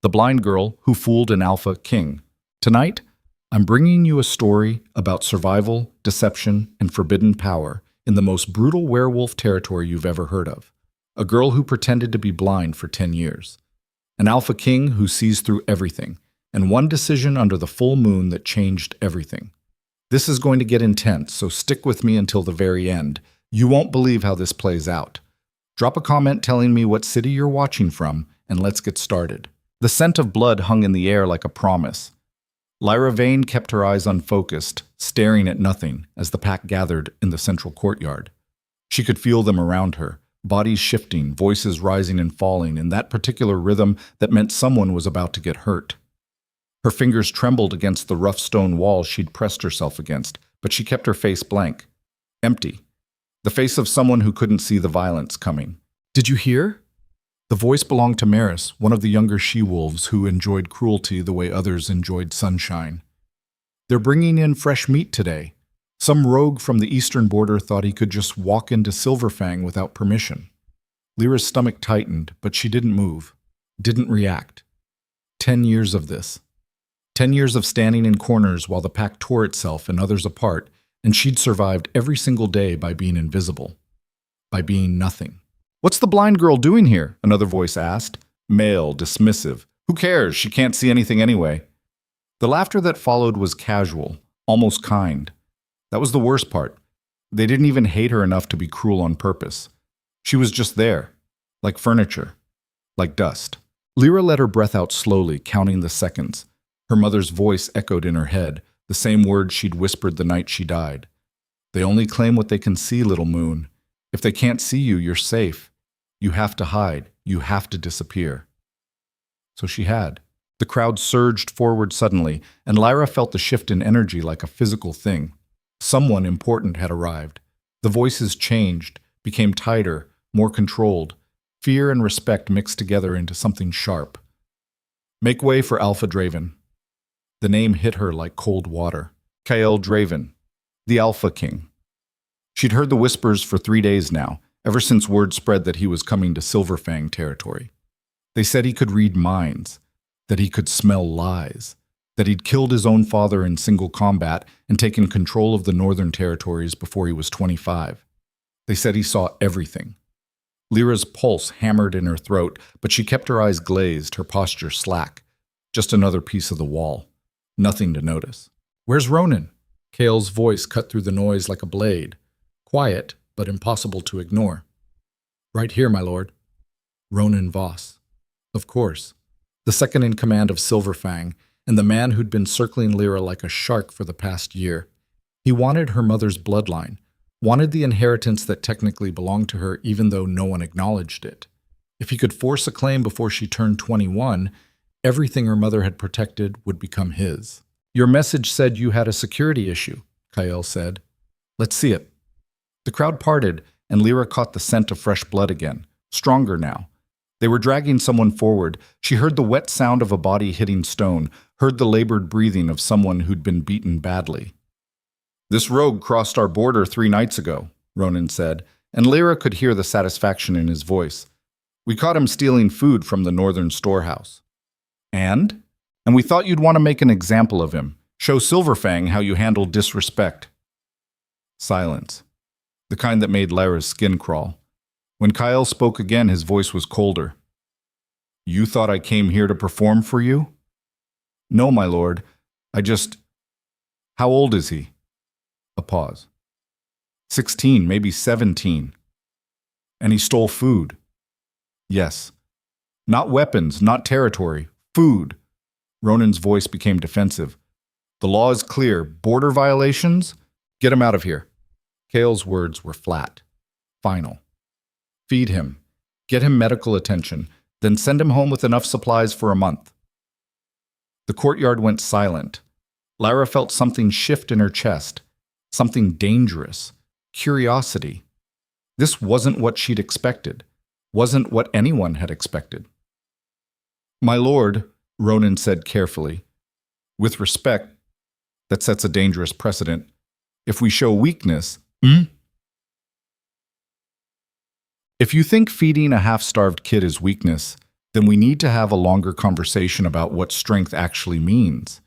The Blind Girl Who Fooled an Alpha King. Tonight, I'm bringing you a story about survival, deception, and forbidden power in the most brutal werewolf territory you've ever heard of. A girl who pretended to be blind for 10 years. An Alpha King who sees through everything, and one decision under the full moon that changed everything. This is going to get intense, so stick with me until the very end. You won't believe how this plays out. Drop a comment telling me what city you're watching from, and let's get started. The scent of blood hung in the air like a promise. Lyra Vane kept her eyes unfocused, staring at nothing as the pack gathered in the central courtyard. She could feel them around her, bodies shifting, voices rising and falling in that particular rhythm that meant someone was about to get hurt. Her fingers trembled against the rough stone wall she'd pressed herself against, but she kept her face blank, empty, the face of someone who couldn't see the violence coming. "Did you hear?" The voice belonged to Maris, one of the younger she-wolves who enjoyed cruelty the way others enjoyed sunshine. "They're bringing in fresh meat today. Some rogue from the eastern border thought he could just walk into Silverfang without permission." Lyra's stomach tightened, but she didn't move, didn't react. 10 years of this. 10 years of standing in corners while the pack tore itself and others apart, and she'd survived every single day by being invisible, by being nothing. "What's the blind girl doing here?" another voice asked. Male, dismissive. "Who cares? She can't see anything anyway." The laughter that followed was casual, almost kind. That was the worst part. They didn't even hate her enough to be cruel on purpose. She was just there, like furniture, like dust. Lyra let her breath out slowly, counting the seconds. Her mother's voice echoed in her head, the same words she'd whispered the night she died. "They only claim what they can see, little moon. If they can't see you, you're safe. You have to hide. You have to disappear." So she had. The crowd surged forward suddenly, and Lyra felt the shift in energy like a physical thing. Someone important had arrived. The voices changed, became tighter, more controlled. Fear and respect mixed together into something sharp. "Make way for Alpha Draven." The name hit her like cold water. Kael Draven, the Alpha King. She'd heard the whispers for 3 days now, ever since word spread that he was coming to Silverfang Territory. They said he could read minds, that he could smell lies, that he'd killed his own father in single combat and taken control of the northern territories before he was 25. They said he saw everything. Lyra's pulse hammered in her throat, but she kept her eyes glazed, her posture slack. Just another piece of the wall. Nothing to notice. "Where's Ronan?" Kael's voice cut through the noise like a blade. Quiet, but impossible to ignore. "Right here, my lord." Ronan Voss. Of course. The second in command of Silverfang, and the man who'd been circling Lyra like a shark for the past year. He wanted her mother's bloodline, wanted the inheritance that technically belonged to her even though no one acknowledged it. If he could force a claim before she turned 21, everything her mother had protected would become his. "Your message said you had a security issue," Kael said. "Let's see it." The crowd parted, and Lyra caught the scent of fresh blood again, stronger now. They were dragging someone forward. She heard the wet sound of a body hitting stone, heard the labored breathing of someone who'd been beaten badly. "This rogue crossed our border 3 nights ago," Ronan said, and Lyra could hear the satisfaction in his voice. "We caught him stealing food from the northern storehouse." And we thought you'd want to make an example of him, show Silverfang how you handle disrespect." Silence. The kind that made Lyra's skin crawl. When Kael spoke again, his voice was colder. "You thought I came here to perform for you?" "No, my lord. How old is he?" A pause. 16, maybe 17. "And he stole food?" "Yes. Not weapons, not territory. Food." Ronan's voice became defensive. "The law is clear. Border violations? Get him out of here." Kael's words were flat, final. "Feed him. Get him medical attention. Then send him home with enough supplies for a month." The courtyard went silent. Lyra felt something shift in her chest. Something dangerous. Curiosity. This wasn't what she'd expected. Wasn't what anyone had expected. "My lord," Ronan said carefully, "with respect, that sets a dangerous precedent. If we show weakness, If you think feeding a half-starved kid is weakness, Then we need to have a longer conversation about what strength actually means.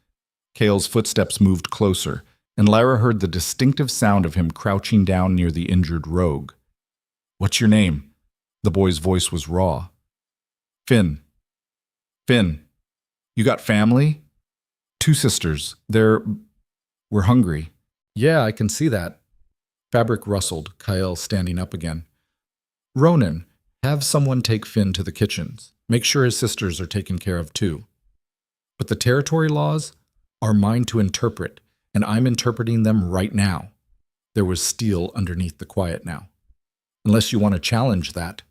Kale's footsteps moved closer, and Lyra heard the distinctive sound of him crouching down near the injured rogue. "What's your name?" The boy's voice was raw. "Finn." "Finn, you got family?" "2 sisters. We're hungry." "Yeah, I can see that." Fabric rustled, Kyle standing up again. "Ronan, have someone take Finn to the kitchens. Make sure his sisters are taken care of too." "But the territory laws are mine to interpret, and I'm interpreting them right now." There was steel underneath the quiet now. "Unless you want to challenge that."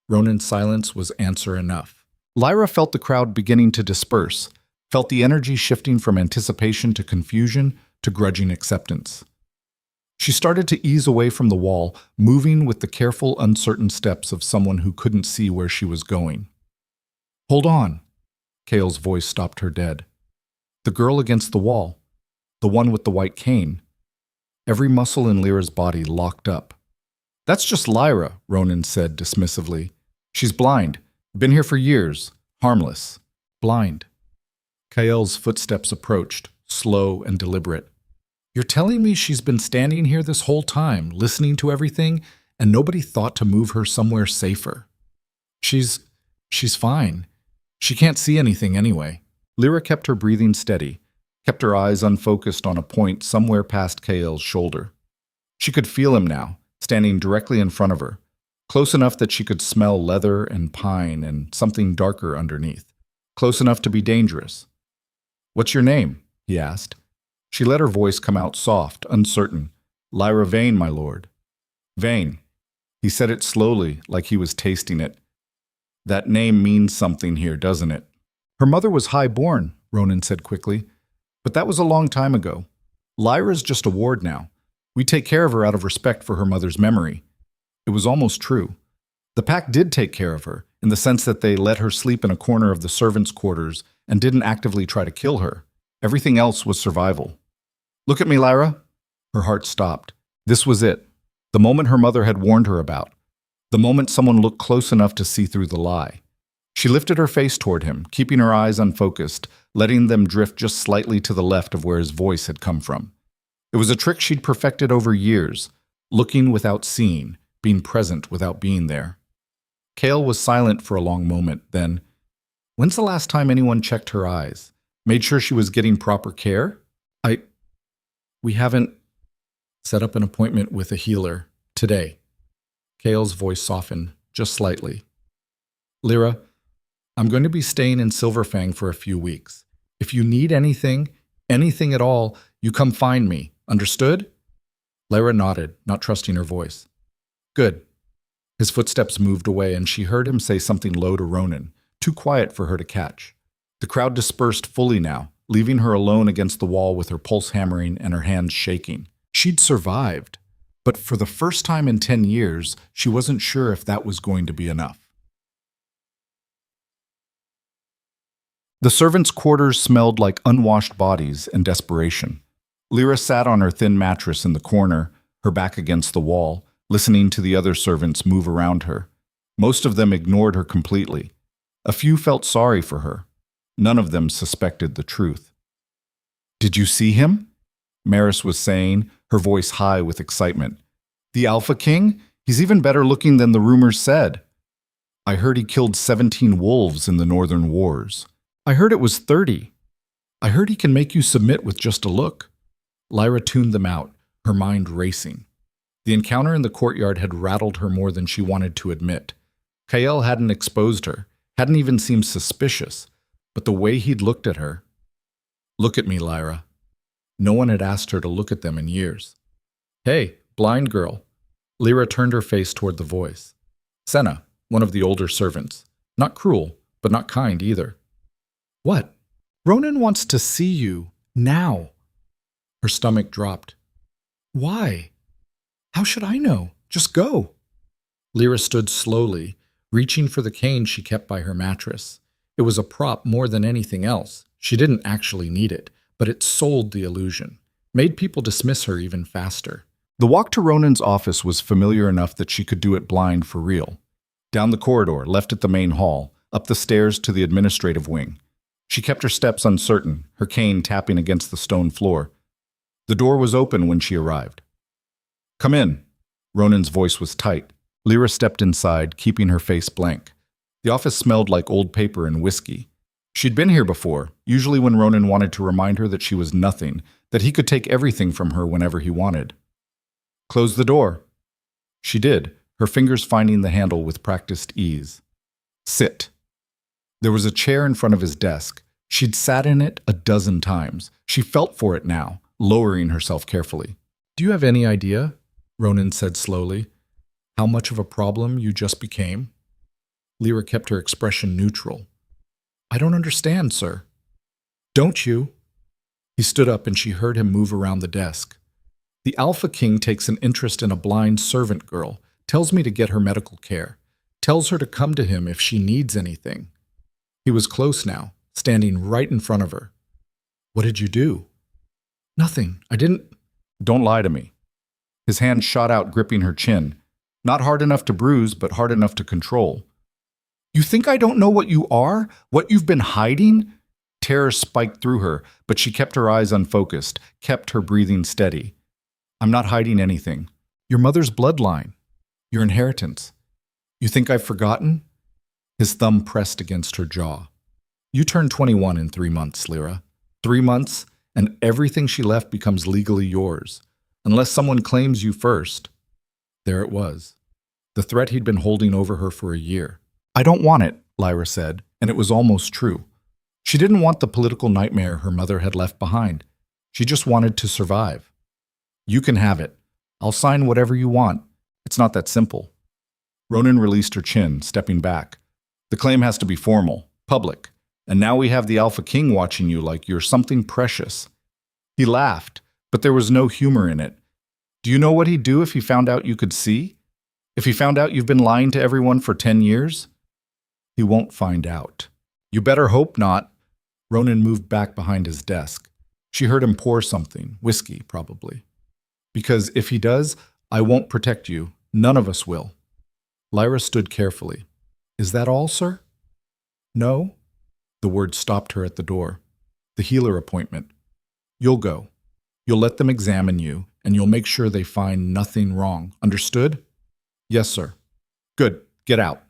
Ronan's silence was answer enough. Lyra felt the crowd beginning to disperse, felt the energy shifting from anticipation to confusion to grudging acceptance. She started to ease away from the wall, moving with the careful, uncertain steps of someone who couldn't see where she was going. "Hold on." Kale's voice stopped her dead. "The girl against the wall. The one with the white cane." Every muscle in Lyra's body locked up. "That's just Lyra," Ronan said dismissively. "She's blind. Been here for years. Harmless. Blind." Kael's footsteps approached, slow and deliberate. "You're telling me she's been standing here this whole time, listening to everything, and nobody thought to move her somewhere safer?" She's fine. She can't see anything anyway." Lyra kept her breathing steady, kept her eyes unfocused on a point somewhere past Kael's shoulder. She could feel him now, standing directly in front of her, close enough that she could smell leather and pine and something darker underneath, close enough to be dangerous. "What's your name?" he asked. She let her voice come out soft, uncertain. "Lyra Vane, my lord." "Vane." He said it slowly, like he was tasting it. "That name means something here, doesn't it?" "Her mother was high-born," Ronan said quickly. "But that was a long time ago. Lyra's just a ward now. We take care of her out of respect for her mother's memory." It was almost true. The pack did take care of her, in the sense that they let her sleep in a corner of the servants' quarters and didn't actively try to kill her. Everything else was survival. "Look at me, Lyra." Her heart stopped. This was it. The moment her mother had warned her about. The moment someone looked close enough to see through the lie. She lifted her face toward him, keeping her eyes unfocused, letting them drift just slightly to the left of where his voice had come from. It was a trick she'd perfected over years, looking without seeing, being present without being there. Kale was silent for a long moment, then, "When's the last time anyone checked her eyes? Made sure she was getting proper care?" We haven't set up an appointment with a healer today." Kale's voice softened, just slightly. "Lyra, I'm going to be staying in Silverfang for a few weeks. If you need anything at all, you come find me. Understood?" Lyra nodded, not trusting her voice. "Good." His footsteps moved away, and she heard him say something low to Ronan, too quiet for her to catch. The crowd dispersed fully now, leaving her alone against the wall with her pulse hammering and her hands shaking. She'd survived, but for the first time in 10 years, she wasn't sure if that was going to be enough. The servants' quarters smelled like unwashed bodies and desperation. Lyra sat on her thin mattress in the corner, her back against the wall, listening to the other servants move around her. Most of them ignored her completely. A few felt sorry for her. None of them suspected the truth. "Did you see him?" Maris was saying, her voice high with excitement. "The Alpha King? He's even better looking than the rumors said. I heard he killed 17 wolves in the Northern Wars. I heard it was 30. I heard he can make you submit with just a look." Lyra tuned them out, her mind racing. The encounter in the courtyard had rattled her more than she wanted to admit. Kael hadn't exposed her, hadn't even seemed suspicious, but the way he'd looked at her. "Look at me, Lyra." No one had asked her to look at them in years. "Hey, blind girl." Lyra turned her face toward the voice. Senna, one of the older servants. Not cruel, but not kind either. "What?" "Ronan wants to see you. Now." Her stomach dropped. "Why?" "How should I know? Just go." Lyra stood slowly, reaching for the cane she kept by her mattress. It was a prop more than anything else. She didn't actually need it, but it sold the illusion, made people dismiss her even faster. The walk to Ronan's office was familiar enough that she could do it blind for real. Down the corridor, left at the main hall, up the stairs to the administrative wing. She kept her steps uncertain, her cane tapping against the stone floor. The door was open when she arrived. "Come in." Ronan's voice was tight. Lyra stepped inside, keeping her face blank. The office smelled like old paper and whiskey. She'd been here before, usually when Ronan wanted to remind her that she was nothing, that he could take everything from her whenever he wanted. "Close the door." She did, her fingers finding the handle with practiced ease. "Sit." There was a chair in front of his desk. She'd sat in it a dozen times. She felt for it now, lowering herself carefully. "Do you have any idea," Ronan said slowly, "how much of a problem you just became?" Lyra kept her expression neutral. "I don't understand, sir." "Don't you?" He stood up and she heard him move around the desk. "The Alpha King takes an interest in a blind servant girl, tells me to get her medical care, tells her to come to him if she needs anything." He was close now, standing right in front of her. "What did you do?" "Nothing. I didn't—" "Don't lie to me." His hand shot out, gripping her chin. Not hard enough to bruise, but hard enough to control. "You think I don't know what you are? What you've been hiding?" Terror spiked through her, but she kept her eyes unfocused, kept her breathing steady. "I'm not hiding anything. Your mother's bloodline. Your inheritance. You think I've forgotten?" His thumb pressed against her jaw. "You turn 21 in 3 months, Lyra. 3 months, and everything she left becomes legally yours. Unless someone claims you first." There it was. The threat he'd been holding over her for a year. "I don't want it," Lyra said, and it was almost true. She didn't want the political nightmare her mother had left behind. She just wanted to survive. "You can have it. I'll sign whatever you want. It's not that simple." Ronan released her chin, stepping back. "The claim has to be formal, public, and now we have the Alpha King watching you like you're something precious." He laughed, but there was no humor in it. "Do you know what he'd do if he found out you could see? If he found out you've been lying to everyone for 10 years? "He won't find out." "You better hope not." Ronan moved back behind his desk. She heard him pour something, whiskey probably. "Because if he does, I won't protect you. None of us will." Lyra stood carefully. "Is that all, sir?" "No." The word stopped her at the door. "The healer appointment. You'll go. You'll let them examine you, and you'll make sure they find nothing wrong. Understood?" "Yes, sir." "Good. Get out."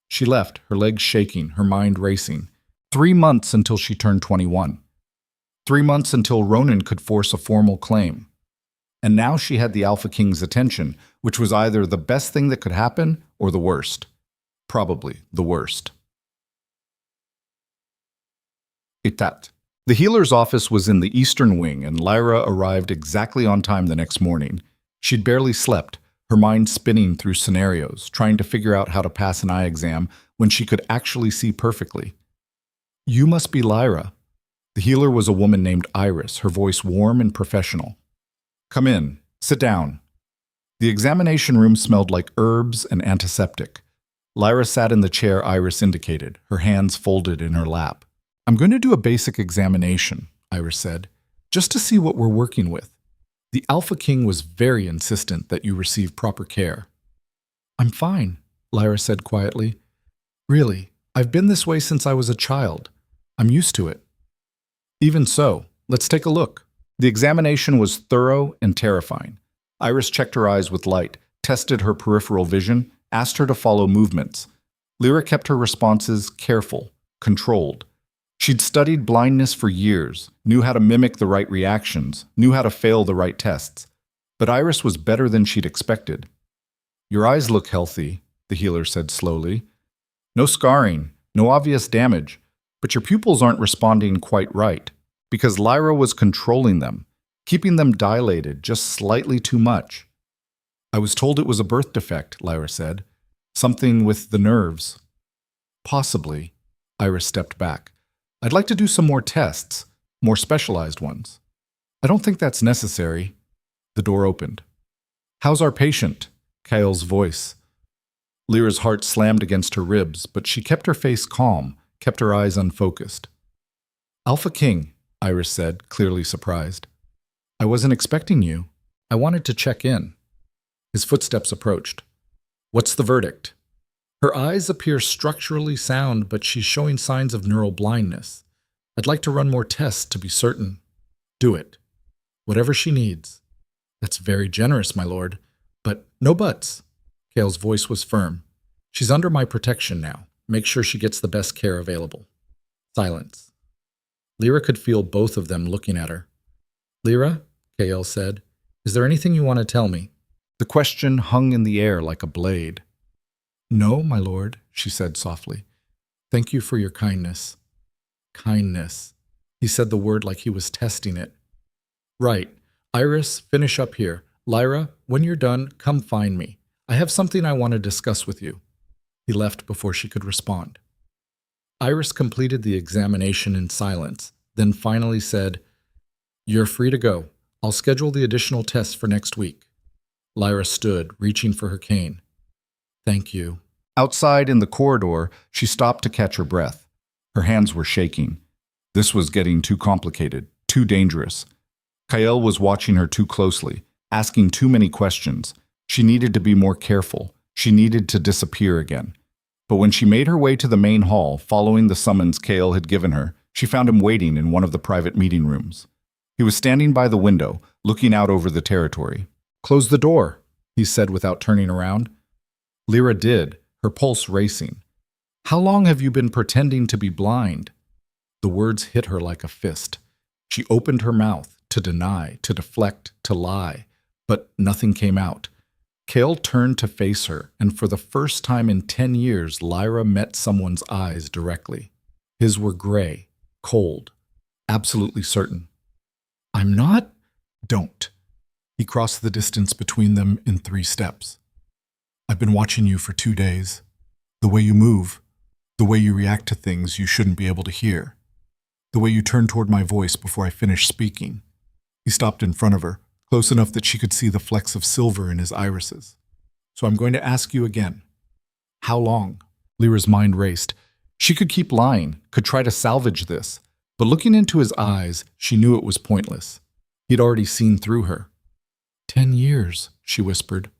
She left, her legs shaking, her mind racing. 3 months until she turned 21. 3 months until Ronan could force a formal claim. And now she had the Alpha King's attention, which was either the best thing that could happen or the worst. Probably the worst. Itat. The healer's office was in the eastern wing, and Lyra arrived exactly on time the next morning. She'd barely slept, her mind spinning through scenarios, trying to figure out how to pass an eye exam when she could actually see perfectly. "You must be Lyra." The healer was a woman named Iris, her voice warm and professional. "Come in. Sit down." The examination room smelled like herbs and antiseptic. Lyra sat in the chair Iris indicated, her hands folded in her lap. "I'm going to do a basic examination," Iris said, "just to see what we're working with. The Alpha King was very insistent that you receive proper care." "I'm fine," Lyra said quietly. "Really, I've been this way since I was a child. I'm used to it." "Even so, let's take a look." The examination was thorough and terrifying. Iris checked her eyes with light, tested her peripheral vision, asked her to follow movements. Lyra kept her responses careful, controlled. She'd studied blindness for years, knew how to mimic the right reactions, knew how to fail the right tests. But Iris was better than she'd expected. "Your eyes look healthy," the healer said slowly. "No scarring, no obvious damage, but your pupils aren't responding quite right, because Lyra was controlling them, keeping them dilated just slightly too much." "I was told it was a birth defect," Lyra said. "Something with the nerves." "Possibly." Iris stepped back. "I'd like to do some more tests, more specialized ones." "I don't think that's necessary." The door opened. "How's our patient?" Kael's voice. Lyra's heart slammed against her ribs, but she kept her face calm, kept her eyes unfocused. "Alpha King," Iris said, clearly surprised. "I wasn't expecting you. I wanted to check in." His footsteps approached. "What's the verdict?" Her eyes appear structurally sound, but she's showing signs of neural blindness. I'd like to run more tests to be certain. Do it. Whatever she needs. That's very generous, my lord. But no buts. Kale's voice was firm. She's under my protection now. Make sure she gets the best care available. Silence. Lyra could feel both of them looking at her. Lyra, Kale said, is there anything you want to tell me? The question hung in the air like a blade. No, my lord, she said softly. Thank you for your kindness. Kindness. He said the word like he was testing it. Right. Iris, finish up here. Lyra, when you're done, come find me. I have something I want to discuss with you. He left before she could respond. Iris completed the examination in silence, then finally said, You're free to go. I'll schedule the additional tests for next week. Lyra stood, reaching for her cane. Thank you. Outside in the corridor, she stopped to catch her breath. Her hands were shaking. This was getting too complicated, too dangerous. Kyle was watching her too closely, asking too many questions. She needed to be more careful. She needed to disappear again. But when she made her way to the main hall, following the summons Kale had given her, she found him waiting in one of the private meeting rooms. He was standing by the window, looking out over the territory. Close the door, he said without turning around. Lyra did, her pulse racing. How long have you been pretending to be blind? The words hit her like a fist. She opened her mouth to deny, to deflect, to lie, but nothing came out. Kale turned to face her, and for the first time in 10 years, Lyra met someone's eyes directly. His were gray, cold, absolutely certain. I'm not? Don't. He crossed the distance between them in 3 steps. I've been watching you for 2 days. The way you move, the way you react to things you shouldn't be able to hear, the way you turn toward my voice before I finish speaking. He stopped in front of her, close enough that she could see the flecks of silver in his irises. So I'm going to ask you again. How long? Lyra's mind raced. She could keep lying, could try to salvage this, but looking into his eyes, she knew it was pointless. He'd already seen through her. 10 years, she whispered.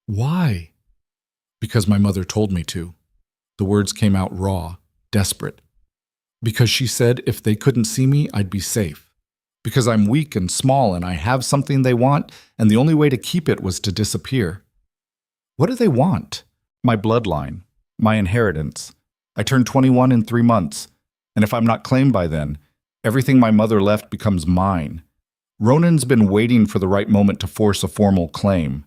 Why? Because my mother told me to. The words came out raw, desperate. Because she said if they couldn't see me, I'd be safe. Because I'm weak and small and I have something they want, and the only way to keep it was to disappear. What do they want? My bloodline, my inheritance. I turn 21 in 3 months, and if I'm not claimed by then, everything my mother left becomes mine. Ronan's been waiting for the right moment to force a formal claim.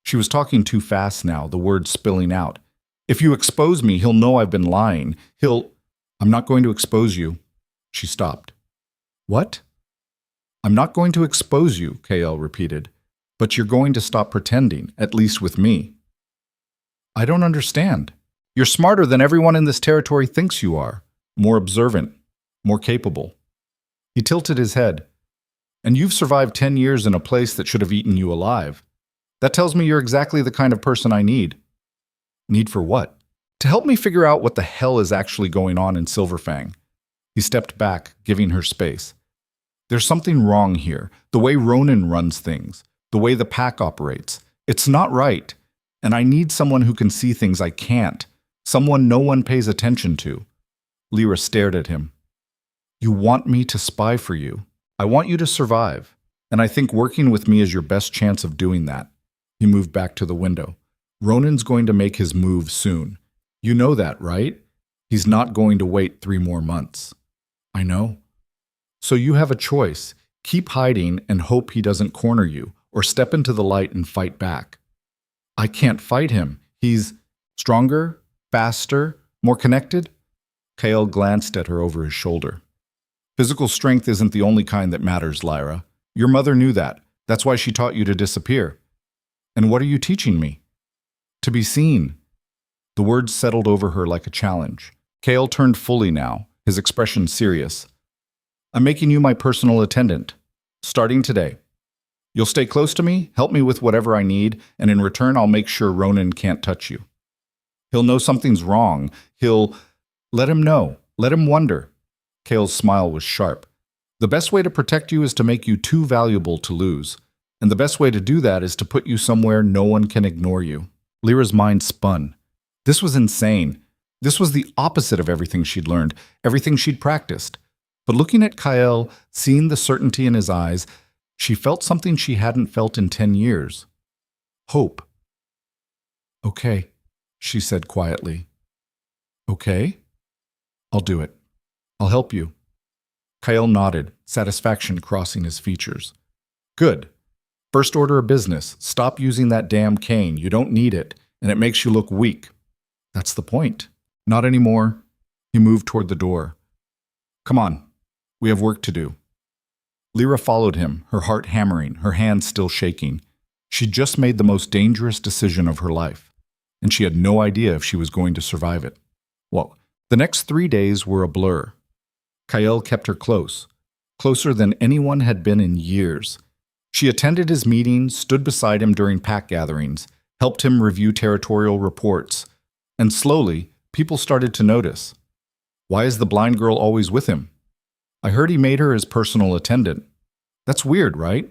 She was talking too fast now, the words spilling out. If you expose me, he'll know I've been lying. I'm not going to expose you. She stopped. What? I'm not going to expose you, Kale repeated, but you're going to stop pretending, at least with me. I don't understand. You're smarter than everyone in this territory thinks you are, more observant, more capable. He tilted his head. And you've survived 10 years in a place that should have eaten you alive. That tells me you're exactly the kind of person I need. Need for what? To help me figure out what the hell is actually going on in Silverfang. He stepped back, giving her space. There's something wrong here, the way Ronan runs things, the way the pack operates. It's not right, and I need someone who can see things I can't, someone no one pays attention to. Lyra stared at him. You want me to spy for you. I want you to survive, and I think working with me is your best chance of doing that. He moved back to the window. Ronan's going to make his move soon. You know that, right? He's not going to wait 3 more months. I know. So you have a choice. Keep hiding and hope he doesn't corner you, or step into the light and fight back. I can't fight him. He's stronger, faster, more connected? Kale glanced at her over his shoulder. Physical strength isn't the only kind that matters, Lyra. Your mother knew that. That's why she taught you to disappear. And what are you teaching me? To be seen. The words settled over her like a challenge. Kale turned fully now, his expression serious. I'm making you my personal attendant, starting today. You'll stay close to me, help me with whatever I need, and in return I'll make sure Ronan can't touch you. He'll know something's wrong. Let him know. Let him wonder. Kale's smile was sharp. The best way to protect you is to make you too valuable to lose. And the best way to do that is to put you somewhere no one can ignore you. Lyra's mind spun. This was insane. This was the opposite of everything she'd learned, everything she'd practiced. But looking at Kyle, seeing the certainty in his eyes, she felt something she hadn't felt in 10 years. Hope. Okay, she said quietly. Okay? I'll do it. I'll help you. Kyle nodded, satisfaction crossing his features. Good. First order of business. Stop using that damn cane. You don't need it, and it makes you look weak. That's the point. Not anymore. He moved toward the door. Come on. We have work to do. Lyra followed him, her heart hammering, her hands still shaking. She'd just made the most dangerous decision of her life, and she had no idea if she was going to survive it. Well, the next 3 days were a blur. Kyle kept her close, closer than anyone had been in years. She attended his meetings, stood beside him during pack gatherings, helped him review territorial reports, and slowly, people started to notice. Why is the blind girl always with him? I heard he made her his personal attendant. That's weird, right?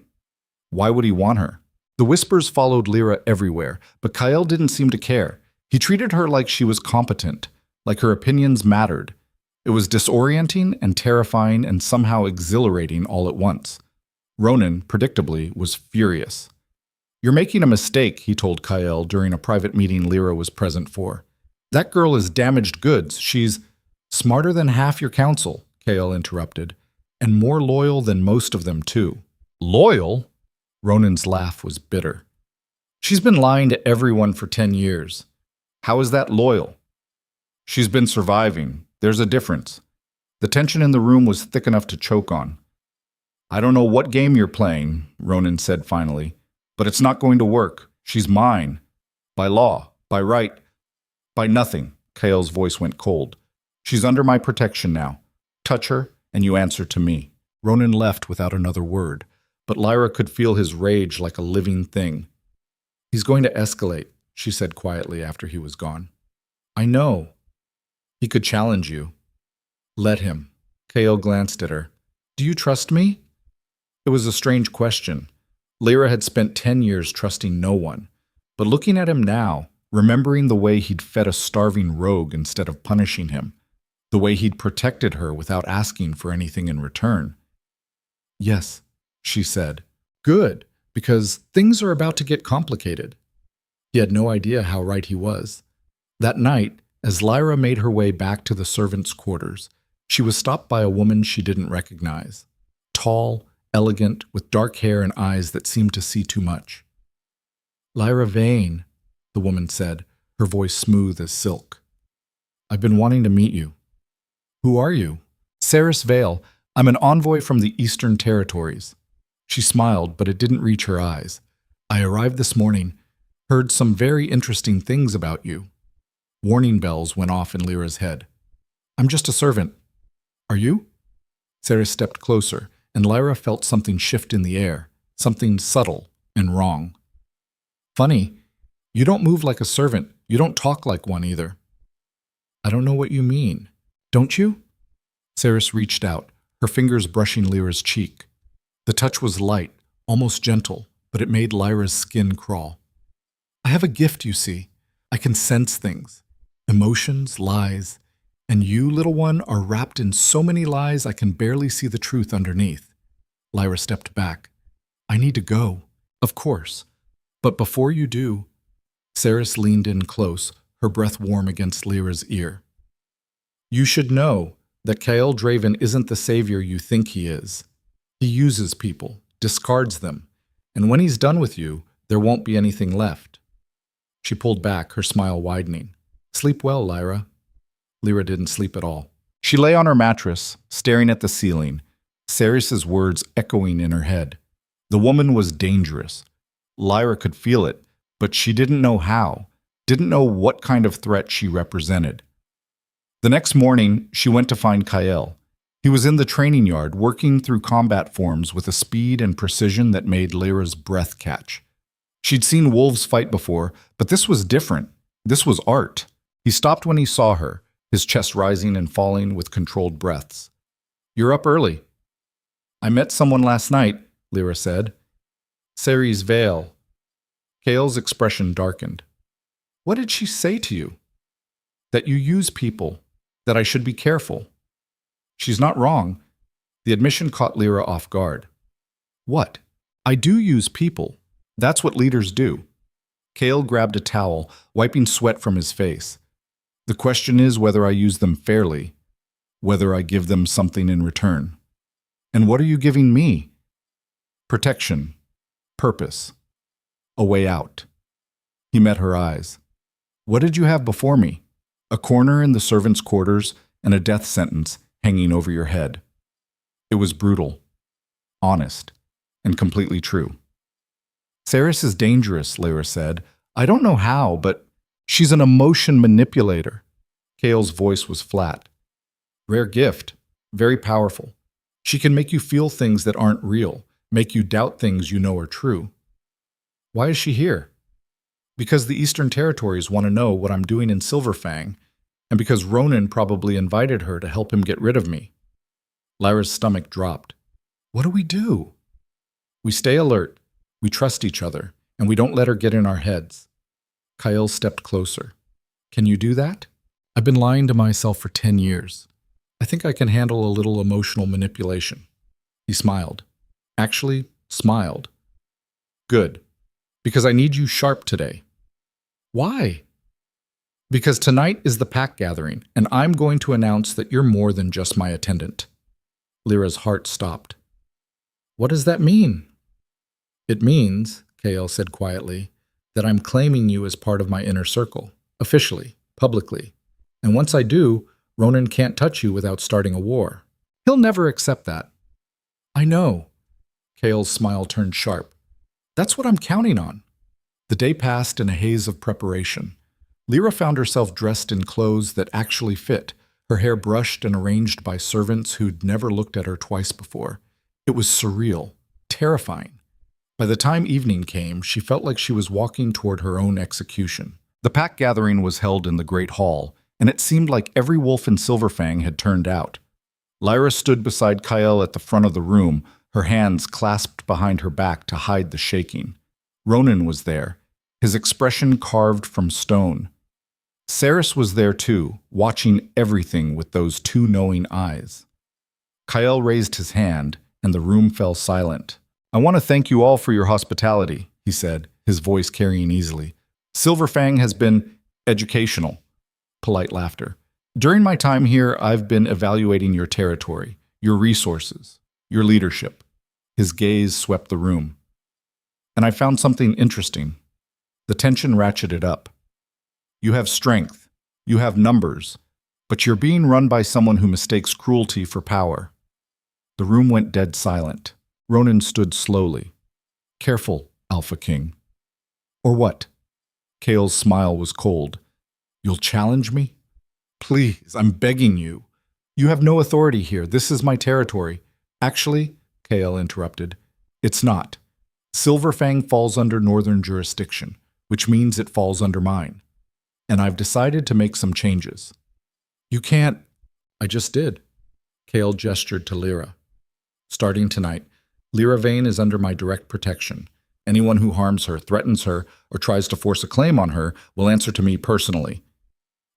Why would he want her? The whispers followed Lyra everywhere, but Kyle didn't seem to care. He treated her like she was competent, like her opinions mattered. It was disorienting and terrifying and somehow exhilarating all at once. Ronan, predictably, was furious. You're making a mistake, he told Kyle during a private meeting Lyra was present for. That girl is damaged goods. She's smarter than half your council, Kyle interrupted, and more loyal than most of them, too. Loyal? Ronan's laugh was bitter. She's been lying to everyone for 10 years. How is that loyal? She's been surviving. There's a difference. The tension in the room was thick enough to choke on. I don't know what game you're playing, Ronan said finally, but it's not going to work. She's mine. By law, by right, by nothing. Kyle's voice went cold. She's under my protection now. Touch her, and you answer to me. Ronan left without another word, but Lyra could feel his rage like a living thing. He's going to escalate, she said quietly after he was gone. I know. He could challenge you. Let him. Kale glanced at her. Do you trust me? It was a strange question. Lyra had spent 10 years trusting no one, but looking at him now, remembering the way he'd fed a starving rogue instead of punishing him, the way he'd protected her without asking for anything in return. Yes, she said. Good, because things are about to get complicated. He had no idea how right he was. That night, as Lyra made her way back to the servants' quarters, she was stopped by a woman she didn't recognize. Tall, elegant, with dark hair and eyes that seemed to see too much. Lyra Vane, the woman said, her voice smooth as silk. I've been wanting to meet you. Who are you? Saris Vale. I'm an envoy from the Eastern Territories. She smiled, but it didn't reach her eyes. I arrived this morning, heard some very interesting things about you. Warning bells went off in Lyra's head. I'm just a servant. Are you? Saris stepped closer, and Lyra felt something shift in the air, something subtle and wrong. Funny, you don't move like a servant. You don't talk like one either. I don't know what you mean. Don't you? Saris reached out, her fingers brushing Lyra's cheek. The touch was light, almost gentle, but it made Lyra's skin crawl. I have a gift, you see. I can sense things. Emotions, lies. And you, little one, are wrapped in so many lies I can barely see the truth underneath. Lyra stepped back. I need to go. Of course. But before you do... Saris leaned in close, her breath warm against Lyra's ear. You should know that Kael Draven isn't the savior you think he is. He uses people, discards them, and when he's done with you, there won't be anything left. She pulled back, her smile widening. Sleep well, Lyra. Lyra didn't sleep at all. She lay on her mattress, staring at the ceiling, Saris's words echoing in her head. The woman was dangerous. Lyra could feel it, but she didn't know how, didn't know what kind of threat she represented. The next morning, she went to find Kael. He was in the training yard, working through combat forms with a speed and precision that made Lyra's breath catch. She'd seen wolves fight before, but this was different. This was art. He stopped when he saw her, his chest rising and falling with controlled breaths. You're up early. I met someone last night, Lyra said. Saris Vale. Kael's expression darkened. What did she say to you? That you use people, that I should be careful. She's not wrong. The admission caught Lyra off guard. What? I do use people. That's what leaders do. Kale grabbed a towel, wiping sweat from his face. The question is whether I use them fairly, whether I give them something in return. And what are you giving me? Protection, purpose, a way out. He met her eyes. What did you have before me? A corner in the servants' quarters and a death sentence hanging over your head. It was brutal, honest, and completely true. Saris is dangerous, Lyra said. I don't know how, but she's an emotion manipulator. Kale's voice was flat. Rare gift, very powerful. She can make you feel things that aren't real, make you doubt things you know are true. Why is she here? Because the Eastern Territories want to know what I'm doing in Silverfang, and because Ronan probably invited her to help him get rid of me. Lyra's stomach dropped. What do we do? We stay alert, we trust each other, and we don't let her get in our heads. Kyle stepped closer. Can you do that? I've been lying to myself for 10 years. I think I can handle a little emotional manipulation. He smiled. Actually, smiled. Good. Because I need you sharp today. Why? Because tonight is the pack gathering, and I'm going to announce that you're more than just my attendant. Lyra's heart stopped. What does that mean? It means, Kale said quietly, that I'm claiming you as part of my inner circle, officially, publicly. And once I do, Ronan can't touch you without starting a war. He'll never accept that. I know. Kale's smile turned sharp. That's what I'm counting on. The day passed in a haze of preparation. Lyra found herself dressed in clothes that actually fit, her hair brushed and arranged by servants who'd never looked at her twice before. It was surreal, terrifying. By the time evening came, she felt like she was walking toward her own execution. The pack gathering was held in the Great Hall, and it seemed like every wolf in Silverfang had turned out. Lyra stood beside Kyle at the front of the room, her hands clasped behind her back to hide the shaking. Ronan was there, his expression carved from stone. Saris was there too, watching everything with those two knowing eyes. Kyle raised his hand, and the room fell silent. I want to thank you all for your hospitality, he said, his voice carrying easily. Silverfang has been educational. Polite laughter. During my time here, I've been evaluating your territory, your resources, your leadership. His gaze swept the room. And I found something interesting. The tension ratcheted up. You have strength, you have numbers, but you're being run by someone who mistakes cruelty for power. The room went dead silent. Ronan stood slowly. Careful, Alpha King. Or what? Kale's smile was cold. You'll challenge me? Please, I'm begging you. You have no authority here. This is my territory. Actually, Kale interrupted, it's not. Silverfang falls under northern jurisdiction, which means it falls under mine. And I've decided to make some changes. You can't. I just did. Kale gestured to Lyra. Starting tonight, Lyra Vane is under my direct protection. Anyone who harms her, threatens her, or tries to force a claim on her will answer to me personally.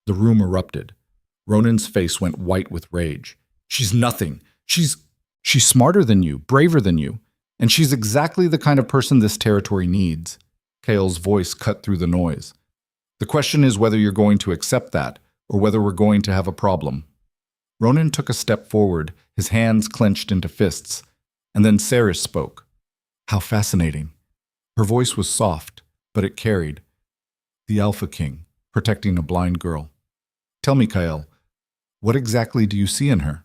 The room erupted. Ronan's face went white with rage. She's nothing. She's smarter than you, braver than you, and she's exactly the kind of person this territory needs. Kale's voice cut through the noise. The question is whether you're going to accept that, or whether we're going to have a problem. Ronan took a step forward, his hands clenched into fists, and then Saris spoke. How fascinating. Her voice was soft, but it carried. The Alpha King, protecting a blind girl. Tell me, Kyle, what exactly do you see in her?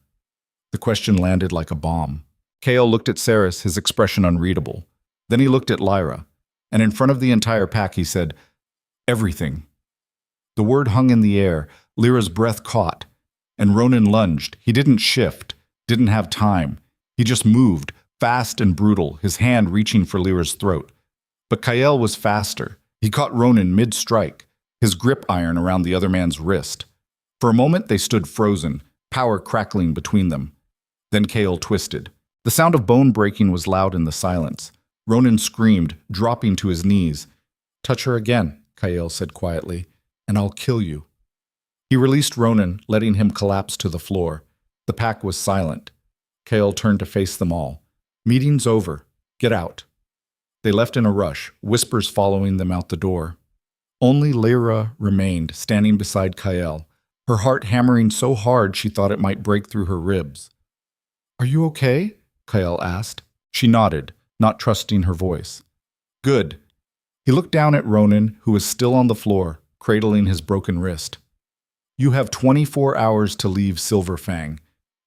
The question landed like a bomb. Kale looked at Saris, his expression unreadable. Then he looked at Lyra, and in front of the entire pack he said, everything. The word hung in the air, Lyra's breath caught, and Ronan lunged. He didn't shift, didn't have time. He just moved, fast and brutal, his hand reaching for Lyra's throat. But Kyle was faster. He caught Ronan mid-strike, his grip iron around the other man's wrist. For a moment they stood frozen, power crackling between them. Then Kale twisted. The sound of bone breaking was loud in the silence. Ronan screamed, dropping to his knees. Touch her again, Kyle said quietly, and I'll kill you. He released Ronan, letting him collapse to the floor. The pack was silent. Kale turned to face them all. Meeting's over. Get out. They left in a rush, whispers following them out the door. Only Lyra remained, standing beside Kael, her heart hammering so hard she thought it might break through her ribs. Are you okay? Kael asked. She nodded, not trusting her voice. Good. He looked down at Ronan, who was still on the floor, cradling his broken wrist. You have 24 hours to leave Silverfang.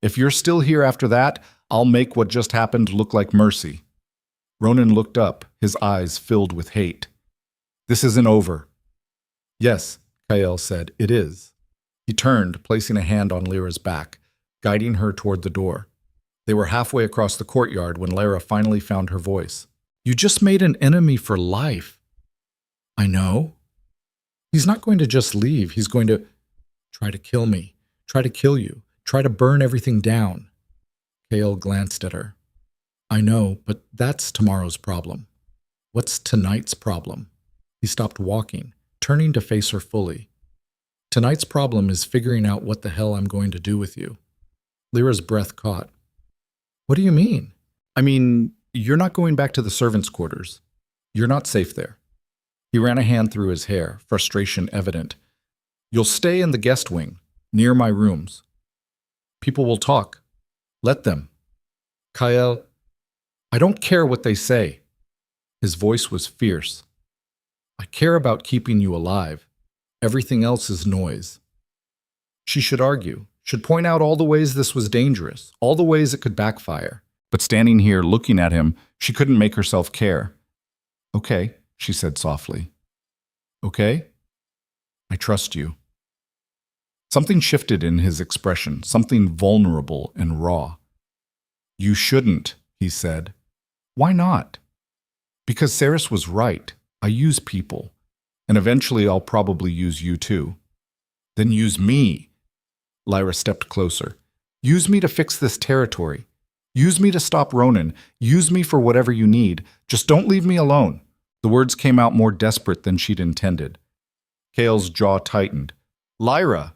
If you're still here after that, I'll make what just happened look like mercy. Ronan looked up, his eyes filled with hate. This isn't over. Yes, Kael said, it is. He turned, placing a hand on Lyra's back, guiding her toward the door. They were halfway across the courtyard when Lyra finally found her voice. You just made an enemy for life. I know. He's not going to just leave. He's going to try to kill me, try to kill you, try to burn everything down. Kael glanced at her. I know, but that's tomorrow's problem. What's tonight's problem? He stopped walking, turning to face her fully. Tonight's problem is figuring out what the hell I'm going to do with you. Lyra's breath caught. What do you mean? I mean, you're not going back to the servants' quarters. You're not safe there. He ran a hand through his hair, frustration evident. You'll stay in the guest wing, near my rooms. People will talk. Let them. Kael, I don't care what they say. His voice was fierce. I care about keeping you alive. Everything else is noise. She should argue, should point out all the ways this was dangerous, all the ways it could backfire. But standing here looking at him, she couldn't make herself care. Okay, she said softly. Okay? I trust you. Something shifted in his expression, something vulnerable and raw. You shouldn't, he said. Why not? Because Saris was right. I use people. And eventually I'll probably use you too. Then use me. Lyra stepped closer. Use me to fix this territory. Use me to stop Ronan. Use me for whatever you need. Just don't leave me alone. The words came out more desperate than she'd intended. Kael's jaw tightened. Lyra!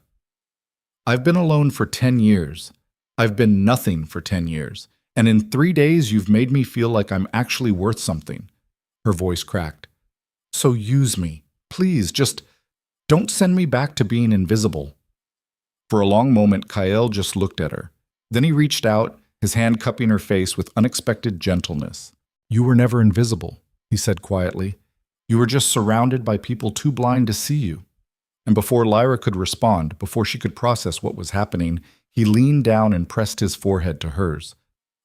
I've been alone for 10 years. I've been nothing for 10 years. And in 3 days you've made me feel like I'm actually worth something. Her voice cracked. So use me. Please, just don't send me back to being invisible. For a long moment, Kael just looked at her. Then he reached out, his hand cupping her face with unexpected gentleness. You were never invisible, he said quietly. You were just surrounded by people too blind to see you. And before Lyra could respond, before she could process what was happening, he leaned down and pressed his forehead to hers.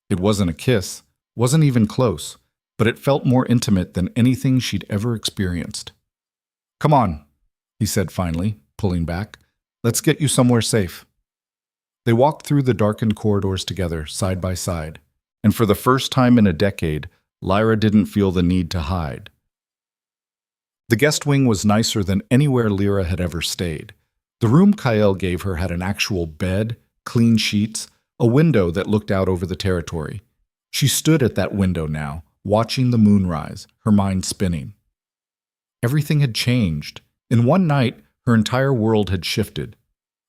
It wasn't a kiss, wasn't even close, but it felt more intimate than anything she'd ever experienced. Come on, he said finally, pulling back. Let's get you somewhere safe. They walked through the darkened corridors together, side by side, and for the first time in a decade, Lyra didn't feel the need to hide. The guest wing was nicer than anywhere Lyra had ever stayed. The room Kael gave her had an actual bed, clean sheets, a window that looked out over the territory. She stood at that window now, watching the moon rise, her mind spinning. Everything had changed. In one night, her entire world had shifted.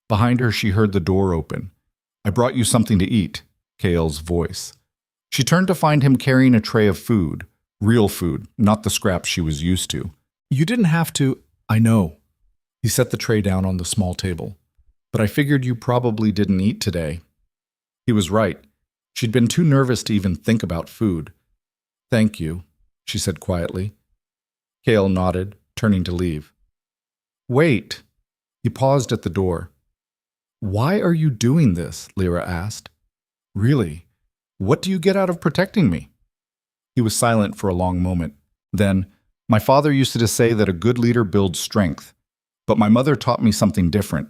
Behind her, she heard the door open. I brought you something to eat, Kael's voice. She turned to find him carrying a tray of food, real food, not the scraps she was used to. You didn't have to, I know. He set the tray down on the small table. But I figured you probably didn't eat today. He was right. She'd been too nervous to even think about food. Thank you, she said quietly. Kael nodded, turning to leave. Wait. He paused at the door. Why are you doing this? Lyra asked. Really? What do you get out of protecting me? He was silent for a long moment. Then, my father used to say that a good leader builds strength. But my mother taught me something different.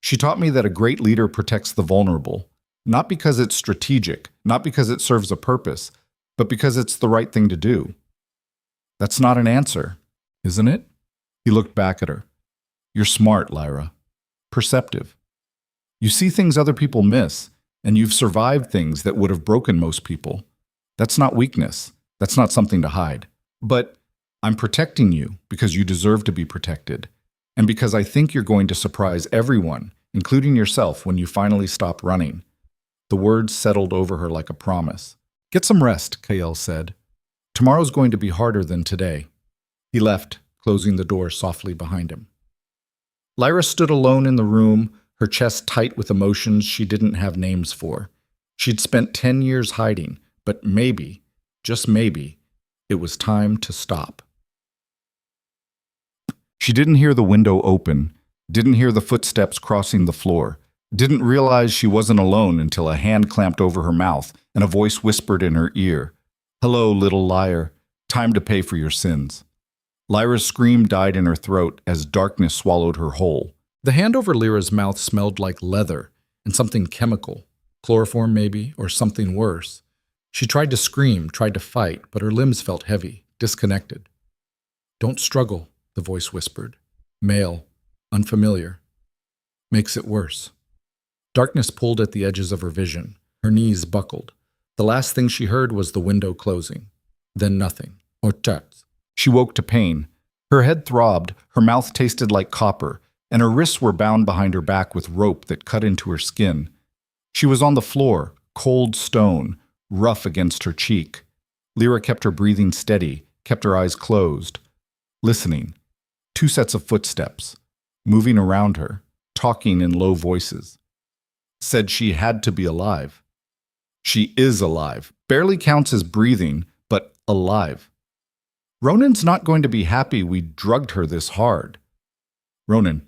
She taught me that a great leader protects the vulnerable. Not because it's strategic, not because it serves a purpose, but because it's the right thing to do. That's not an answer, isn't it? He looked back at her. You're smart, Lyra. Perceptive. You see things other people miss, and you've survived things that would have broken most people. That's not weakness. That's not something to hide. But I'm protecting you because you deserve to be protected. And because I think you're going to surprise everyone, including yourself, when you finally stop running. The words settled over her like a promise. Get some rest, Kael said. Tomorrow's going to be harder than today. He left, closing the door softly behind him. Lyra stood alone in the room, her chest tight with emotions she didn't have names for. She'd spent 10 years hiding, but maybe, just maybe, it was time to stop. She didn't hear the window open, didn't hear the footsteps crossing the floor, didn't realize she wasn't alone until a hand clamped over her mouth and a voice whispered in her ear, "Hello, little liar. Time to pay for your sins." Lyra's scream died in her throat as darkness swallowed her whole. The hand over Lyra's mouth smelled like leather and something chemical, chloroform maybe, or something worse. She tried to scream, tried to fight, but her limbs felt heavy, disconnected. "Don't struggle," the voice whispered. Male, unfamiliar. "Makes it worse." Darkness pulled at the edges of her vision. Her knees buckled. The last thing she heard was the window closing. Then nothing. Or tuts. She woke to pain. Her head throbbed, her mouth tasted like copper, and her wrists were bound behind her back with rope that cut into her skin. She was on the floor, cold stone, rough against her cheek. Lyra kept her breathing steady, kept her eyes closed, listening. 2 sets of footsteps, moving around her, talking in low voices. Said she had to be alive. She is alive. Barely counts as breathing, but alive. Ronan's not going to be happy we drugged her this hard. Ronan,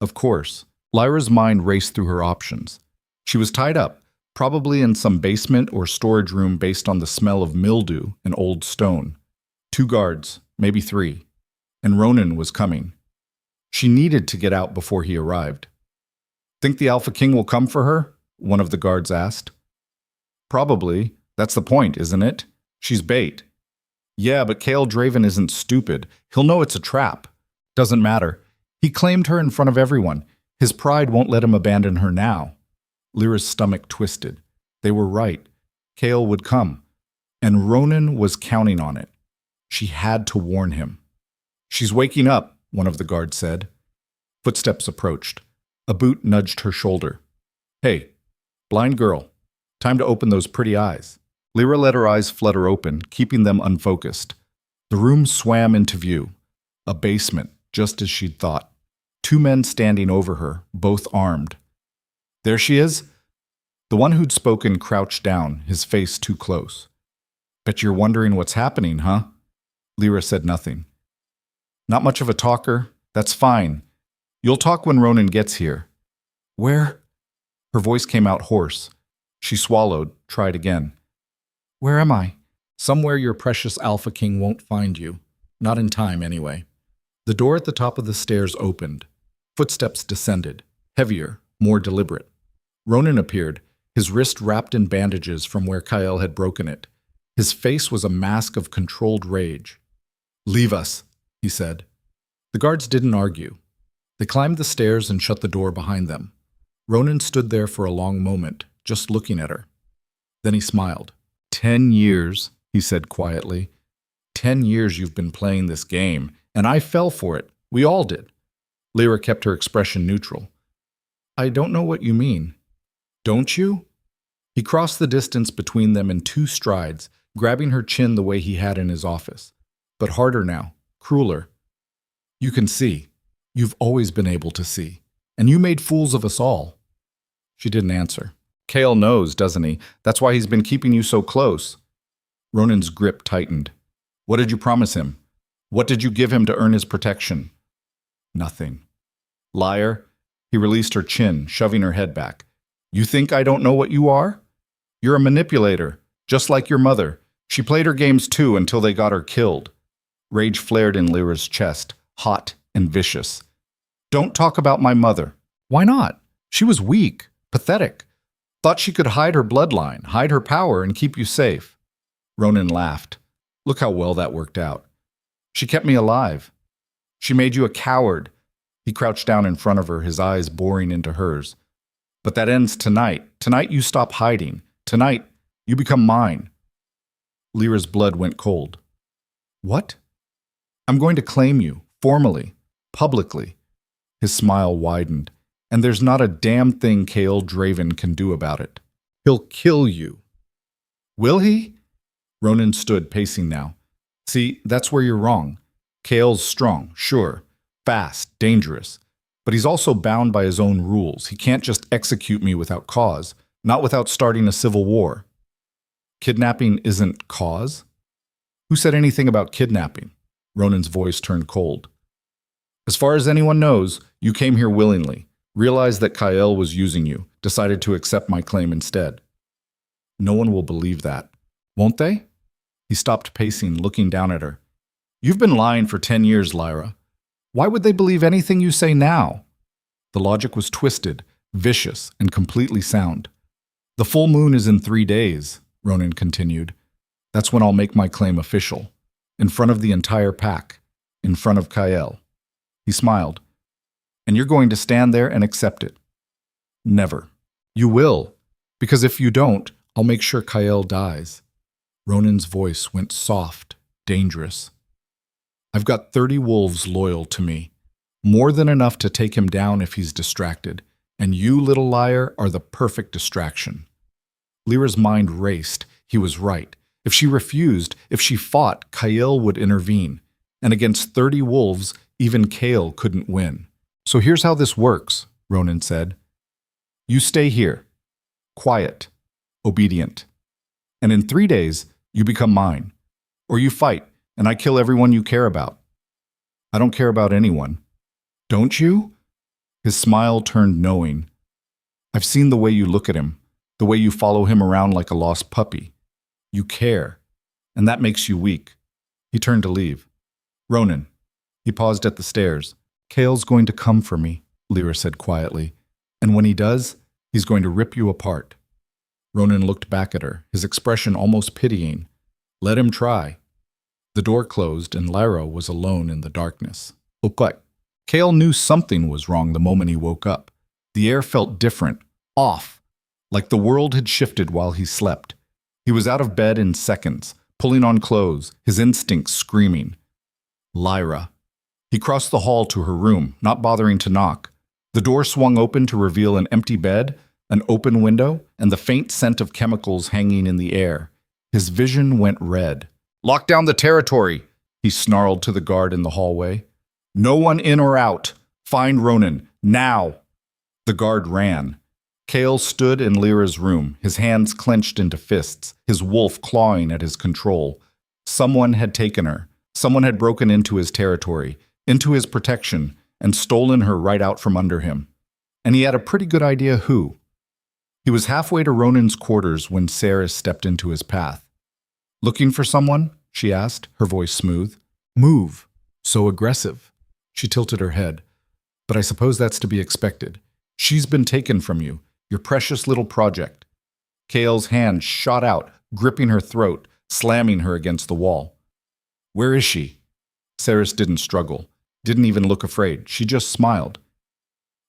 of course. Lyra's mind raced through her options. She was tied up, probably in some basement or storage room based on the smell of mildew and old stone. 2 guards, maybe 3. And Ronan was coming. She needed to get out before he arrived. "Think the Alpha King will come for her?" one of the guards asked. "Probably. That's the point, isn't it? She's bait." "Yeah, but Kael Draven isn't stupid. He'll know it's a trap." "Doesn't matter. He claimed her in front of everyone. His pride won't let him abandon her now." Lyra's stomach twisted. They were right. Kael would come. And Ronan was counting on it. She had to warn him. "She's waking up," one of the guards said. Footsteps approached. A boot nudged her shoulder. "Hey, blind girl, time to open those pretty eyes." Lyra let her eyes flutter open, keeping them unfocused. The room swam into view. A basement, just as she'd thought. 2 men standing over her, both armed. "There she is." The one who'd spoken crouched down, his face too close. "Bet you're wondering what's happening, huh?" Lyra said nothing. "Not much of a talker. That's fine. You'll talk when Ronan gets here." "Where?" Her voice came out hoarse. She swallowed, tried again. "Where am I?" "Somewhere your precious Alpha King won't find you. Not in time, anyway." The door at the top of the stairs opened. Footsteps descended, heavier, more deliberate. Ronan appeared, his wrist wrapped in bandages from where Kael had broken it. His face was a mask of controlled rage. "Leave us," he said. The guards didn't argue. They climbed the stairs and shut the door behind them. Ronan stood there for a long moment, just looking at her. Then he smiled. 10 years, he said quietly. 10 years you've been playing this game, and I fell for it. We all did. Lyra kept her expression neutral. "I don't know what you mean." "Don't you?" He crossed the distance between them in 2 strides, grabbing her chin the way he had in his office. But harder now, crueler. "You can see. You've always been able to see. And you made fools of us all." She didn't answer. "Kael knows, doesn't he? That's why he's been keeping you so close." Ronan's grip tightened. "What did you promise him? What did you give him to earn his protection?" "Nothing." "Liar." He released her chin, shoving her head back. "You think I don't know what you are? You're a manipulator, just like your mother. She played her games too until they got her killed." Rage flared in Lyra's chest, hot and vicious. "Don't talk about my mother." "Why not? She was weak, pathetic. Thought she could hide her bloodline, hide her power, and keep you safe." Ronan laughed. "Look how well that worked out. She kept me alive. She made you a coward." He crouched down in front of her, his eyes boring into hers. "But that ends tonight. Tonight you stop hiding. Tonight you become mine." Lyra's blood went cold. "What?" "I'm going to claim you, formally, publicly. His smile widened. "And there's not a damn thing Kael Draven can do about it. He'll kill you." "Will he?" Ronan stood, pacing now. "See, that's where you're wrong. Kael's strong, sure, fast, dangerous. But he's also bound by his own rules. He can't just execute me without cause, not without starting a civil war." "Kidnapping isn't cause?" "Who said anything about kidnapping?" Ronan's voice turned cold. "As far as anyone knows, you came here willingly, realized that Kael was using you, decided to accept my claim instead." "No one will believe that. Won't they?" He stopped pacing, looking down at her. "You've been lying for 10 years, Lyra. Why would they believe anything you say now?" The logic was twisted, vicious, and completely sound. "The full moon is in 3 days," Ronan continued. "That's when I'll make my claim official. In front of the entire pack. In front of Kael." He smiled. "And you're going to stand there and accept it." "Never." "You will. Because if you don't, I'll make sure Kael dies." Ronan's voice went soft, dangerous. "I've got 30 wolves loyal to me. More than enough to take him down if he's distracted. And you, little liar, are the perfect distraction." Lyra's mind raced. He was right. If she refused, if she fought, Kael would intervene. And against 30 wolves, even Kael couldn't win. "So here's how this works," Ronan said. "You stay here. Quiet. Obedient. And in 3 days, you become mine. Or you fight, and I kill everyone you care about." "I don't care about anyone." "Don't you?" His smile turned knowing. "I've seen the way you look at him, the way you follow him around like a lost puppy. You care, and that makes you weak." He turned to leave. "Ronan." He paused at the stairs. "Kael's going to come for me," Lyra said quietly. "And when he does, he's going to rip you apart." Ronan looked back at her, his expression almost pitying. Let him try. The door closed, and Lyra was alone in the darkness. Okay. Kael knew something was wrong the moment he woke up. The air felt different, off, like the world had shifted while he slept. He was out of bed in seconds, pulling on clothes, his instincts screaming. Lyra. He crossed the hall to her room, not bothering to knock. The door swung open to reveal an empty bed, an open window, and the faint scent of chemicals hanging in the air. His vision went red. "Lock down the territory," he snarled to the guard in the hallway. "No one in or out. Find Ronan, now." The guard ran. Kael stood in Lyra's room, his hands clenched into fists, his wolf clawing at his control. Someone had taken her. Someone had broken into his territory, into his protection, and stolen her right out from under him. And he had a pretty good idea who. He was halfway to Ronan's quarters when Saris stepped into his path. "Looking for someone?" she asked, her voice smooth. "Move. So aggressive." She tilted her head. "But I suppose that's to be expected. She's been taken from you, your precious little project." Kael's hand shot out, gripping her throat, slamming her against the wall. "Where is she?" Saris didn't struggle, didn't even look afraid. She just smiled.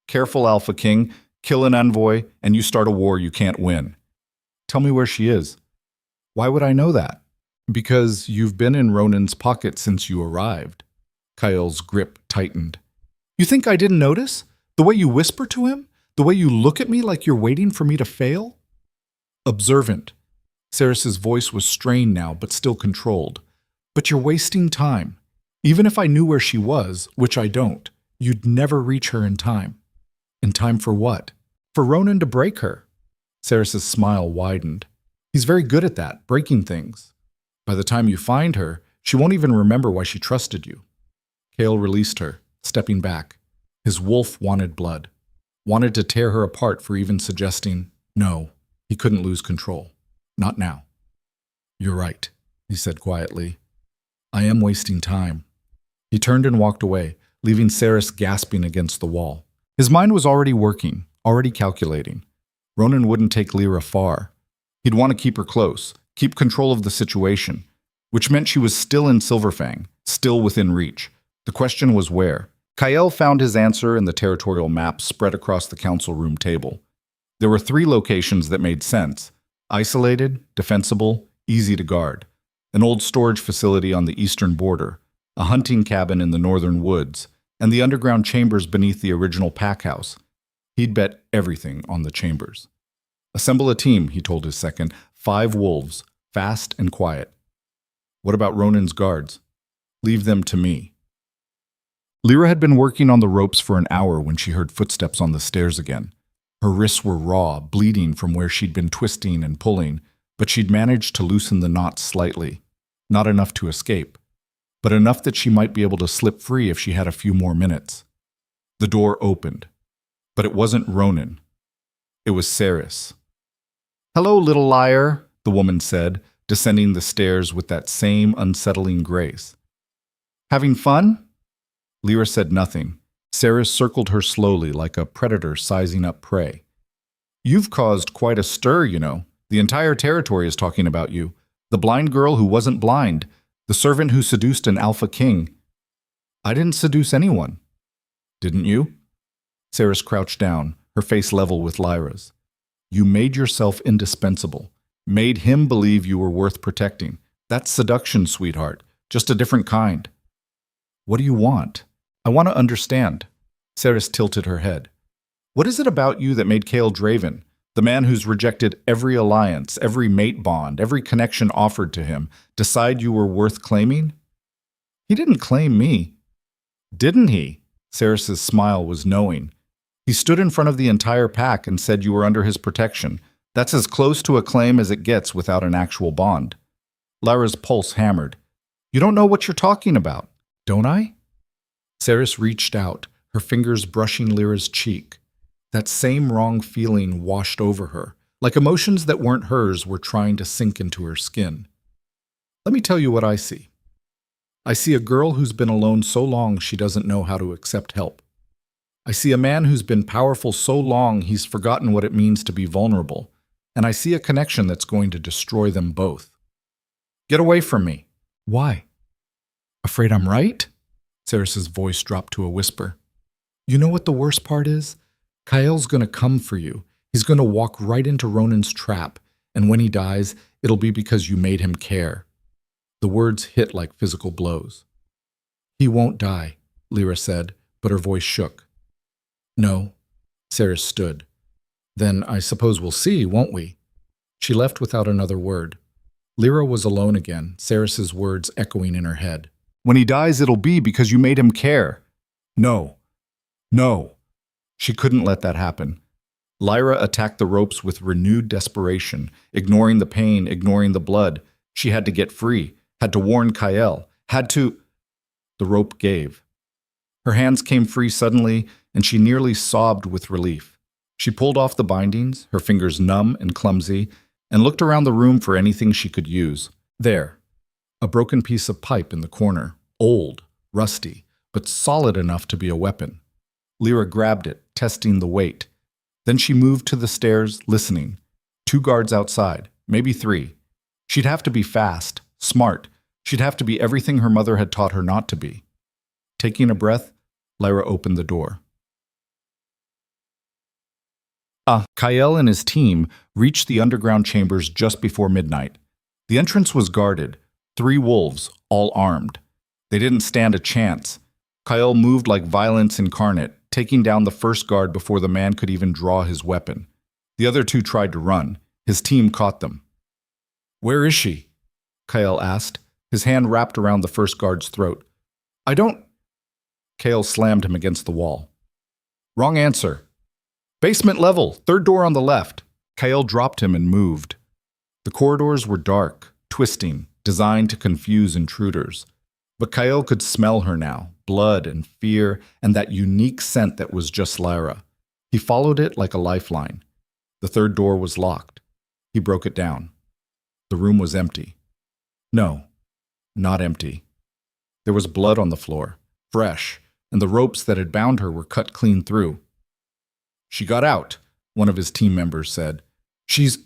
"Careful, Alpha King. Kill an envoy, and you start a war you can't win." "Tell me where she is." "Why would I know that?" "Because you've been in Ronan's pocket since you arrived." Kael's grip tightened. "You think I didn't notice? The way you whisper to him? The way you look at me like you're waiting for me to fail?" "Observant." Saris's voice was strained now, but still controlled. "But you're wasting time. Even if I knew where she was, which I don't, you'd never reach her in time." "In time for what?" "For Ronan to break her." Saris's smile widened. "He's very good at that, breaking things. By the time you find her, she won't even remember why she trusted you." Kael released her, stepping back. His wolf wanted blood. Wanted to tear her apart for even suggesting, no, he couldn't lose control. Not now. "You're right," he said quietly. "I am wasting time." He turned and walked away, leaving Saris gasping against the wall. His mind was already working, already calculating. Ronan wouldn't take Lyra far. He'd want to keep her close, keep control of the situation, which meant she was still in Silverfang, still within reach. The question was where. Kael found his answer in the territorial map spread across the council room table. There were 3 locations that made sense: isolated, defensible, easy to guard. An old storage facility on the eastern border, a hunting cabin in the northern woods, and the underground chambers beneath the original pack house. He'd bet everything on the chambers. Assemble a team, he told his second. 5 wolves, fast and quiet. What about Ronan's guards? Leave them to me. Lyra had been working on the ropes for an hour when she heard footsteps on the stairs again. Her wrists were raw, bleeding from where she'd been twisting and pulling, but she'd managed to loosen the knots slightly. Not enough to escape, but enough that she might be able to slip free if she had a few more minutes. The door opened, but it wasn't Ronan. It was Saris. "Hello, little liar," the woman said, descending the stairs with that same unsettling grace. "Having fun?" Lyra said nothing. Saris circled her slowly like a predator sizing up prey. "You've caused quite a stir, you know. The entire territory is talking about you. The blind girl who wasn't blind. The servant who seduced an alpha king." "I didn't seduce anyone." "Didn't you?" Saris crouched down, her face level with Lyra's. "You made yourself indispensable. Made him believe you were worth protecting. That's seduction, sweetheart. Just a different kind." "What do you want?" "I want to understand." Saris tilted her head. "What is it about you that made Cale Draven, the man who's rejected every alliance, every mate bond, every connection offered to him, decide you were worth claiming?" "He didn't claim me." "Didn't he?" Saris's smile was knowing. "He stood in front of the entire pack and said you were under his protection. That's as close to a claim as it gets without an actual bond." Lyra's pulse hammered. "You don't know what you're talking about." "Don't I?" Saris reached out, her fingers brushing Lyra's cheek. That same wrong feeling washed over her, like emotions that weren't hers were trying to sink into her skin. "Let me tell you what I see. I see a girl who's been alone so long she doesn't know how to accept help. I see a man who's been powerful so long he's forgotten what it means to be vulnerable. And I see a connection that's going to destroy them both. Get away from me." "Why?" "Afraid I'm right?" Saris's voice dropped to a whisper. "You know what the worst part is? Kyl's going to come for you. He's going to walk right into Ronan's trap, and when he dies, it'll be because you made him care." The words hit like physical blows. "He won't die," Lyra said, but her voice shook. "No." Saris stood. "Then I suppose we'll see, won't we?" She left without another word. Lyra was alone again, Saris's words echoing in her head. "When he dies, it'll be because you made him care." "No. No." She couldn't let that happen. Lyra attacked the ropes with renewed desperation, ignoring the pain, ignoring the blood. She had to get free, had to warn Kyle, had to... The rope gave. Her hands came free suddenly, and she nearly sobbed with relief. She pulled off the bindings, her fingers numb and clumsy, and looked around the room for anything she could use. There, a broken piece of pipe in the corner, old, rusty, but solid enough to be a weapon. Lyra grabbed it, testing the weight. Then she moved to the stairs, listening. 2 guards outside, maybe 3. She'd have to be fast, smart. She'd have to be everything her mother had taught her not to be. Taking a breath, Lyra opened the door. Kyle and his team reached the underground chambers just before midnight. The entrance was guarded, 3 wolves, all armed. They didn't stand a chance. Kyle moved like violence incarnate, taking down the first guard before the man could even draw his weapon. The other 2 tried to run. His team caught them. "Where is she?" Kyle asked, his hand wrapped around the first guard's throat. "I don't..." Kyle slammed him against the wall. "Wrong answer." "Basement level, 3rd door on the left." Kyle dropped him and moved. The corridors were dark, twisting, designed to confuse intruders. But Kyle could smell her now, blood and fear, and that unique scent that was just Lyra. He followed it like a lifeline. The 3rd door was locked. He broke it down. The room was empty. No, not empty. There was blood on the floor, fresh, and the ropes that had bound her were cut clean through. "She got out," one of his team members said. "She's..."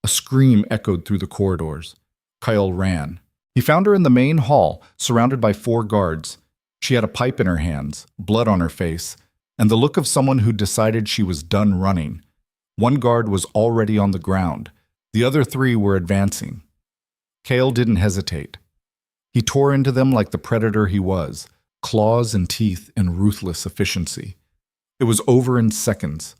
A scream echoed through the corridors. Kyle ran. He found her in the main hall, surrounded by 4 guards. She had a pipe in her hands, blood on her face, and the look of someone who decided she was done running. 1 guard was already on the ground. The other 3 were advancing. Kyle didn't hesitate. He tore into them like the predator he was, claws and teeth and ruthless efficiency. It was over in seconds.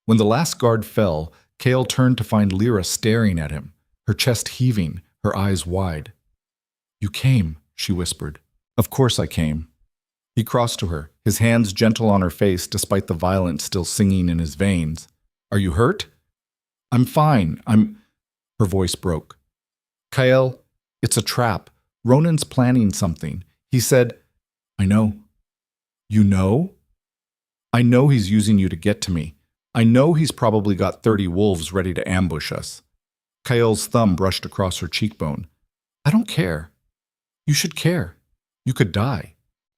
When the last guard fell, Kale turned to find Lyra staring at him, her chest heaving, her eyes wide. "You came," she whispered. "Of course I came." He crossed to her, his hands gentle on her face despite the violence still singing in his veins. "Are you hurt?" "I'm fine. Her voice broke. "Kyle, it's a trap. Ronan's planning something. He said—" "I know." "You know?" "I know he's using you to get to me. I know he's probably got 30 wolves ready to ambush us." Kyle's thumb brushed across her cheekbone. "I don't care. You should care. You could die.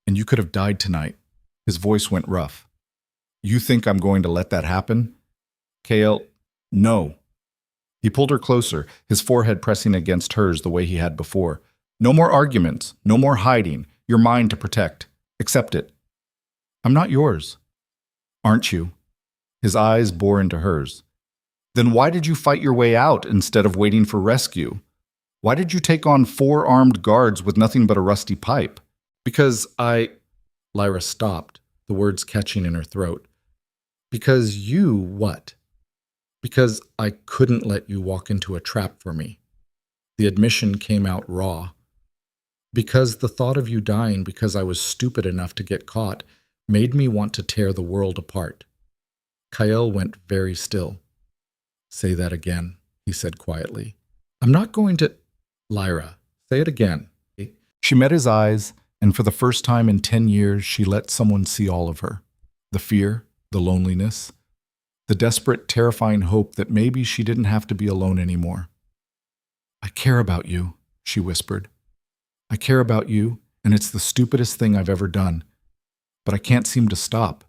And you could have died tonight." His voice went rough. "You think I'm going to let that happen?" "Kale, no." He pulled her closer, his forehead pressing against hers the way he had before. "No more arguments. No more hiding. You're mine to protect. Accept it." "I'm not yours." "Aren't you?" His eyes bore into hers. "Then why did you fight your way out instead of waiting for rescue? Why did you take on 4 armed guards with nothing but a rusty pipe?" "Because I—" Lyra stopped, the words catching in her throat. "Because you what?" "Because I couldn't let you walk into a trap for me." The admission came out raw. "Because the thought of you dying because I was stupid enough to get caught made me want to tear the world apart." Kyle went very still. "Say that again," he said quietly. "I'm not going to—" "Lyra, say it again." She met his eyes, and for the first time in 10 years, she let someone see all of her. The fear, the loneliness, the desperate, terrifying hope that maybe she didn't have to be alone anymore. "I care about you," she whispered. "I care about you, and it's the stupidest thing I've ever done. But I can't seem to stop."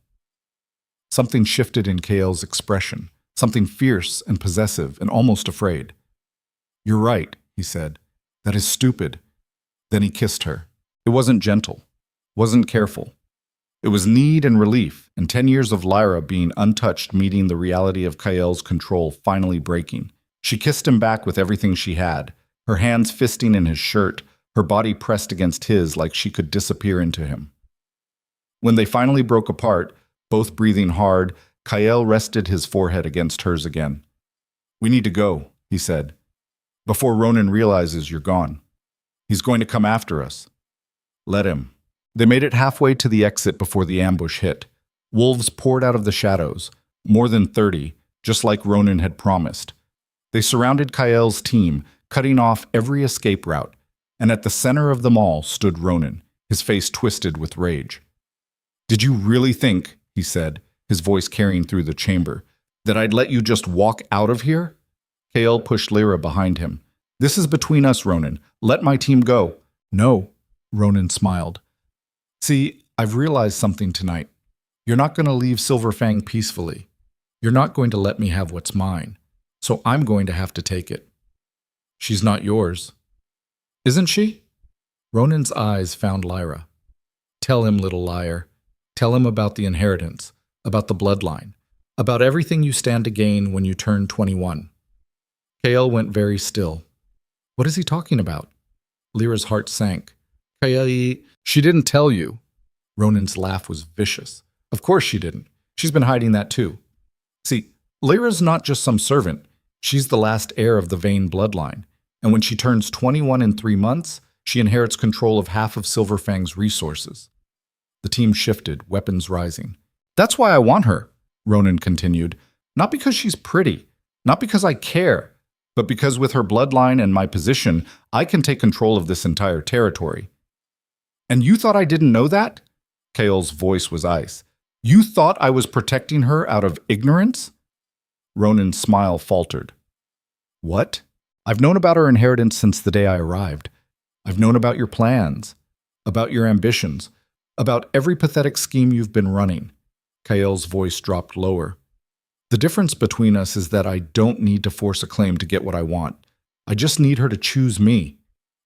Something shifted in Kale's expression, something fierce and possessive and almost afraid. "You're right," he said. "That is stupid." Then he kissed her. It wasn't gentle, wasn't careful. It was need and relief, and 10 years of Lyra being untouched meeting the reality of Kale's control finally breaking. She kissed him back with everything she had, her hands fisting in his shirt, her body pressed against his like she could disappear into him. When they finally broke apart, both breathing hard, Kyle rested his forehead against hers again. "We need to go," he said, "before Ronan realizes you're gone. He's going to come after us." "Let him." They made it halfway to the exit before the ambush hit. Wolves poured out of the shadows, more than 30, just like Ronan had promised. They surrounded Kyle's team, cutting off every escape route, and at the center of them all stood Ronan, his face twisted with rage. "Did you really think," he said, his voice carrying through the chamber, "that I'd let you just walk out of here?" Kale pushed Lyra behind him. "This is between us, Ronan. Let my team go." "No," Ronan smiled. "See, I've realized something tonight. You're not going to leave Silverfang peacefully. You're not going to let me have what's mine. So I'm going to have to take it." "She's not yours." "Isn't she?" Ronan's eyes found Lyra. "Tell him, little liar. Tell him about the inheritance, about the bloodline, about everything you stand to gain when you turn 21. Kale went very still. "What is he talking about?" Lyra's heart sank. "Kale, she didn't tell you." Ronan's laugh was vicious. "Of course she didn't. She's been hiding that too. See, Lyra's not just some servant. She's the last heir of the Vane bloodline. And when she turns 21 in 3 months, she inherits control of half of Silverfang's resources." The team shifted, weapons rising. "That's why I want her," Ronan continued. "Not because she's pretty, not because I care, but because with her bloodline and my position, I can take control of this entire territory." "And you thought I didn't know that?" Kale's voice was ice. "You thought I was protecting her out of ignorance?" Ronan's smile faltered. "What? I've known about her inheritance since the day I arrived. I've known about your plans, about your ambitions, about every pathetic scheme you've been running." Kale's voice dropped lower. "The difference between us is that I don't need to force a claim to get what I want. I just need her to choose me."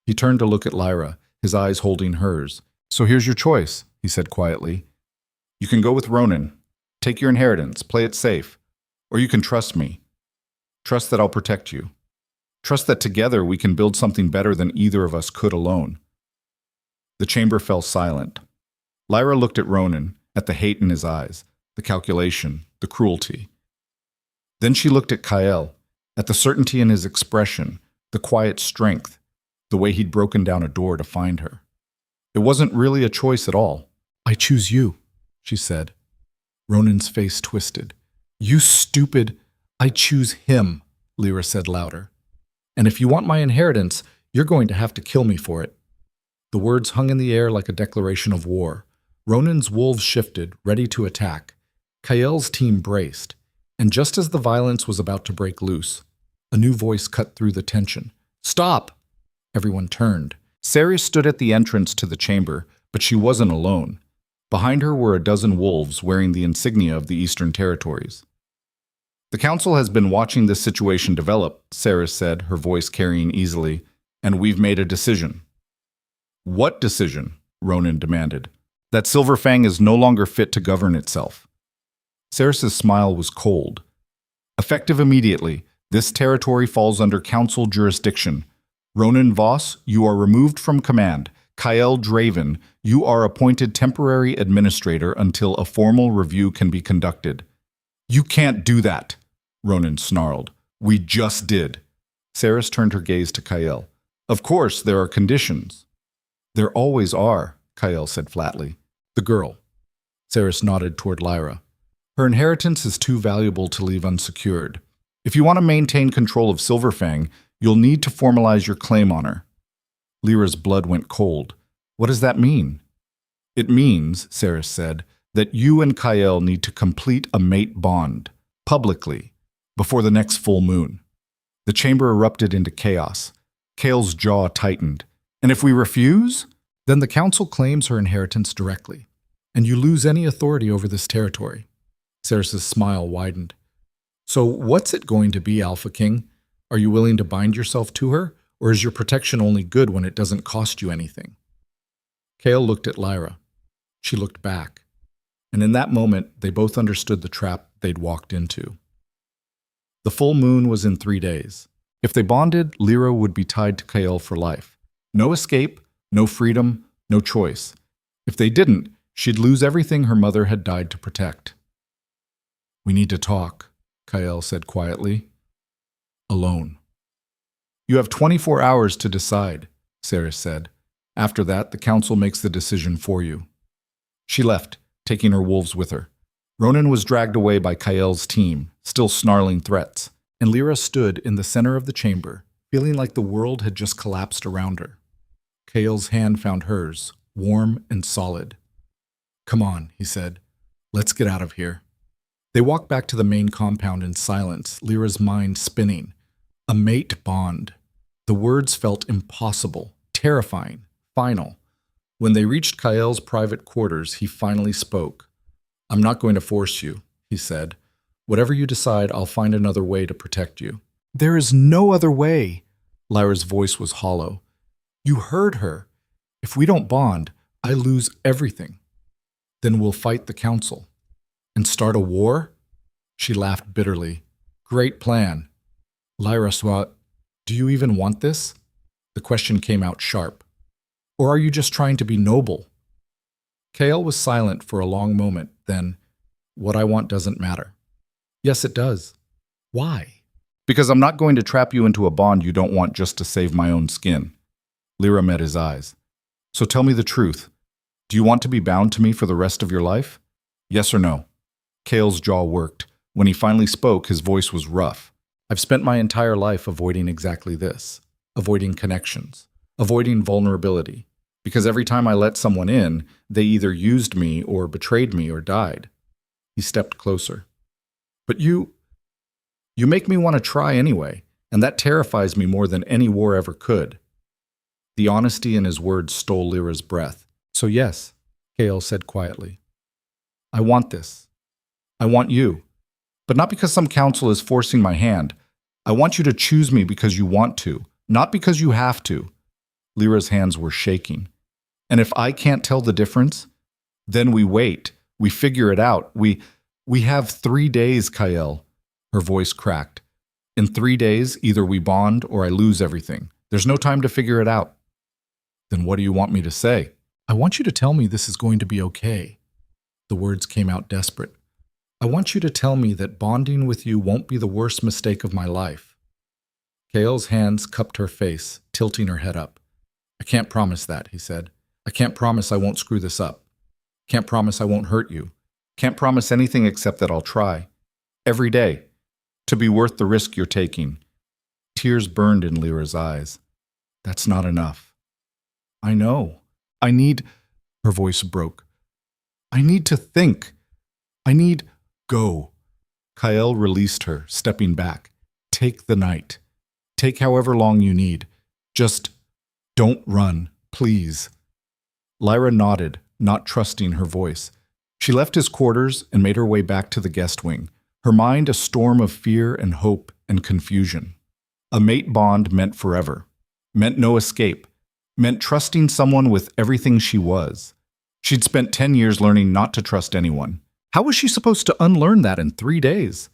He turned to look at Lyra, his eyes holding hers. "So here's your choice," he said quietly. "You can go with Ronan, take your inheritance, play it safe, or you can trust me. Trust that I'll protect you. Trust that together we can build something better than either of us could alone." The chamber fell silent. Lyra looked at Ronan, at the hate in his eyes, the calculation, the cruelty. Then she looked at Kael, at the certainty in his expression, the quiet strength, the way he'd broken down a door to find her. It wasn't really a choice at all. "I choose you," she said. Ronan's face twisted. "You stupid! I choose him," Lyra said louder. "And if you want my inheritance, you're going to have to kill me for it." The words hung in the air like a declaration of war. Ronan's wolves shifted, ready to attack. Kael's team braced. And just as the violence was about to break loose, a new voice cut through the tension. "Stop!" Everyone turned. Ceres stood at the entrance to the chamber, but she wasn't alone. Behind her were a dozen wolves wearing the insignia of the Eastern Territories. "The Council has been watching this situation develop," Ceres said, her voice carrying easily, "and we've made a decision." "What decision?" Ronan demanded. "That Silverfang is no longer fit to govern itself." Ceres' smile was cold. "Effective immediately, this territory falls under Council jurisdiction. Ronan Voss, you are removed from command. Kael Draven, you are appointed temporary administrator until a formal review can be conducted." "You can't do that," Ronan snarled. "We just did." Ceres turned her gaze to Kael. "Of course, there are conditions." "There always are," Kael said flatly. "The girl." Ceres nodded toward Lyra. "Her inheritance is too valuable to leave unsecured. If you want to maintain control of Silverfang, you'll need to formalize your claim on her." Lyra's blood went cold. "What does that mean?" "It means," Ceres said, "that you and Kael need to complete a mate bond, publicly, before the next full moon." The chamber erupted into chaos. Kael's jaw tightened. "And if we refuse?" "Then the Council claims her inheritance directly, and you lose any authority over this territory." Ceres' smile widened. "So what's it going to be, Alpha King? Are you willing to bind yourself to her, or is your protection only good when it doesn't cost you anything?" Kael looked at Lyra. She looked back. And in that moment, they both understood the trap they'd walked into. The full moon was in 3 days. If they bonded, Lyra would be tied to Kael for life. No escape, no freedom, no choice. If they didn't, she'd lose everything her mother had died to protect. "We need to talk," Kael said quietly. "Alone." "You have 24 hours to decide," Ceres said. "After that, the Council makes the decision for you." She left, taking her wolves with her. Ronan was dragged away by Kael's team, still snarling threats, and Lyra stood in the center of the chamber, feeling like the world had just collapsed around her. Kael's hand found hers, warm and solid. "Come on," he said. "Let's get out of here." They walked back to the main compound in silence, Lyra's mind spinning. A mate bond. The words felt impossible, terrifying, final. When they reached Kael's private quarters, he finally spoke. "I'm not going to force you," he said. "Whatever you decide, I'll find another way to protect you." "There is no other way." Lyra's voice was hollow. "You heard her. If we don't bond, I lose everything. Then we'll fight the Council." "And start a war?" She laughed bitterly. "Great plan." Lyra swat. "Do you even want this?" The question came out sharp. "Or are you just trying to be noble?" Kael was silent for a long moment, then, "What I want doesn't matter." "Yes, it does." "Why?" "Because I'm not going to trap you into a bond you don't want just to save my own skin." Lyra met his eyes. "So tell me the truth. Do you want to be bound to me for the rest of your life? Yes or no?" Kael's jaw worked. When he finally spoke, his voice was rough. "I've spent my entire life avoiding exactly this. Avoiding connections. Avoiding vulnerability. Because every time I let someone in, they either used me or betrayed me or died." He stepped closer. "But you make me want to try anyway, and that terrifies me more than any war ever could." The honesty in his words stole Lyra's breath. "So yes," Kael said quietly. "I want this. I want you. But not because some council is forcing my hand. I want you to choose me because you want to, not because you have to." Lyra's hands were shaking. "And if I can't tell the difference, then we wait. We figure it out. We have 3 days, Kael." Her voice cracked. "In 3 days, either we bond or I lose everything. There's no time to figure it out." "Then what do you want me to say?" I want you to tell me this is going to be okay. The words came out desperate. I want you to tell me that bonding with you won't be the worst mistake of my life. Kael's hands cupped her face, tilting her head up. I can't promise that, he said. I can't promise I won't screw this up. Can't promise I won't hurt you. Can't promise anything except that I'll try. Every day. To be worth the risk you're taking. Tears burned in Lyra's eyes. That's not enough. I know. I need... Her voice broke. I need to think. I need... Go. Kael released her, stepping back. Take the night. Take however long you need. Just don't run, please. Lyra nodded, not trusting her voice. She left his quarters and made her way back to the guest wing, her mind a storm of fear and hope and confusion. A mate bond meant forever, meant no escape, meant trusting someone with everything she was. She'd spent 10 years learning not to trust anyone. How was she supposed to unlearn that in 3 days?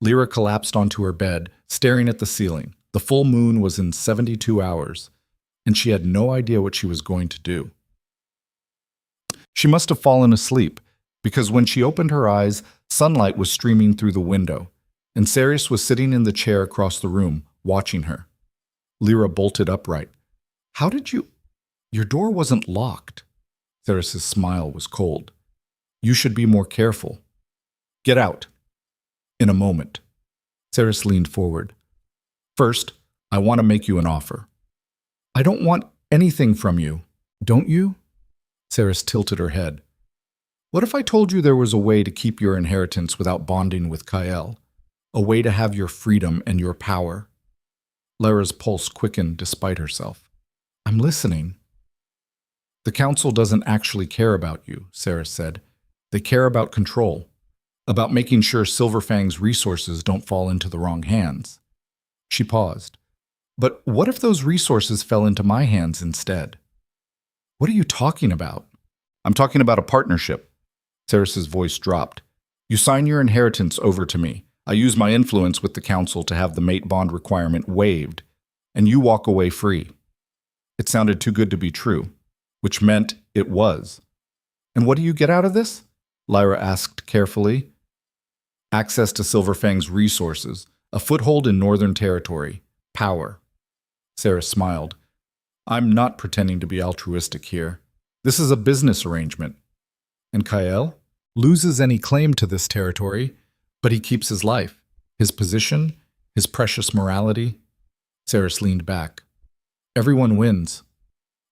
Lyra collapsed onto her bed, staring at the ceiling. The full moon was in 72 hours, and she had no idea what she was going to do. She must have fallen asleep, because when she opened her eyes, sunlight was streaming through the window, and Ceres was sitting in the chair across the room, watching her. Lyra bolted upright. How did you... Your door wasn't locked. Ceres' smile was cold. You should be more careful. Get out. In a moment. Ceres leaned forward. First, I want to make you an offer. I don't want anything from you, don't you? Ceres tilted her head. What if I told you there was a way to keep your inheritance without bonding with Kael? A way to have your freedom and your power? Lyra's pulse quickened despite herself. I'm listening. The council doesn't actually care about you, Ceres said. They care about control, about making sure Silverfang's resources don't fall into the wrong hands. She paused. But what if those resources fell into my hands instead? What are you talking about? I'm talking about a partnership. Ceres' voice dropped. You sign your inheritance over to me. I use my influence with the council to have the mate bond requirement waived, and you walk away free. It sounded too good to be true, which meant it was. And what do you get out of this? Lyra asked carefully. Access to Silverfang's resources, a foothold in Northern Territory, power. Ceres smiled. I'm not pretending to be altruistic here. This is a business arrangement. And Kael loses any claim to this territory, but he keeps his life, his position, his precious morality. Ceres leaned back. Everyone wins.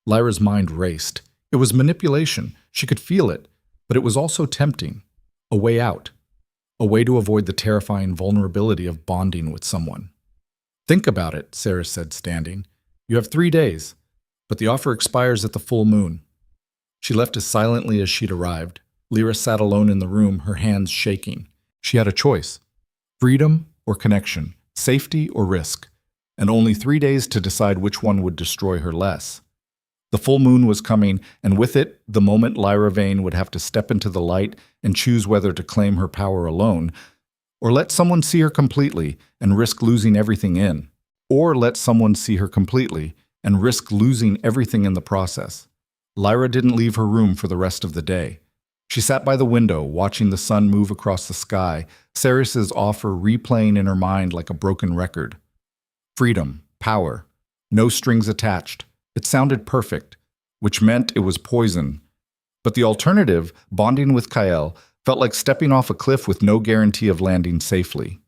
Lyra's mind raced. It was manipulation. She could feel it, but it was also tempting. A way out. A way to avoid the terrifying vulnerability of bonding with someone. Think about it, Ceres said, standing. You have 3 days, but the offer expires at the full moon. She left as silently as she'd arrived. Lyra sat alone in the room, her hands shaking. She had a choice. Freedom or connection, safety or risk, and only 3 days to decide which one would destroy her less. The full moon was coming, and with it, the moment Lyra Vane would have to step into the light and choose whether to claim her power alone, or let someone see her completely and risk losing everything in, or let someone see her completely and risk losing everything in the process. Lyra didn't leave her room for the rest of the day. She sat by the window, watching the sun move across the sky, Ceres' offer replaying in her mind like a broken record. Freedom, power, no strings attached. It sounded perfect, which meant it was poison. But the alternative, bonding with Kael, felt like stepping off a cliff with no guarantee of landing safely.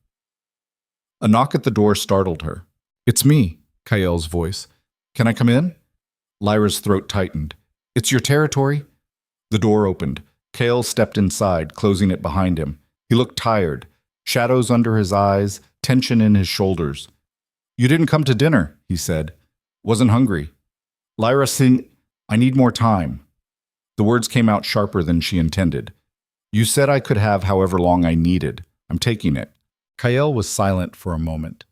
A knock at the door startled her. It's me, Kael's voice. Can I come in? Lyra's throat tightened. It's your territory? The door opened. Kael stepped inside, closing it behind him. He looked tired, shadows under his eyes, tension in his shoulders. You didn't come to dinner, he said. Wasn't hungry. Lyra I need more time. The words came out sharper than she intended. You said I could have however long I needed. I'm taking it. Kael was silent for a moment.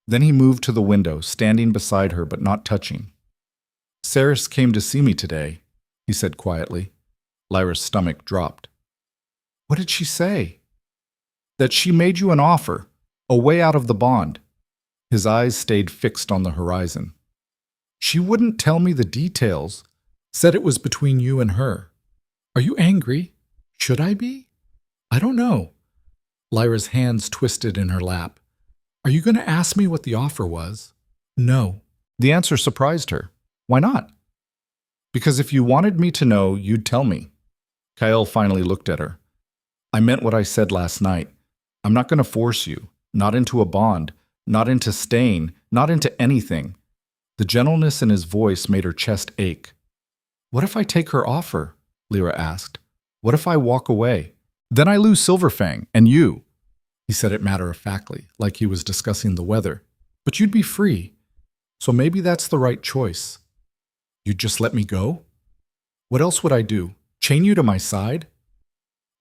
Then he moved to the window, standing beside her but not touching. Ceres came to see me today, he said quietly. Lyra's stomach dropped. What did she say? That she made you an offer, a way out of the bond. His eyes stayed fixed on the horizon. She wouldn't tell me the details, Said it was between you and her. Are you angry? Should I be? I don't know. Lyra's hands twisted in her lap. Are you going to ask me what the offer was? No. The answer surprised her. Why not? Because if you wanted me to know, you'd tell me. Kyle finally looked at her. I meant what I said last night. I'm not going to force you, not into a bond, not into staying, not into anything. The gentleness in his voice made her chest ache. What if I take her offer? Lyra asked. What if I walk away? Then I lose Silverfang and you. He said it matter-of-factly, like he was discussing the weather. But you'd be free. So maybe that's the right choice. You'd just let me go? What else would I do? Chain you to my side?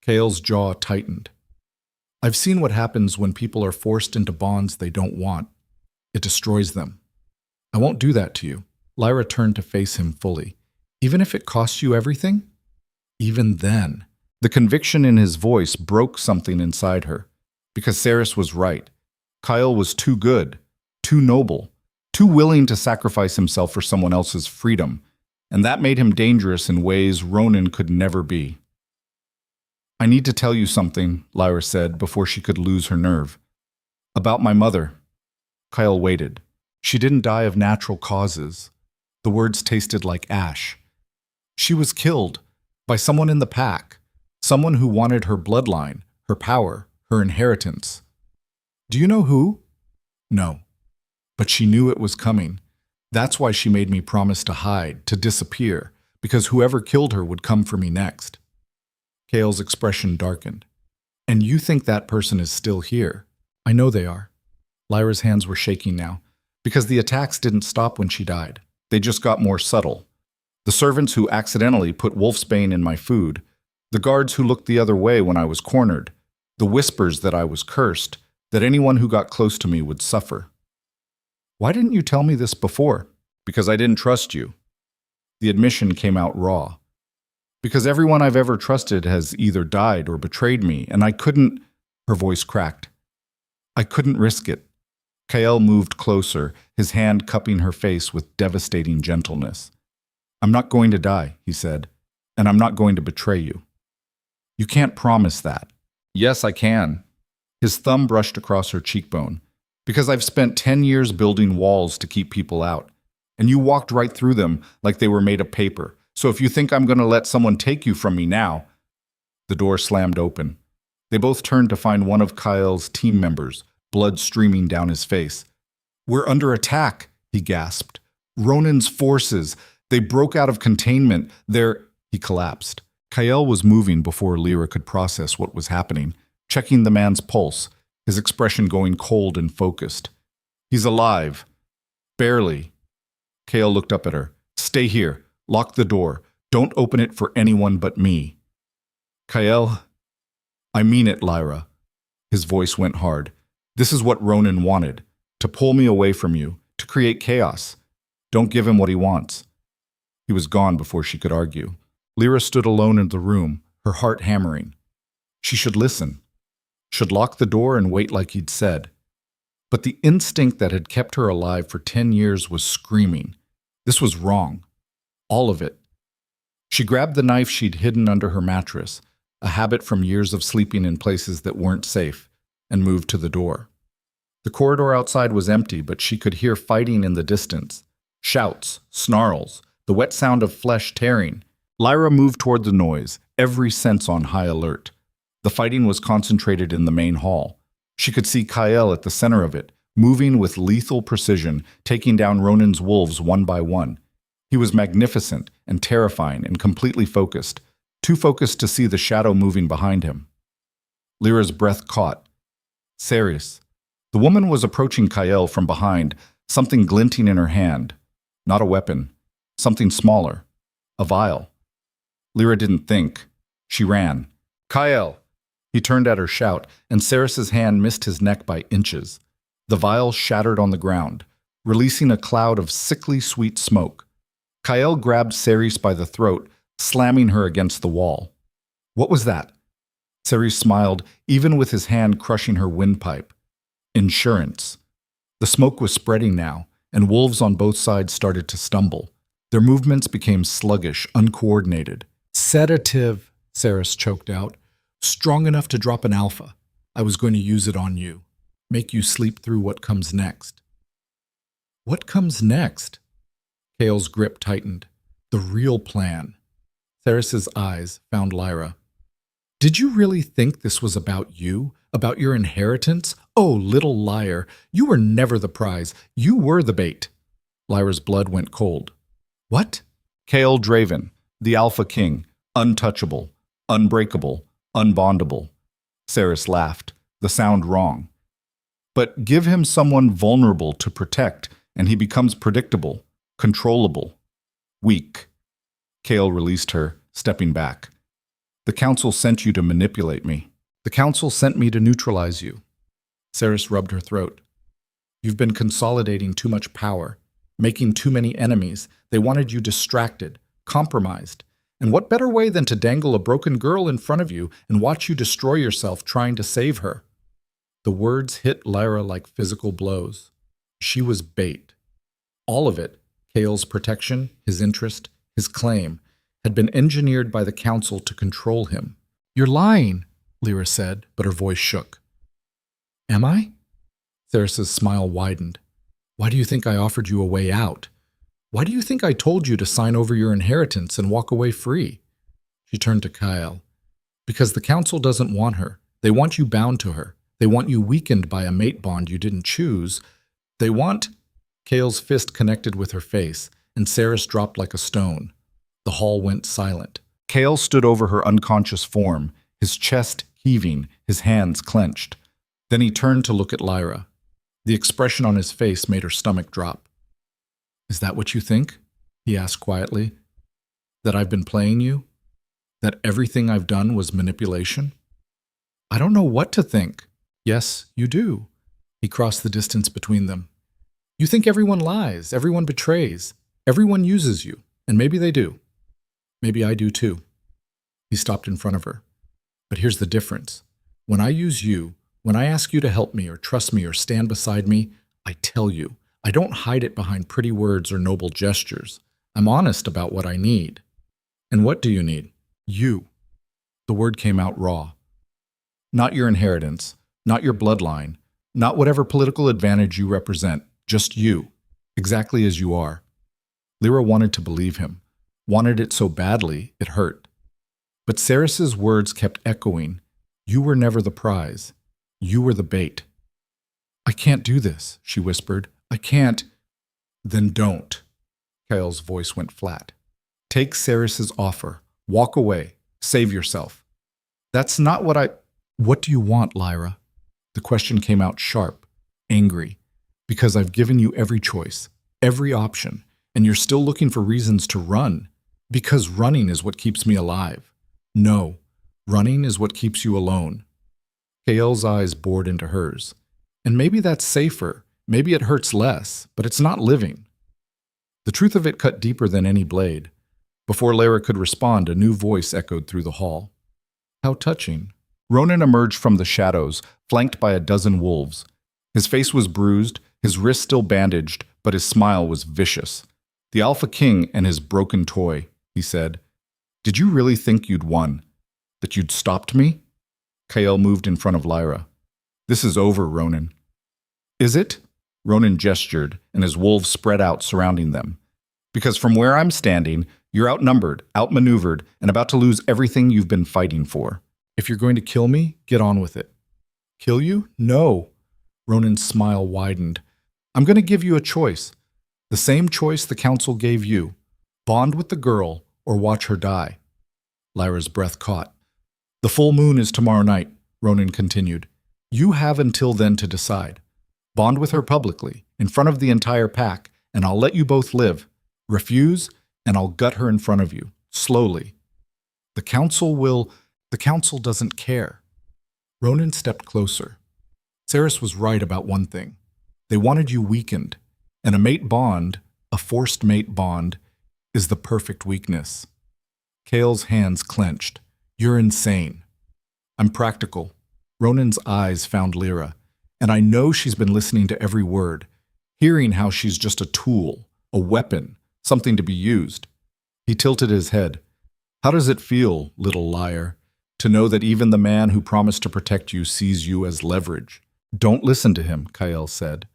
Kale's jaw tightened. I've seen what happens when people are forced into bonds they don't want. It destroys them. I won't do that to you. Lyra turned to face him fully. Even if it costs you everything? Even then. The conviction in his voice broke something inside her. Because Saris was right. Kyle was too good, too noble, too willing to sacrifice himself for someone else's freedom, and that made him dangerous in ways Ronan could never be. I need to tell you something, Lyra said before she could lose her nerve. About my mother. Kyle waited. She didn't die of natural causes. The words tasted like ash. She was killed by someone in the pack, someone who wanted her bloodline, her power, her inheritance. Do you know who? No. But she knew it was coming. That's why she made me promise to hide, to disappear, because whoever killed her would come for me next. Kale's expression darkened. And you think that person is still here? I know they are. Lyra's hands were shaking now, because the attacks didn't stop when she died. They just got more subtle. The servants who accidentally put wolfsbane in my food, the guards who looked the other way when I was cornered, the whispers that I was cursed, that anyone who got close to me would suffer. Why didn't you tell me this before? Because I didn't trust you. The admission came out raw. Because everyone I've ever trusted has either died or betrayed me, and I couldn't— Her voice cracked. I couldn't risk it. Kael moved closer, his hand cupping her face with devastating gentleness. I'm not going to die, he said, and I'm not going to betray you. You can't promise that. Yes, I can. His thumb brushed across her cheekbone. Because I've spent 10 years building walls to keep people out, and you walked right through them like they were made of paper. So if you think I'm going to let someone take you from me now— The door slammed open. They both turned to find one of Kyle's team members, blood streaming down his face. We're under attack, he gasped. Ronan's forces. They broke out of containment. He collapsed. Kyle was moving before Lyra could process what was happening, checking the man's pulse, his expression going cold and focused. He's alive. Barely. Kale looked up at her. Stay here. Lock the door. Don't open it for anyone but me. Kyle, I mean it, Lyra. His voice went hard. This is what Ronan wanted. To pull me away from you. To create chaos. Don't give him what he wants. He was gone before she could argue. Lyra stood alone in the room, her heart hammering. She should listen. Should lock the door and wait like he'd said. But the instinct that had kept her alive for 10 years was screaming. This was wrong. All of it. She grabbed the knife she'd hidden under her mattress, a habit from years of sleeping in places that weren't safe, and moved to the door. The corridor outside was empty, but she could hear fighting in the distance. Shouts, snarls, the wet sound of flesh tearing. Lyra moved toward the noise, every sense on high alert. The fighting was concentrated in the main hall. She could see Kyle at the center of it, moving with lethal precision, taking down Ronan's wolves one by one. He was magnificent and terrifying and completely focused, too focused to see the shadow moving behind him. Lyra's breath caught. Saris. The woman was approaching Kyle from behind, something glinting in her hand. Not a weapon. Something smaller. A vial. Lyra didn't think. She ran. Kyle! He turned at her shout, and Saris's hand missed his neck by inches. The vial shattered on the ground, releasing a cloud of sickly sweet smoke. Kyle grabbed Saris by the throat, slamming her against the wall. What was that? Saris smiled, even with his hand crushing her windpipe. Insurance. The smoke was spreading now, and wolves on both sides started to stumble. Their movements became sluggish, uncoordinated. Sedative, Saris choked out. Strong enough to drop an alpha. I was going to use it on you. Make you sleep through what comes next. What comes next? Kale's grip tightened. The real plan. Saris's eyes found Lyra. Did you really think this was about you? About your inheritance? Oh, little liar. You were never the prize. You were the bait. Lyra's blood went cold. What? Kale Draven, the Alpha King, untouchable, unbreakable, unbondable. Saris laughed, the sound wrong. But give him someone vulnerable to protect, and he becomes predictable, controllable, weak. Kale released her, stepping back. The Council sent you to manipulate me. The Council sent me to neutralize you. Saris rubbed her throat. You've been consolidating too much power, making too many enemies. They wanted you distracted, compromised. And what better way than to dangle a broken girl in front of you and watch you destroy yourself trying to save her? The words hit Lyra like physical blows. She was bait. All of it, Kale's protection, his interest, his claim, had been engineered by the Council to control him. You're lying, Lyra said, but her voice shook. Am I? Saris's smile widened. Why do you think I offered you a way out? Why do you think I told you to sign over your inheritance and walk away free? She turned to Kyle. Because the Council doesn't want her. They want you bound to her. They want you weakened by a mate bond you didn't choose. They want... Kale's fist connected with her face, and Saris dropped like a stone. The hall went silent. Kale stood over her unconscious form, his chest heaving, his hands clenched. Then he turned to look at Lyra. The expression on his face made her stomach drop. Is that what you think? He asked quietly. That I've been playing you? That everything I've done was manipulation? I don't know what to think. Yes, you do. He crossed the distance between them. You think everyone lies, everyone betrays, everyone uses you, and maybe they do. Maybe I do too. He stopped in front of her. But here's the difference. When I use you, when I ask you to help me or trust me or stand beside me, I tell you. I don't hide it behind pretty words or noble gestures. I'm honest about what I need. And what do you need? You. The word came out raw. Not your inheritance, not your bloodline, not whatever political advantage you represent, just you, exactly as you are. Lyra wanted to believe him, wanted it so badly it hurt. But Saris's words kept echoing. You were never the prize. You were the bait. I can't do this, she whispered. I can't. Then don't. Kale's voice went flat. Take Saris's offer. Walk away. Save yourself. That's not what I... What do you want, Lyra? The question came out sharp, angry. Because I've given you every choice, every option, and you're still looking for reasons to run. Because running is what keeps me alive. No, running is what keeps you alone. Kale's eyes bored into hers. And maybe that's safer. Maybe it hurts less, but it's not living. The truth of it cut deeper than any blade. Before Lyra could respond, a new voice echoed through the hall. How touching. Ronan emerged from the shadows, flanked by a dozen wolves. His face was bruised, his wrist still bandaged, but his smile was vicious. The Alpha King and his broken toy, he said. Did you really think you'd won? That you'd stopped me? Kale moved in front of Lyra. This is over, Ronan. Is it? Ronan gestured, and his wolves spread out surrounding them. Because from where I'm standing, you're outnumbered, outmaneuvered, and about to lose everything you've been fighting for. If you're going to kill me, get on with it. Kill you? No. Ronan's smile widened. I'm going to give you a choice. The same choice the Council gave you. Bond with the girl or watch her die. Lyra's breath caught. The full moon is tomorrow night, Ronan continued. You have until then to decide. Bond with her publicly, in front of the entire pack, and I'll let you both live. Refuse, and I'll gut her in front of you, slowly. The Council doesn't care. Ronan stepped closer. Saris was right about one thing. They wanted you weakened, and a mate bond, a forced mate bond, is the perfect weakness. Kale's hands clenched. You're insane. I'm practical. Ronan's eyes found Lyra, and I know she's been listening to every word, hearing how she's just a tool, a weapon, something to be used. He tilted his head. How does it feel, little liar, to know that even the man who promised to protect you sees you as leverage? Don't listen to him, Kael said.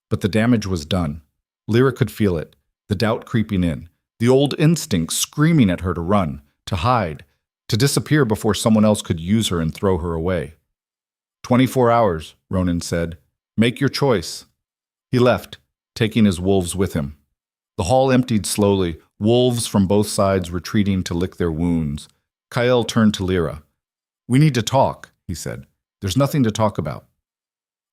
But the damage was done. Lyra could feel it, the doubt creeping in, the old instinct screaming at her to run, to hide, to disappear before someone else could use her and throw her away. 24 hours, Ronan said. Make your choice. He left, taking his wolves with him. The hall emptied slowly, wolves from both sides retreating to lick their wounds. Kael turned to Lyra. We need to talk, he said. There's nothing to talk about.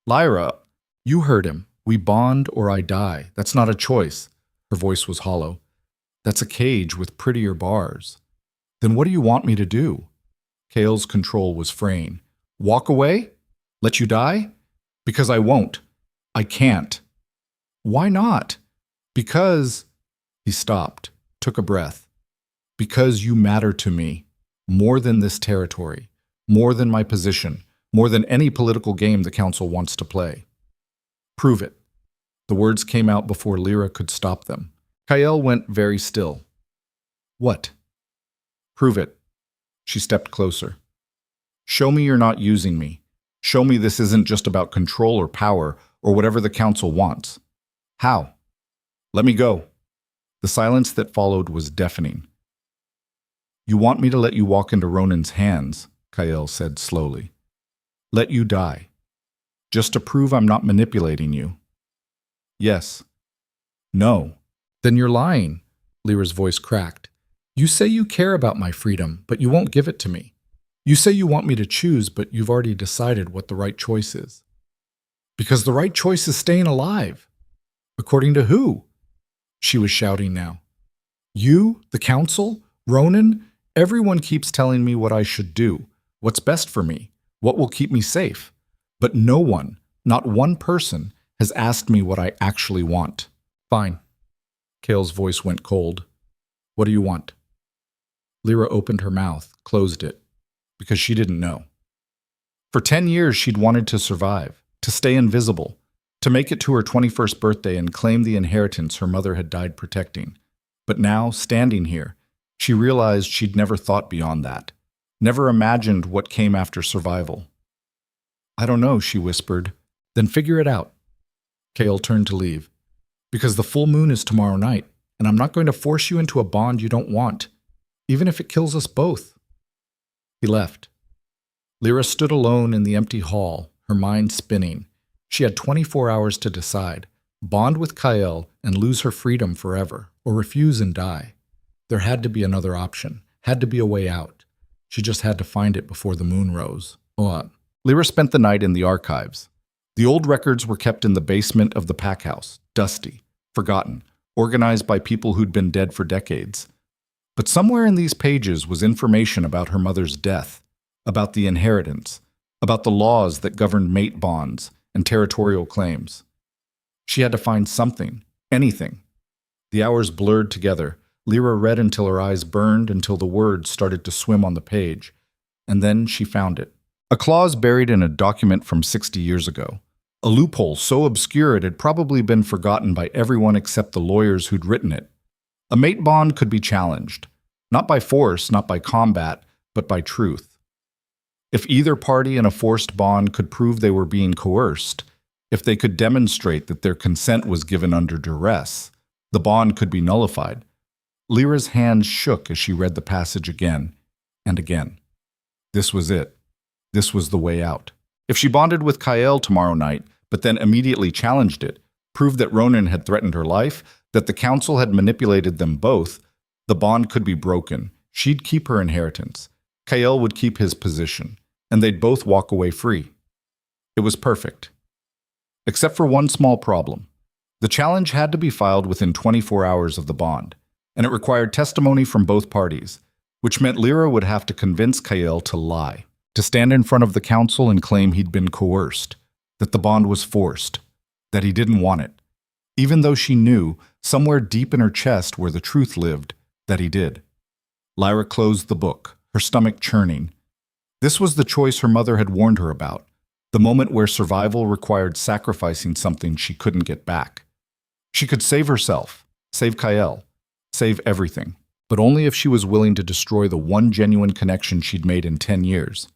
Lyra, you heard him. We bond or I die. That's not a choice. Her voice was hollow. That's a cage with prettier bars. Then what do you want me to do? Kael's control was fraying. Walk away? Let you die? Because I won't. I can't. Why not? Because... He stopped, took a breath. Because you matter to me, more than this territory, more than my position, more than any political game the council wants to play. Prove it. The words came out before Lyra could stop them. Kael went very still. What? Prove it. She stepped closer. Show me you're not using me. Show me this isn't just about control or power or whatever the council wants. How? Let me go. The silence that followed was deafening. You want me to let you walk into Ronan's hands, Kael said slowly. Let you die. Just to prove I'm not manipulating you. Yes. No. Then you're lying, Lyra's voice cracked. You say you care about my freedom, but you won't give it to me. You say you want me to choose, but you've already decided what the right choice is. Because the right choice is staying alive. According to who? She was shouting now. You, the council, Ronan, everyone keeps telling me what I should do, what's best for me, what will keep me safe. But no one, not one person, has asked me what I actually want. Fine. Kael's voice went cold. What do you want? Lyra opened her mouth, closed it, because she didn't know. For 10 years she'd wanted to survive, to stay invisible, to make it to her 21st birthday and claim the inheritance her mother had died protecting. But now, standing here, she realized she'd never thought beyond that, never imagined what came after survival. I don't know, she whispered. Then figure it out. Kael turned to leave. Because the full moon is tomorrow night, and I'm not going to force you into a bond you don't want, even if it kills us both. He left. Lyra stood alone in the empty hall, her mind spinning. She had 24 hours to decide, bond with Kael and lose her freedom forever, or refuse and die. There had to be another option, had to be a way out. She just had to find it before the moon rose. Lyra spent the night in the archives. The old records were kept in the basement of the pack house, dusty, forgotten, organized by people who'd been dead for decades. But somewhere in these pages was information about her mother's death, about the inheritance, about the laws that governed mate bonds and territorial claims. She had to find something, anything. The hours blurred together. Lyra read until her eyes burned, until the words started to swim on the page. And then she found it. A clause buried in a document from 60 years ago. A loophole so obscure it had probably been forgotten by everyone except the lawyers who'd written it. A mate bond could be challenged, not by force, not by combat, but by truth. If either party in a forced bond could prove they were being coerced, if they could demonstrate that their consent was given under duress, the bond could be nullified. Lyra's hands shook as she read the passage again and again. This was it. This was the way out. If she bonded with Kael tomorrow night, but then immediately challenged it, proved that Ronan had threatened her life, that the council had manipulated them both, the bond could be broken. She'd keep her inheritance. Kael would keep his position, and they'd both walk away free. It was perfect. Except for one small problem. The challenge had to be filed within 24 hours of the bond, and it required testimony from both parties, which meant Lyra would have to convince Kael to lie, to stand in front of the council and claim he'd been coerced, that the bond was forced, that he didn't want it, even though she knew, somewhere deep in her chest where the truth lived, that he did. Lyra closed the book, her stomach churning. This was the choice her mother had warned her about, the moment where survival required sacrificing something she couldn't get back. She could save herself, save Kael, save everything, but only if she was willing to destroy the one genuine connection she'd made in 10 years.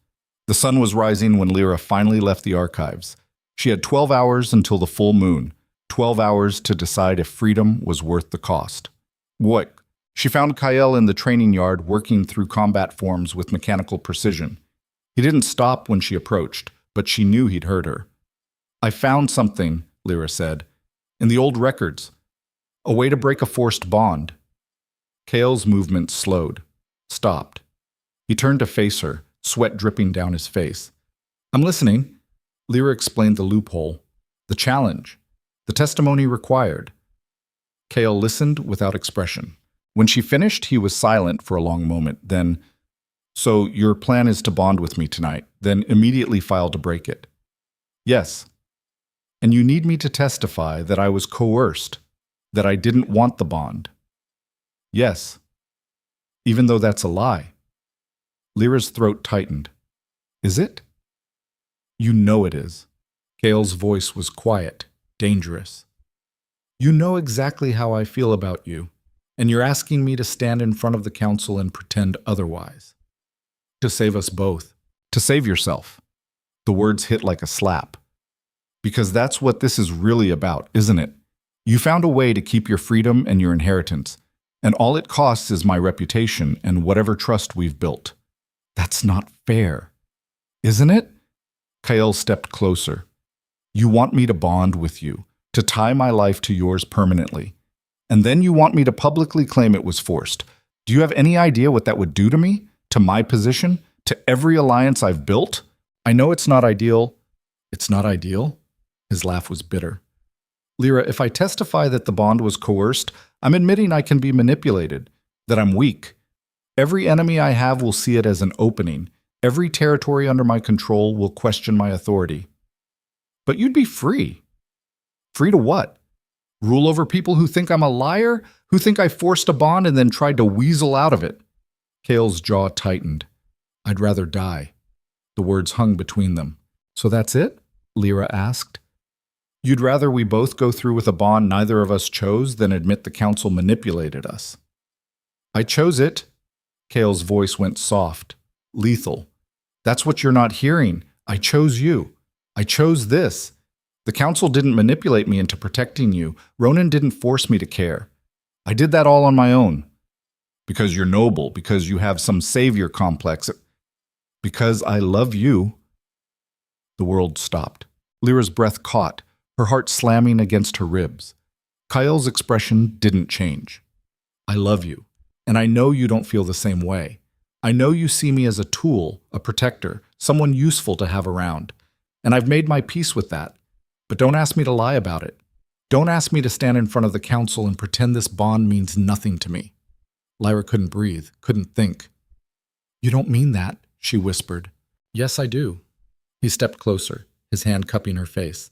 The sun was rising when Lyra finally left the archives. She had 12 hours until the full moon, 12 hours to decide if freedom was worth the cost. What? She found Kyle in the training yard working through combat forms with mechanical precision. He didn't stop when she approached, but she knew he'd heard her. "I found something," Lyra said. "In the old records. A way to break a forced bond." Kale's movement slowed, stopped. He turned to face her, sweat dripping down his face. "I'm listening." Lyra explained the loophole, the challenge, the testimony required. Kale listened without expression. When she finished, he was silent for a long moment. Then, "So your plan is to bond with me tonight, then immediately file to break it?" "Yes." "And you need me to testify that I was coerced, that I didn't want the bond?" "Yes." "Even though that's a lie?" Lyra's throat tightened. "Is it?" "You know it is." Kale's voice was quiet, dangerous. "You know exactly how I feel about you, and you're asking me to stand in front of the council and pretend otherwise. To save us both. To save yourself." The words hit like a slap. "Because that's what this is really about, isn't it? You found a way to keep your freedom and your inheritance, and all it costs is my reputation and whatever trust we've built. That's not fair. Isn't it?" Kyle stepped closer. "You want me to bond with you, to tie my life to yours permanently. And then you want me to publicly claim it was forced. Do you have any idea what that would do to me, to my position, to every alliance I've built? I know it's not ideal." "It's not ideal?" His laugh was bitter. "Lyra, if I testify that the bond was coerced, I'm admitting I can be manipulated, that I'm weak. Every enemy I have will see it as an opening. Every territory under my control will question my authority." "But you'd be free." "Free to what? Rule over people who think I'm a liar? Who think I forced a bond and then tried to weasel out of it?" Kale's jaw tightened. "I'd rather die." The words hung between them. "So that's it?" Lyra asked. "You'd rather we both go through with a bond neither of us chose than admit the council manipulated us?" "I chose it." Kale's voice went soft, lethal. "That's what you're not hearing. I chose you. I chose this. The council didn't manipulate me into protecting you. Ronan didn't force me to care. I did that all on my own. Because you're noble, because you have some savior complex. Because I love you." The world stopped. Lyra's breath caught, her heart slamming against her ribs. Kyle's expression didn't change. "I love you, and I know you don't feel the same way. I know you see me as a tool, a protector, someone useful to have around. And I've made my peace with that. But don't ask me to lie about it. Don't ask me to stand in front of the council and pretend this bond means nothing to me." Lyra couldn't breathe, couldn't think. "You don't mean that," she whispered. "Yes, I do." He stepped closer, his hand cupping her face.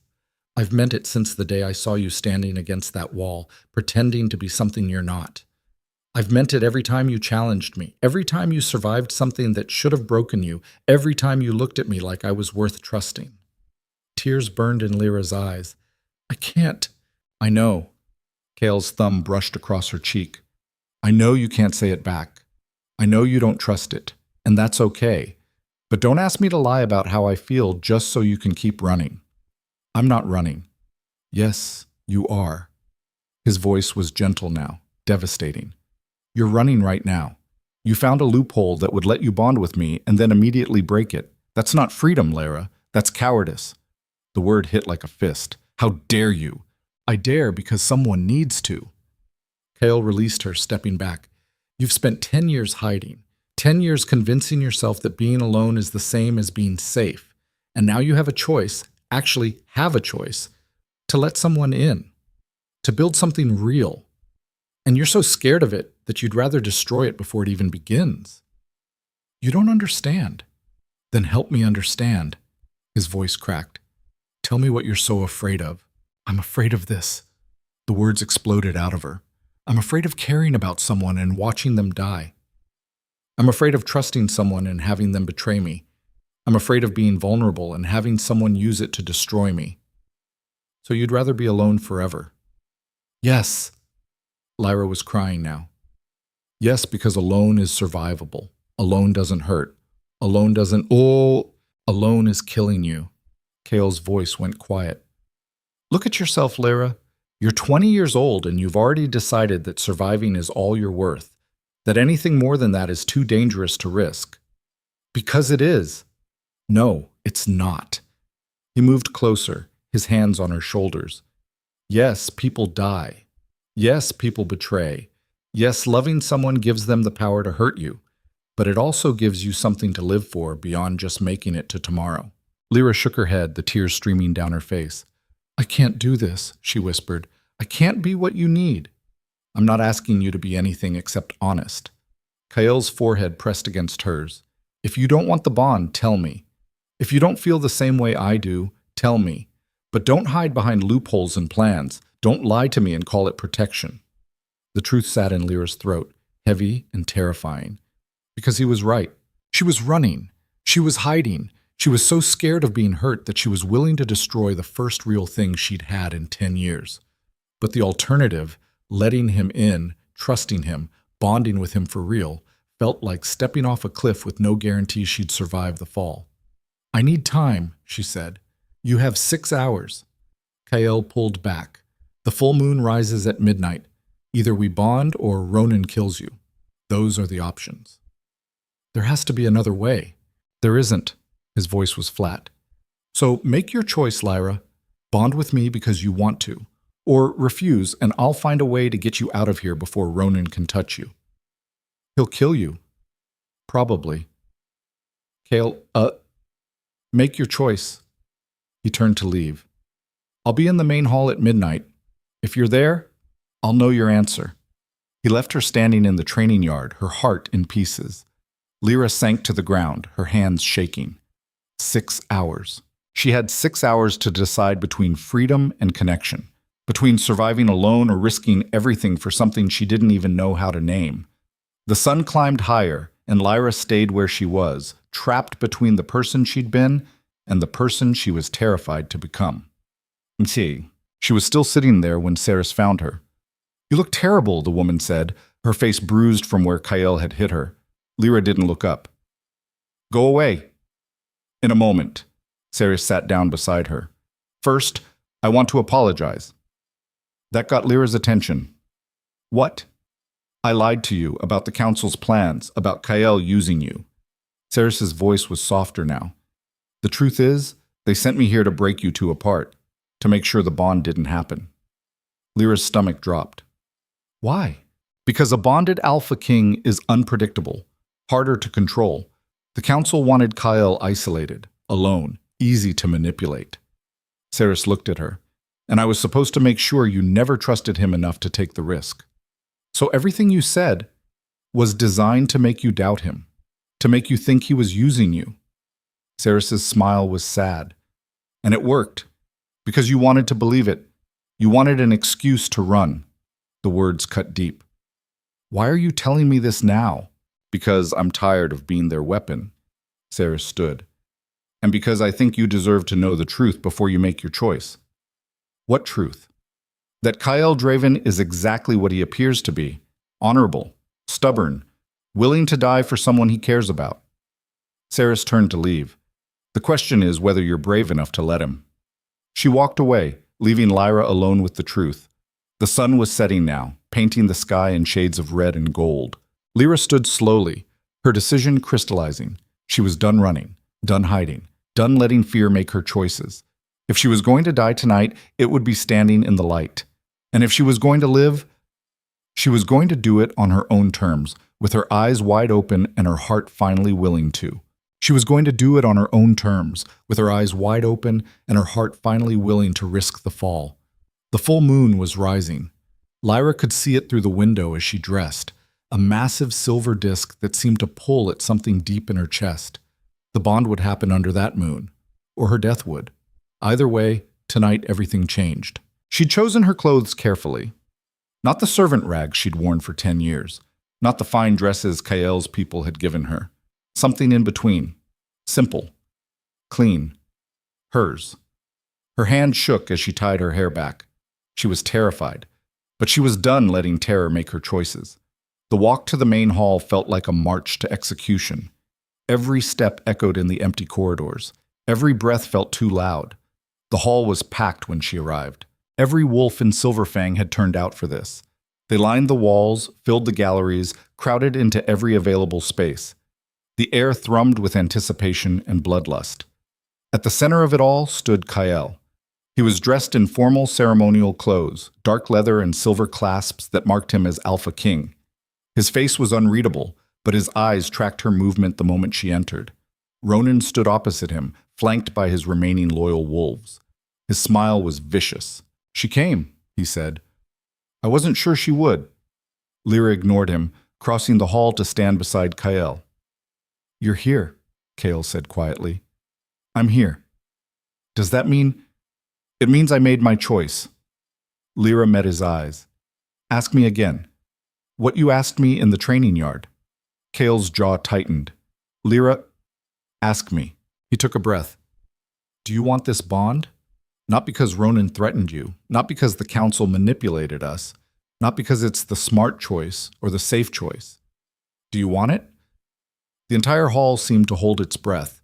"I've meant it since the day I saw you standing against that wall, pretending to be something you're not. I've meant it every time you challenged me, every time you survived something that should have broken you, every time you looked at me like I was worth trusting." Tears burned in Lyra's eyes. "I can't." "I know." Kale's thumb brushed across her cheek. "I know you can't say it back. I know you don't trust it, and that's okay. But don't ask me to lie about how I feel just so you can keep running. I'm not running." "Yes, you are." His voice was gentle now, devastating. "You're running right now. You found a loophole that would let you bond with me and then immediately break it. That's not freedom, Lyra. That's cowardice." The word hit like a fist. "How dare you?" "I dare because someone needs to." Kale released her, stepping back. "You've spent 10 years hiding, 10 years convincing yourself that being alone is the same as being safe. And now you have a choice, actually have a choice, to let someone in, to build something real. And you're so scared of it that you'd rather destroy it before it even begins. You don't understand." "Then help me understand." His voice cracked. "Tell me what you're so afraid of." "I'm afraid of this." The words exploded out of her. "I'm afraid of caring about someone and watching them die. I'm afraid of trusting someone and having them betray me. I'm afraid of being vulnerable and having someone use it to destroy me." "So you'd rather be alone forever?" "Yes." Lyra was crying now. Yes, because alone is survivable. Alone doesn't hurt. Alone doesn't, oh, alone is killing you. Kale's voice went quiet. Look at yourself, Lyra. You're 20 years old and you've already decided that surviving is all you're worth, that anything more than that is too dangerous to risk. Because it is. No, it's not. He moved closer, his hands on her shoulders. Yes, people die. Yes, people betray. Yes, loving someone gives them the power to hurt you, but it also gives you something to live for beyond just making it to tomorrow. Lyra shook her head, the tears streaming down her face. I can't do this, she whispered. I can't be what you need. I'm not asking you to be anything except honest. Kael's forehead pressed against hers. If you don't want the bond, tell me. If you don't feel the same way I do, tell me. But don't hide behind loopholes and plans. Don't lie to me and call it protection. The truth sat in Lyra's throat, heavy and terrifying. Because he was right. She was running. She was hiding. She was so scared of being hurt that she was willing to destroy the first real thing she'd had in 10 years. But the alternative, letting him in, trusting him, bonding with him for real, felt like stepping off a cliff with no guarantee she'd survive the fall. I need time, she said. You have 6 hours. Kael pulled back. The full moon rises at midnight. Either we bond or Ronan kills you. Those are the options. There has to be another way. There isn't. His voice was flat. So make your choice, Lyra. Bond with me because you want to. Or refuse, and I'll find a way to get you out of here before Ronan can touch you. He'll kill you. Probably. Kael, make your choice. He turned to leave. I'll be in the main hall at midnight. If you're there, I'll know your answer. He left her standing in the training yard, her heart in pieces. Lyra sank to the ground, her hands shaking. 6 hours. She had 6 hours to decide between freedom and connection, between surviving alone or risking everything for something she didn't even know how to name. The sun climbed higher, and Lyra stayed where she was, trapped between the person she'd been and the person she was terrified to become. She was still sitting there when Saris found her. You look terrible, the woman said, her face bruised from where Kael had hit her. Lyra didn't look up. Go away. In a moment. Saris sat down beside her. First, I want to apologize. That got Lyra's attention. What? I lied to you about the council's plans, about Kael using you. Saris's voice was softer now. The truth is, they sent me here to break you two apart, to make sure the bond didn't happen. Lyra's stomach dropped. Why? Because a bonded Alpha King is unpredictable, harder to control. The council wanted Kael isolated, alone, easy to manipulate. Saris looked at her. And I was supposed to make sure you never trusted him enough to take the risk. So everything you said was designed to make you doubt him, to make you think he was using you. Saris's smile was sad. And it worked, because you wanted to believe it. You wanted an excuse to run. The words cut deep. Why are you telling me this now? Because I'm tired of being their weapon. Saris stood. And because I think you deserve to know the truth before you make your choice. What truth? That Kael Draven is exactly what he appears to be. Honorable, stubborn, willing to die for someone he cares about. Saris turned to leave. The question is whether you're brave enough to let him. She walked away, leaving Lyra alone with the truth. The sun was setting now, painting the sky in shades of red and gold. Lyra stood slowly, her decision crystallizing. She was done running, done hiding, done letting fear make her choices. If she was going to die tonight, it would be standing in the light. And if she was going to live, she was going to do it on her own terms, with her eyes wide open and her heart finally willing to. She was going to do it on her own terms, with her eyes wide open and her heart finally willing to risk the fall. The full moon was rising. Lyra could see it through the window as she dressed, a massive silver disk that seemed to pull at something deep in her chest. The bond would happen under that moon, or her death would. Either way, tonight everything changed. She'd chosen her clothes carefully. Not the servant rags she'd worn for 10 years. Not the fine dresses Kael's people had given her. Something in between. Simple. Clean. Hers. Her hand shook as she tied her hair back. She was terrified. But she was done letting terror make her choices. The walk to the main hall felt like a march to execution. Every step echoed in the empty corridors. Every breath felt too loud. The hall was packed when she arrived. Every wolf in Silverfang had turned out for this. They lined the walls, filled the galleries, crowded into every available space. The air thrummed with anticipation and bloodlust. At the center of it all stood Kael. He was dressed in formal ceremonial clothes, dark leather and silver clasps that marked him as Alpha King. His face was unreadable, but his eyes tracked her movement the moment she entered. Ronan stood opposite him, flanked by his remaining loyal wolves. His smile was vicious. "She came," he said. "I wasn't sure she would." Lyra ignored him, crossing the hall to stand beside Kael. "You're here," Kael said quietly. "I'm here." "Does that mean—" "It means I made my choice." Lyra met his eyes. "Ask me again. What you asked me in the training yard." Kael's jaw tightened. "Lyra, ask me." He took a breath. "Do you want this bond? Not because Ronan threatened you, not because the council manipulated us, not because it's the smart choice or the safe choice. Do you want it?" The entire hall seemed to hold its breath.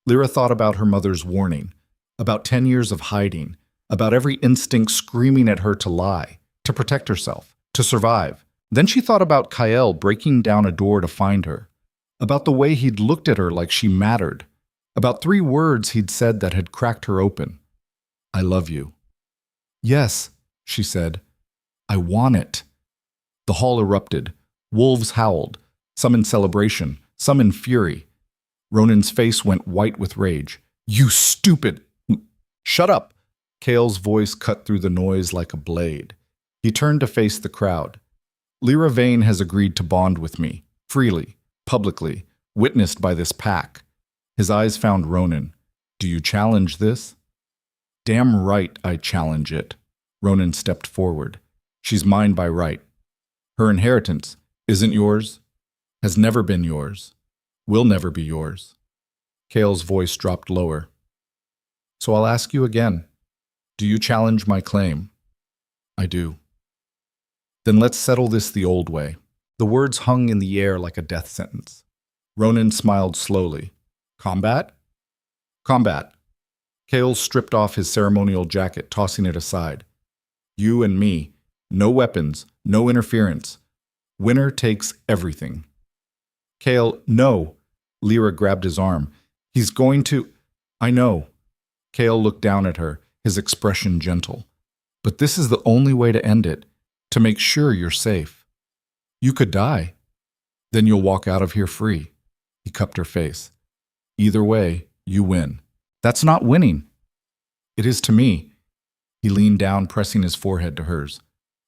Lyra thought about her mother's warning, about 10 years of hiding, about every instinct screaming at her to lie, to protect herself, to survive. Then she thought about Kael breaking down a door to find her, about the way he'd looked at her like she mattered, about 3 words he'd said that had cracked her open. "I love you." "Yes," she said. "I want it." The hall erupted. Wolves howled, some in celebration, some in fury. Ronan's face went white with rage. "You stupid—" "Shut up!" Kael's voice cut through the noise like a blade. He turned to face the crowd. "Lyra Vane has agreed to bond with me, freely, publicly, witnessed by this pack." His eyes found Ronan. "Do you challenge this?" "Damn right I challenge it." Ronan stepped forward. "She's mine by right. Her inheritance isn't yours, has never been yours, will never be yours." Kael's voice dropped lower. "So I'll ask you again. Do you challenge my claim?" "I do." "Then let's settle this the old way." The words hung in the air like a death sentence. Ronan smiled slowly. "Combat?" "Combat." Kael stripped off his ceremonial jacket, tossing it aside. "You and me. No weapons, no interference. Winner takes everything." "Kael, no." Lyra grabbed his arm. "He's going to—" "I know." Kael looked down at her, his expression gentle. "But this is the only way to end it, to make sure you're safe. You could die. Then you'll walk out of here free." He cupped her face. "Either way, you win." "That's not winning." "It is to me." He leaned down, pressing his forehead to hers.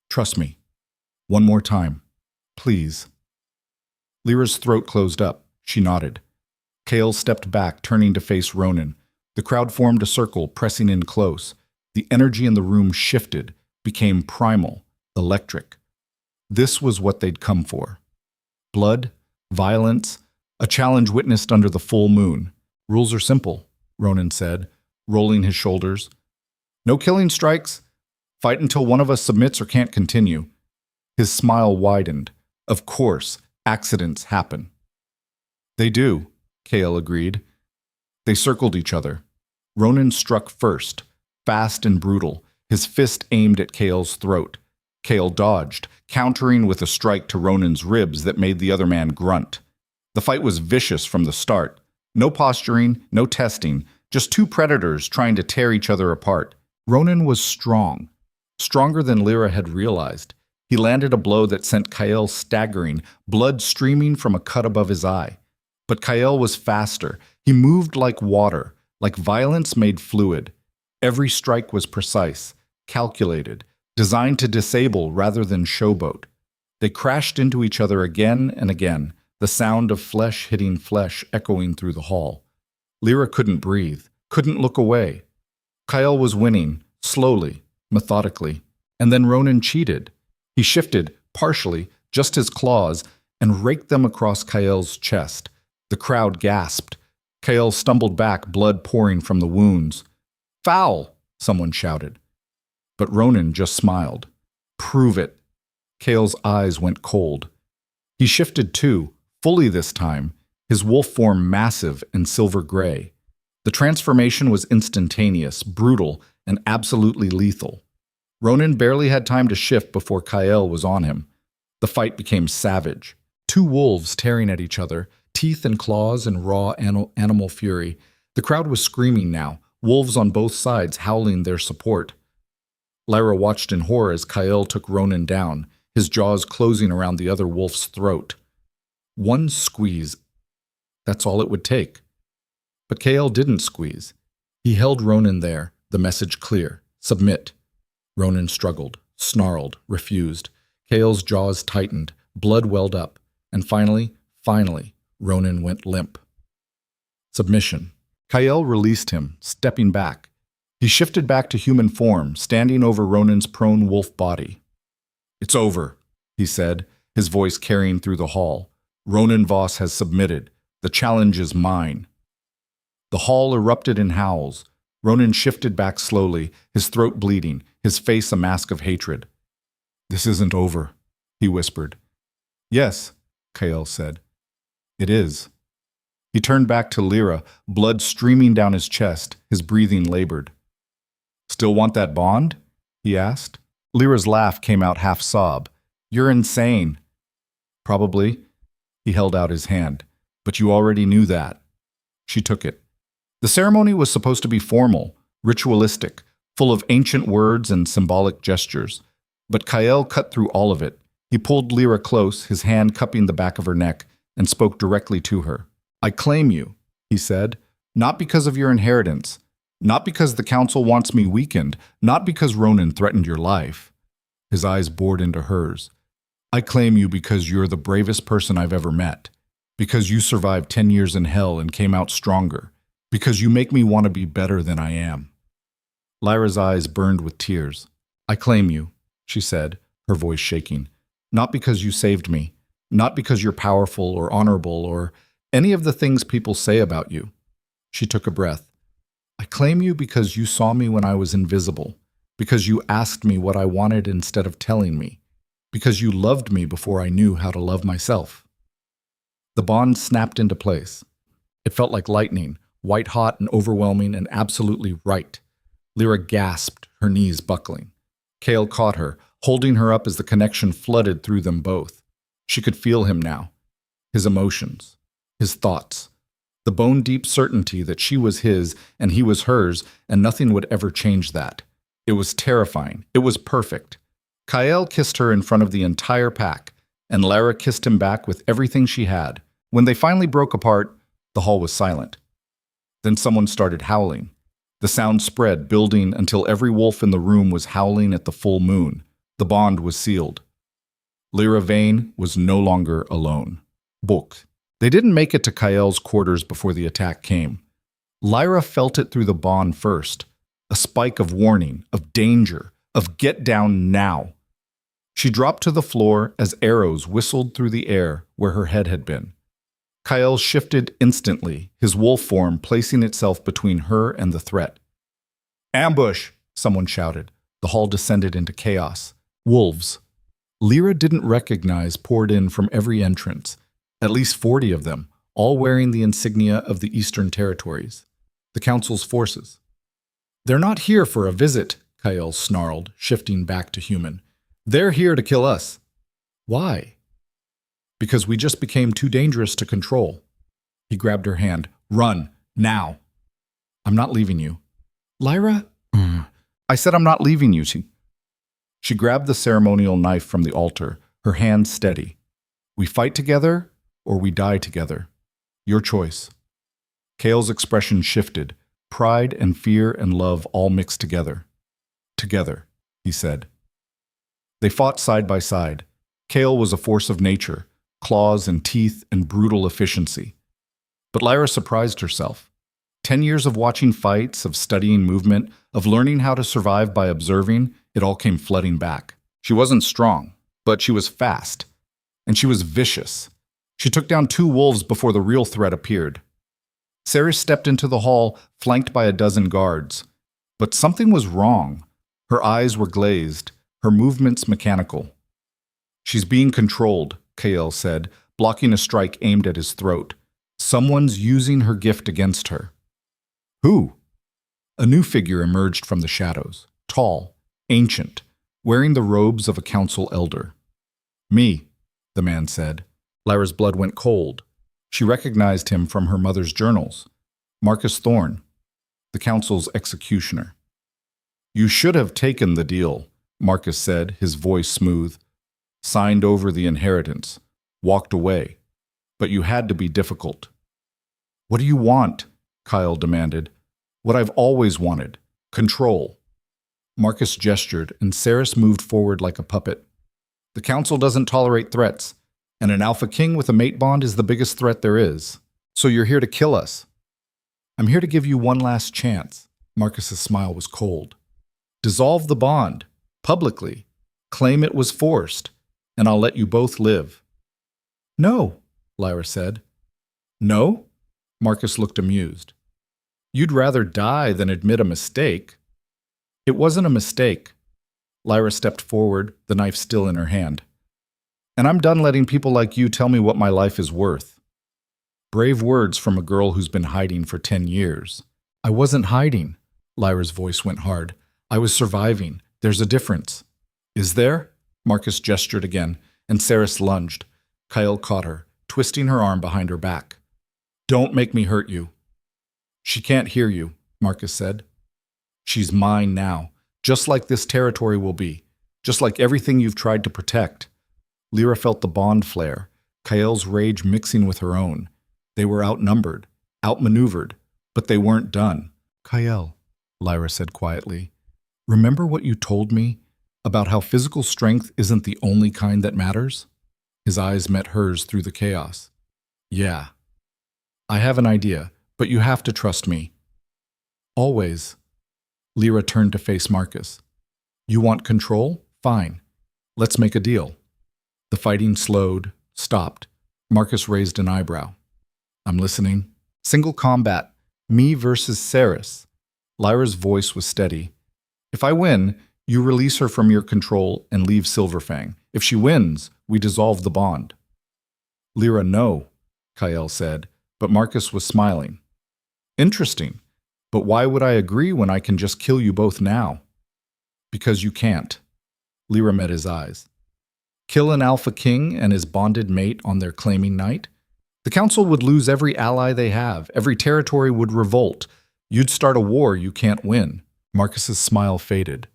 "Trust me. One more time. Please." Lyra's throat closed up. She nodded. Kael stepped back, turning to face Ronan. The crowd formed a circle, pressing in close. The energy in the room shifted, became primal, electric. This was what they'd come for. Blood, violence, a challenge witnessed under the full moon. "Rules are simple," Ronan said, rolling his shoulders. "No killing strikes. Fight until one of us submits or can't continue." His smile widened. "Of course, accidents happen." "They do," Kael agreed. They circled each other. Ronan struck first, fast and brutal, his fist aimed at Kael's throat. Kael dodged, countering with a strike to Ronan's ribs that made the other man grunt. The fight was vicious from the start. No posturing, no testing, just 2 predators trying to tear each other apart. Ronan was strong, stronger than Lyra had realized. He landed a blow that sent Kael staggering, blood streaming from a cut above his eye. But Kael was faster. He moved like water, like violence made fluid. Every strike was precise, calculated, designed to disable rather than showboat. They crashed into each other again and again, the sound of flesh hitting flesh echoing through the hall. Lyra couldn't breathe, couldn't look away. Kael was winning, slowly, methodically. And then Ronan cheated. He shifted, partially, just his claws, and raked them across Kael's chest. The crowd gasped. Kael stumbled back, blood pouring from the wounds. "Foul!" someone shouted. But Ronan just smiled. "Prove it." Kael's eyes went cold. He shifted too, fully this time, his wolf form massive and silver gray. The transformation was instantaneous, brutal, and absolutely lethal. Ronan barely had time to shift before Kyle was on him. The fight became savage. Two wolves tearing at each other, teeth and claws and raw animal fury. The crowd was screaming now, wolves on both sides howling their support. Lyra watched in horror as Kyle took Ronan down, his jaws closing around the other wolf's throat. One squeeze. That's all it would take. But Kyle didn't squeeze. He held Ronan there, the message clear. Submit. Ronan struggled, snarled, refused. Kyle's jaws tightened, blood welled up, and finally, Ronan went limp. Submission. Kyle released him, stepping back. He shifted back to human form, standing over Ronan's prone wolf body. It's over, he said, his voice carrying through the hall. Ronan Voss has submitted. The challenge is mine. The hall erupted in howls. Ronan shifted back slowly, his throat bleeding, his face a mask of hatred. This isn't over, he whispered. Yes, Kyle said. It is. He turned back to Lyra, blood streaming down his chest, his breathing labored. Still want that bond? He asked. Lyra's laugh came out half sob. You're insane. Probably. He held out his hand. But you already knew that. She took it. The ceremony was supposed to be formal, ritualistic, full of ancient words and symbolic gestures. But Kyle cut through all of it. He pulled Lyra close, his hand cupping the back of her neck, and spoke directly to her. I claim you, he said, not because of your inheritance, not because the council wants me weakened, not because Ronan threatened your life. His eyes bored into hers. I claim you because you're the bravest person I've ever met, because you survived 10 years in hell and came out stronger, because you make me want to be better than I am. Lyra's eyes burned with tears. I claim you, she said, her voice shaking, not because you saved me, not because you're powerful or honorable or any of the things people say about you. She took a breath. I claim you because you saw me when I was invisible, because you asked me what I wanted instead of telling me, because you loved me before I knew how to love myself. The bond snapped into place. It felt like lightning, white-hot and overwhelming and absolutely right. Lyra gasped, her knees buckling. Kale caught her, holding her up as the connection flooded through them both. She could feel him now, his emotions, his thoughts, the bone-deep certainty that she was his and he was hers, and nothing would ever change that. It was terrifying. It was perfect. Kyle kissed her in front of the entire pack, and Lyra kissed him back with everything she had. When they finally broke apart, the hall was silent. Then someone started howling. The sound spread, building until every wolf in the room was howling at the full moon. The bond was sealed. Lyra Vane was no longer alone. Book. They didn't make it to Kyle's quarters before the attack came. Lyra felt it through the bond first, a spike of warning, of danger, of get down now. She dropped to the floor as arrows whistled through the air where her head had been. Kyle shifted instantly, his wolf form placing itself between her and the threat. Ambush! Someone shouted. The hall descended into chaos. Wolves. Lyra didn't recognize poured in from every entrance, at least 40 of them, all wearing the insignia of the Eastern Territories, the Council's forces. They're not here for a visit, Kyle snarled, shifting back to human. They're here to kill us. Why? Because we just became too dangerous to control. He grabbed her hand. Run, now. I'm not leaving you. Lyra? I said I'm not leaving you. She grabbed the ceremonial knife from the altar, her hand steady. We fight together, or we die together. Your choice. Kale's expression shifted, pride and fear and love all mixed together. Together, he said. They fought side by side. Kale was a force of nature, claws and teeth and brutal efficiency. But Lyra surprised herself. 10 years of watching fights, of studying movement, of learning how to survive by observing, it all came flooding back. She wasn't strong, but she was fast. And she was vicious. She took down 2 wolves before the real threat appeared. Sarah stepped into the hall, flanked by a dozen guards. But something was wrong. Her eyes were glazed, her movements mechanical. She's being controlled, Kael said, blocking a strike aimed at his throat. Someone's using her gift against her. Who? A new figure emerged from the shadows, tall, ancient, wearing the robes of a council elder. Me, the man said. Lyra's blood went cold. She recognized him from her mother's journals. Marcus Thorne, the council's executioner. You should have taken the deal, Marcus said, his voice smooth. Signed over the inheritance. Walked away. But you had to be difficult. What do you want? Kyle demanded. What I've always wanted. Control. Marcus gestured, and Ceres moved forward like a puppet. The council doesn't tolerate threats, and an alpha king with a mate bond is the biggest threat there is. So you're here to kill us. I'm here to give you one last chance. Marcus's smile was cold. Dissolve the bond, publicly. Claim it was forced, and I'll let you both live. No, Lyra said. No? Marcus looked amused. You'd rather die than admit a mistake. It wasn't a mistake. Lyra stepped forward, the knife still in her hand. And I'm done letting people like you tell me what my life is worth. Brave words from a girl who's been hiding for 10 years. I wasn't hiding. Lyra's voice went hard. I was surviving. There's a difference. Is there? Marcus gestured again, and Ceres lunged. Kyle caught her, twisting her arm behind her back. Don't make me hurt you. She can't hear you, Marcus said. She's mine now, just like this territory will be, just like everything you've tried to protect. Lyra felt the bond flare, Kyle's rage mixing with her own. They were outnumbered, outmaneuvered, but they weren't done. Kyle, Lyra said quietly, remember what you told me about how physical strength isn't the only kind that matters? His eyes met hers through the chaos. Yeah. I have an idea, but you have to trust me. Always. Lyra turned to face Marcus. You want control? Fine. Let's make a deal. The fighting slowed, stopped. Marcus raised an eyebrow. I'm listening. Single combat. Me versus Ceres. Lyra's voice was steady. If I win, you release her from your control and leave Silverfang. If she wins, we dissolve the bond. Lyra, no, Kyle said, but Marcus was smiling. Interesting, but why would I agree when I can just kill you both now? Because you can't. Lyra met his eyes. Kill an alpha king and his bonded mate on their claiming night? The council would lose every ally they have. Every territory would revolt. You'd start a war you can't win. Marcus's smile faded.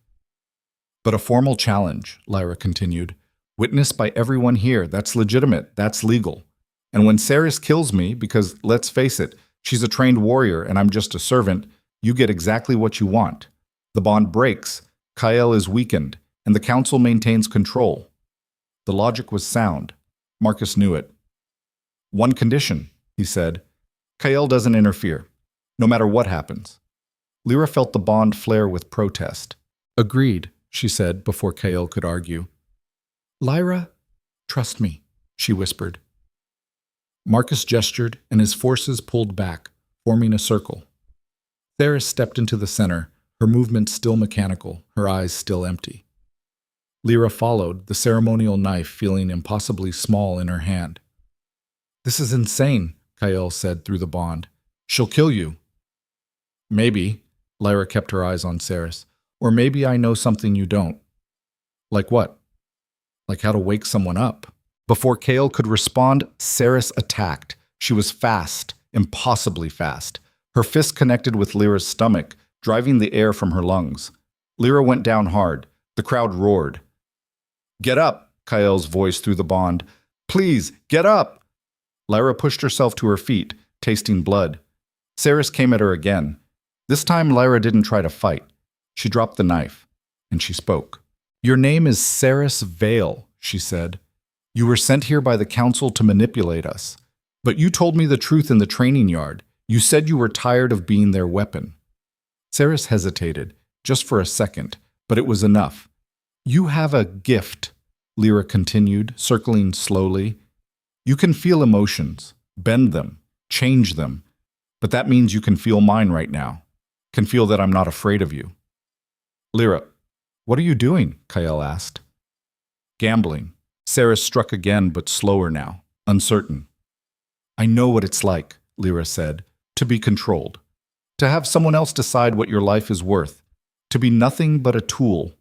But a formal challenge, Lyra continued. Witnessed by everyone here. That's legitimate. That's legal. And when Ceres kills me, because let's face it, she's a trained warrior and I'm just a servant, you get exactly what you want. The bond breaks, Kyle is weakened, and the council maintains control. The logic was sound. Marcus knew it. One condition, he said. Kyle doesn't interfere, no matter what happens. Lyra felt the bond flare with protest. Agreed, she said before Kyle could argue. Lyra, trust me, she whispered. Marcus gestured, and his forces pulled back, forming a circle. Ceres stepped into the center, her movements still mechanical, her eyes still empty. Lyra followed, the ceremonial knife feeling impossibly small in her hand. This is insane, Kyle said through the bond. She'll kill you. Maybe, Lyra kept her eyes on Ceres, or maybe I know something you don't. Like what? Like how to wake someone up. Before Kale could respond, Ceres attacked. She was fast, impossibly fast. Her fist connected with Lyra's stomach, driving the air from her lungs. Lyra went down hard. The crowd roared. Get up, Kyle's voice through the bond. Please, get up! Lyra pushed herself to her feet, tasting blood. Ceres came at her again. This time Lyra didn't try to fight. She dropped the knife, and she spoke. Your name is Ceres Vale, she said. You were sent here by the council to manipulate us. But you told me the truth in the training yard. You said you were tired of being their weapon. Ceres hesitated, just for a second, but it was enough. You have a gift, Lyra continued, circling slowly. You can feel emotions, bend them, change them. But that means you can feel mine right now. Can feel that I'm not afraid of you. Lyra, what are you doing? Kyle asked. Gambling, Saris struck again, but slower now, uncertain. I know what it's like, Lyra said, to be controlled. To have someone else decide what your life is worth. To be nothing but a tool.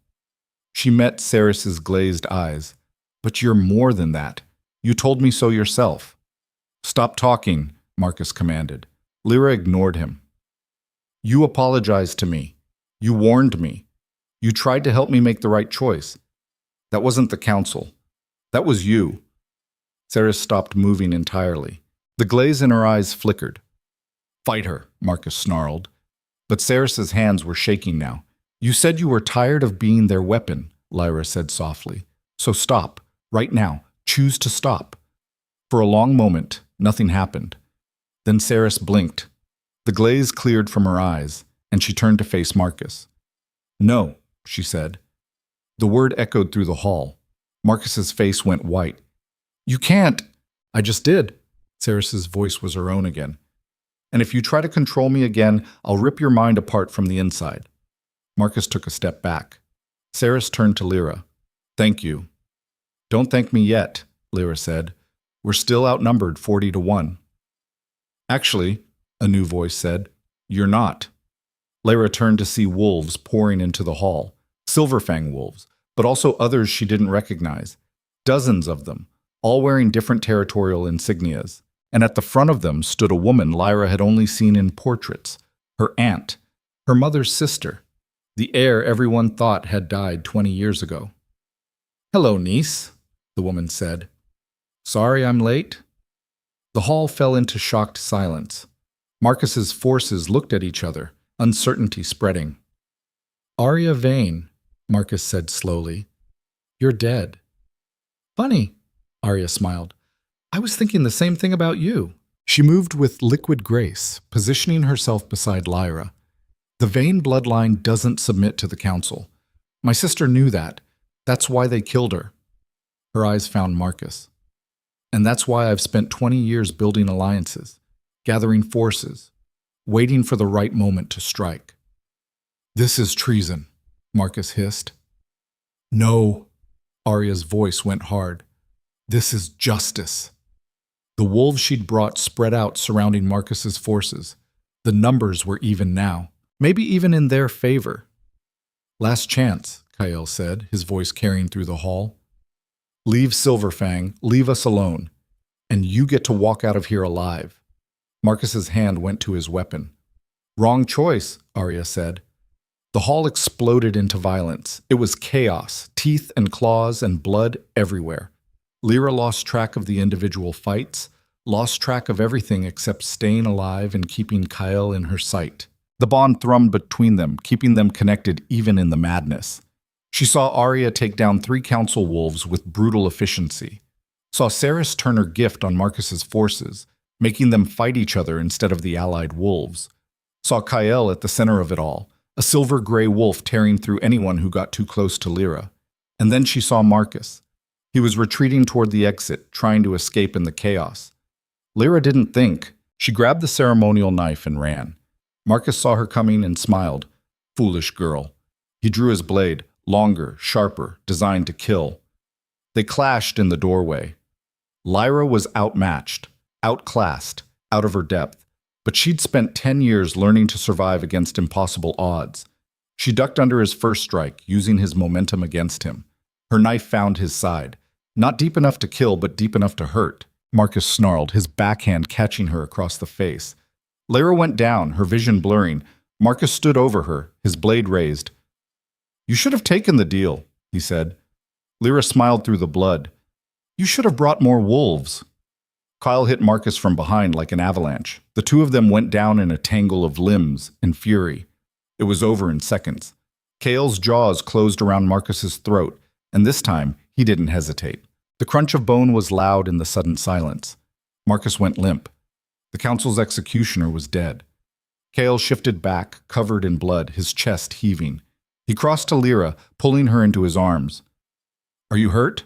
She met Saris's glazed eyes. But you're more than that. You told me so yourself. Stop talking, Marcus commanded. Lyra ignored him. You apologized to me. You warned me. You tried to help me make the right choice. That wasn't the council. That was you. Saris stopped moving entirely. The glaze in her eyes flickered. Fight her, Marcus snarled. But Saris's hands were shaking now. You said you were tired of being their weapon, Lyra said softly. So stop, right now. Choose to stop. For a long moment, nothing happened. Then Saris blinked. The glaze cleared from her eyes, and she turned to face Marcus. No, she said. The word echoed through the hall. Marcus's face went white. You can't. I just did. Saris's voice was her own again. And if you try to control me again, I'll rip your mind apart from the inside. Marcus took a step back. Saris turned to Lyra. Thank you. Don't thank me yet, Lyra said. We're still outnumbered 40-1. Actually, a new voice said, you're not. Lyra turned to see wolves pouring into the hall. Silverfang wolves, but also others she didn't recognize. Dozens of them, all wearing different territorial insignias. And at the front of them stood a woman Lyra had only seen in portraits. Her aunt, her mother's sister. The heir everyone thought had died 20 years ago. Hello, niece, the woman said. Sorry I'm late? The hall fell into shocked silence. Marcus's forces looked at each other, uncertainty spreading. Arya Vane, Marcus said slowly. You're dead. Funny, Arya smiled. I was thinking the same thing about you. She moved with liquid grace, positioning herself beside Lyra. The Vane bloodline doesn't submit to the council. My sister knew that. That's why they killed her. Her eyes found Marcus. And that's why I've spent 20 years building alliances, gathering forces, waiting for the right moment to strike. This is treason, Marcus hissed. No, Arya's voice went hard. This is justice. The wolves she'd brought spread out surrounding Marcus's forces. The numbers were even now, maybe even in their favor. Last chance, Kyle said, his voice carrying through the hall. Leave Silverfang, leave us alone, and you get to walk out of here alive. Marcus's hand went to his weapon. Wrong choice, Arya said. The hall exploded into violence. It was chaos, teeth and claws and blood everywhere. Lyra lost track of the individual fights, lost track of everything except staying alive and keeping Kyle in her sight. The bond thrummed between them, keeping them connected even in the madness. She saw Arya take down 3 council wolves with brutal efficiency. Saw Saris turn her gift on Marcus's forces, making them fight each other instead of the allied wolves. Saw Kyle at the center of it all, a silver-gray wolf tearing through anyone who got too close to Lyra. And then she saw Marcus. He was retreating toward the exit, trying to escape in the chaos. Lyra didn't think. She grabbed the ceremonial knife and ran. Marcus saw her coming and smiled. Foolish girl. He drew his blade, longer, sharper, designed to kill. They clashed in the doorway. Lyra was outmatched, outclassed, out of her depth, but she'd spent 10 years learning to survive against impossible odds. She ducked under his first strike, using his momentum against him. Her knife found his side. Not deep enough to kill, but deep enough to hurt. Marcus snarled, his backhand catching her across the face. Lyra went down, her vision blurring. Marcus stood over her, his blade raised. You should have taken the deal, he said. Lyra smiled through the blood. You should have brought more wolves. Kyle hit Marcus from behind like an avalanche. The two of them went down in a tangle of limbs and fury. It was over in seconds. Kale's jaws closed around Marcus's throat, and this time he didn't hesitate. The crunch of bone was loud in the sudden silence. Marcus went limp. The council's executioner was dead. Kale shifted back, covered in blood, his chest heaving. He crossed to Lyra, pulling her into his arms. Are you hurt?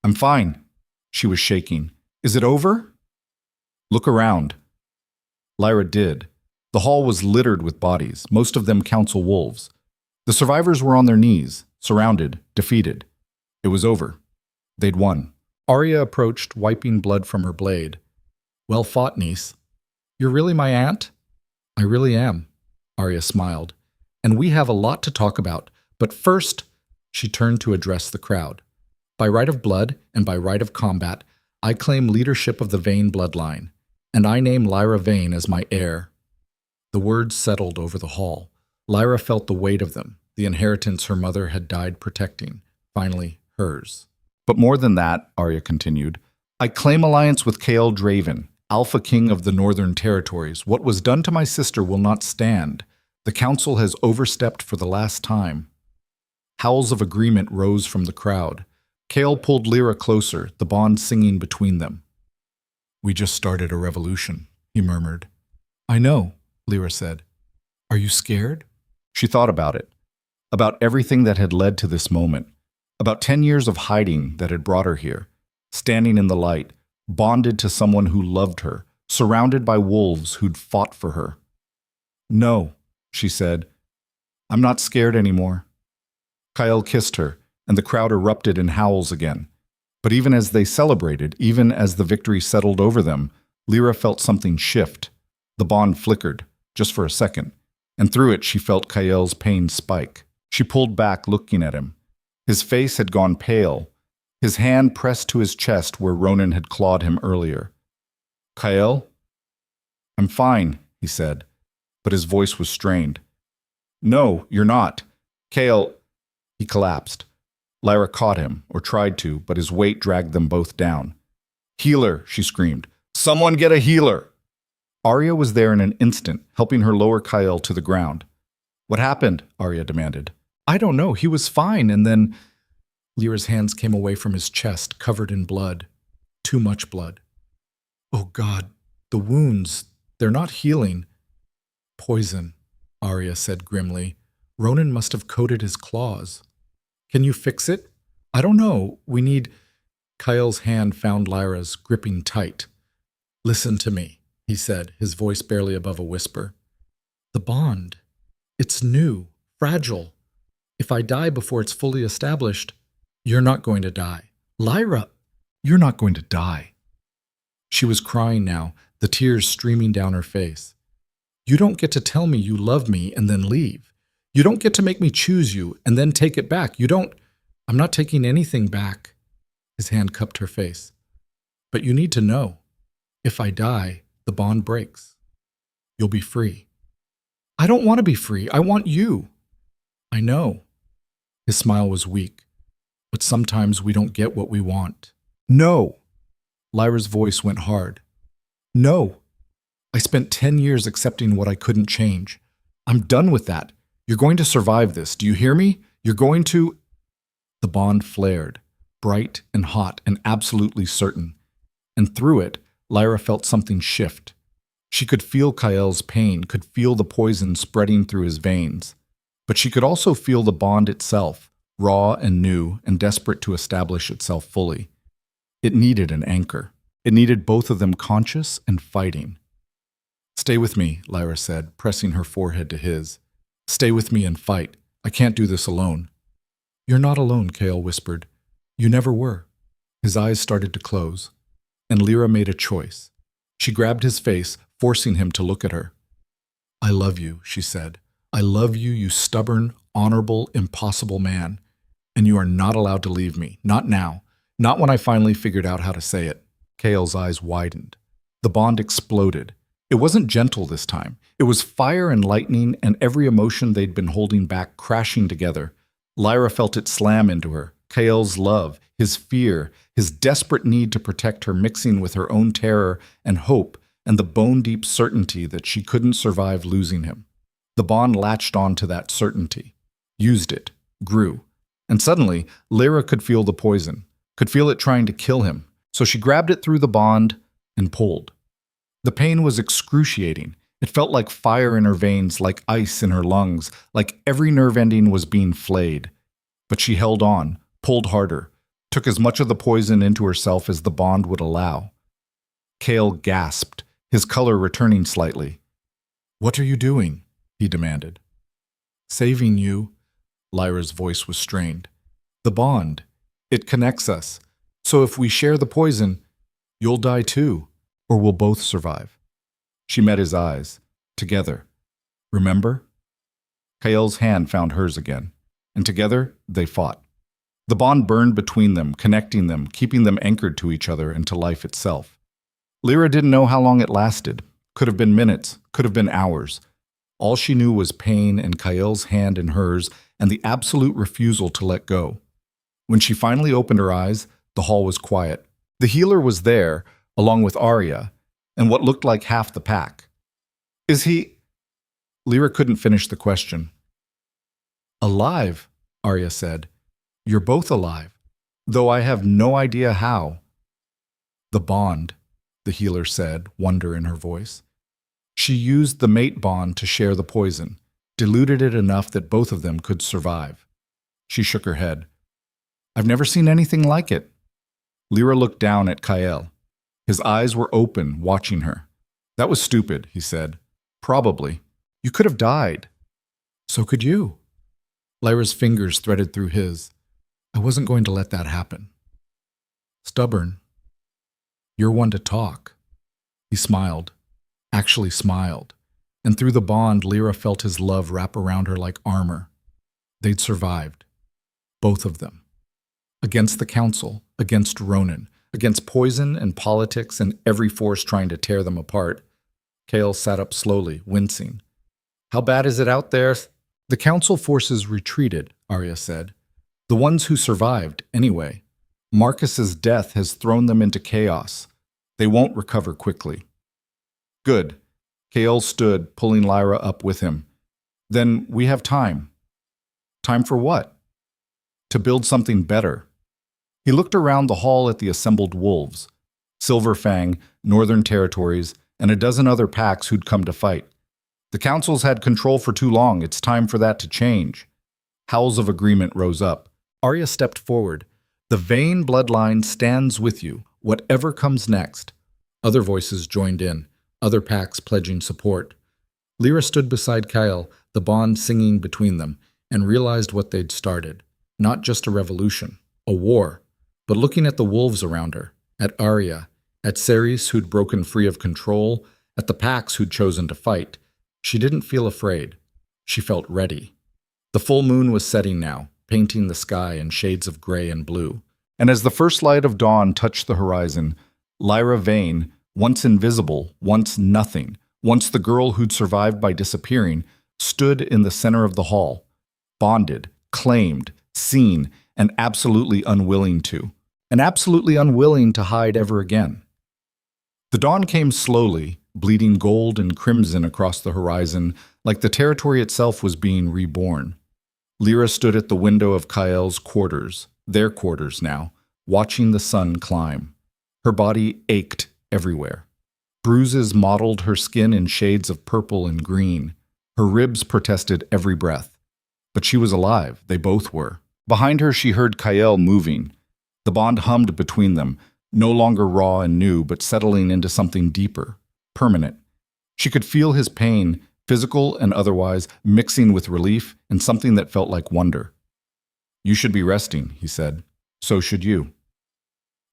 I'm fine. She was shaking. Is it over? Look around. Lyra did. The hall was littered with bodies, most of them council wolves. The survivors were on their knees, surrounded, defeated. It was over. They'd won. Arya approached, wiping blood from her blade. Well fought, niece. You're really my aunt? I really am, Arya smiled. And we have a lot to talk about. But first, she turned to address the crowd. By right of blood and by right of combat, I claim leadership of the Vayne bloodline, and I name Lyra Vayne as my heir. The words settled over the hall. Lyra felt the weight of them, the inheritance her mother had died protecting, finally hers. But more than that, Arya continued, I claim alliance with Chaol Draven, Alpha King of the Northern Territories. What was done to my sister will not stand. The council has overstepped for the last time. Howls of agreement rose from the crowd. Chaol pulled Lyra closer, the bond singing between them. We just started a revolution, he murmured. I know, Lyra said. Are you scared? She thought about it, about everything that had led to this moment, about 10 years of hiding that had brought her here, standing in the light, bonded to someone who loved her, surrounded by wolves who'd fought for her. No, she said. I'm not scared anymore. Chaol kissed her, and the crowd erupted in howls again. But even as they celebrated, even as the victory settled over them, Lyra felt something shift. The bond flickered, just for a second, and through it she felt Chaol's pain spike. She pulled back, looking at him. His face had gone pale, his hand pressed to his chest where Ronan had clawed him earlier. Chaol? I'm fine, he said, but his voice was strained. No, you're not. Chaol... He collapsed. Lyra caught him, or tried to, but his weight dragged them both down. Healer, she screamed. Someone get a healer! Arya was there in an instant, helping her lower Chaol to the ground. What happened? Arya demanded. I don't know, he was fine, and then... Lyra's hands came away from his chest, covered in blood. Too much blood. Oh God, the wounds, they're not healing. Poison, Arya said grimly. Ronan must have coated his claws. Can you fix it? I don't know. We need... Chaol's hand found Lyra's, gripping tight. Listen to me, he said, his voice barely above a whisper. The bond. It's new, fragile. If I die before it's fully established, you're not going to die. Lyra, you're not going to die. She was crying now, the tears streaming down her face. You don't get to tell me you love me and then leave. You don't get to make me choose you and then take it back. You don't... I'm not taking anything back. His hand cupped her face. But you need to know. If I die, the bond breaks. You'll be free. I don't want to be free. I want you. I know. His smile was weak. But sometimes we don't get what we want. No. Lyra's voice went hard. No. I spent 10 years accepting what I couldn't change. I'm done with that. You're going to survive this. Do you hear me? You're going to... The bond flared, bright and hot and absolutely certain. And through it, Lyra felt something shift. She could feel Chaol's pain, could feel the poison spreading through his veins. But she could also feel the bond itself, raw and new and desperate to establish itself fully. It needed an anchor. It needed both of them conscious and fighting. Stay with me, Lyra said, pressing her forehead to his. Stay with me and fight. I can't do this alone. You're not alone, Chaol whispered. You never were. His eyes started to close, and Lyra made a choice. She grabbed his face, forcing him to look at her. I love you, she said. I love you, you stubborn, honorable, impossible man. And you are not allowed to leave me. Not now. Not when I finally figured out how to say it. Chaol's eyes widened. The bond exploded. It wasn't gentle this time. It was fire and lightning and every emotion they'd been holding back crashing together. Lyra felt it slam into her. Chaol's love, his fear, his desperate need to protect her mixing with her own terror and hope and the bone-deep certainty that she couldn't survive losing him. The bond latched on to that certainty, used it, grew. And suddenly, Lyra could feel the poison, could feel it trying to kill him. So she grabbed it through the bond and pulled. The pain was excruciating. It felt like fire in her veins, like ice in her lungs, like every nerve ending was being flayed. But she held on, pulled harder, took as much of the poison into herself as the bond would allow. Chaol gasped, his color returning slightly. What are you doing? He demanded. Saving you. Lyra's voice was strained. The bond. It connects us. So if we share the poison, you'll die too, or we'll both survive. She met his eyes. Together. Remember? Kael's hand found hers again, and together they fought. The bond burned between them, connecting them, keeping them anchored to each other and to life itself. Lyra didn't know how long it lasted. Could have been minutes, could have been hours. All she knew was pain and Kael's hand in hers and the absolute refusal to let go. When she finally opened her eyes, the hall was quiet. The healer was there, along with Arya, and what looked like half the pack. Is he? Lyra couldn't finish the question. Alive, Arya said. You're both alive, though I have no idea how. The bond, the healer said, wonder in her voice. She used the mate bond to share the poison, diluted it enough that both of them could survive. She shook her head. I've never seen anything like it. Lyra looked down at Kael. His eyes were open, watching her. That was stupid, he said. Probably. You could have died. So could you. Lyra's fingers threaded through his. I wasn't going to let that happen. Stubborn. You're one to talk. He smiled, actually smiled, and through the bond, Lyra felt his love wrap around her like armor. They'd survived. Both of them. Against the council, against Ronan, against poison and politics and every force trying to tear them apart. Kael sat up slowly, wincing. How bad is it out there? The council forces retreated, Arya said. The ones who survived, anyway. Marcus's death has thrown them into chaos. They won't recover quickly. Good. Kael stood, pulling Lyra up with him. Then we have time. Time for what? To build something better. He looked around the hall at the assembled wolves. Silverfang, Northern Territories, and a dozen other packs who'd come to fight. The council's had control for too long. It's time for that to change. Howls of agreement rose up. Arya stepped forward. The Vayne bloodline stands with you, whatever comes next. Other voices joined in, other packs pledging support. Lyra stood beside Kael, the bond singing between them, and realized what they'd started. Not just a revolution, a war, but looking at the wolves around her, at Arya, at Ceres who'd broken free of control, at the packs who'd chosen to fight, she didn't feel afraid. She felt ready. The full moon was setting now, painting the sky in shades of gray and blue. And as the first light of dawn touched the horizon, Lyra Vayne, once invisible, once nothing, once the girl who'd survived by disappearing, stood in the center of the hall, bonded, claimed, seen, and absolutely unwilling to hide ever again. The dawn came slowly, bleeding gold and crimson across the horizon, like the territory itself was being reborn. Lyra stood at the window of Kael's quarters, their quarters now, watching the sun climb. Her body ached everywhere. Bruises mottled her skin in shades of purple and green. Her ribs protested every breath. But she was alive, they both were. Behind her she heard Kael moving. The bond hummed between them, no longer raw and new, but settling into something deeper, permanent. She could feel his pain, physical and otherwise, mixing with relief and something that felt like wonder. You should be resting, he said. So should you.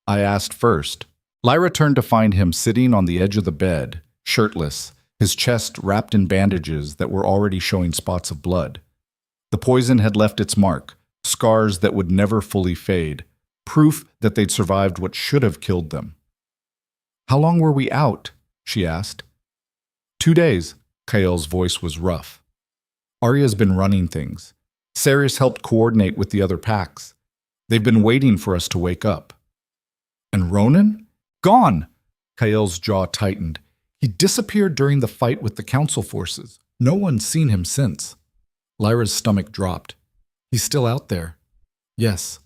I asked first. Lyra turned to find him sitting on the edge of the bed, shirtless, his chest wrapped in bandages that were already showing spots of blood. The poison had left its mark, scars that would never fully fade, proof that they'd survived what should have killed them. How long were we out? She asked. 2 days. Kael's voice was rough. Arya's been running things. Ceres helped coordinate with the other packs. They've been waiting for us to wake up. And Ronan? Gone! Kael's jaw tightened. He disappeared during the fight with the council forces. No one's seen him since. Lyra's stomach dropped. He's still out there. Yes.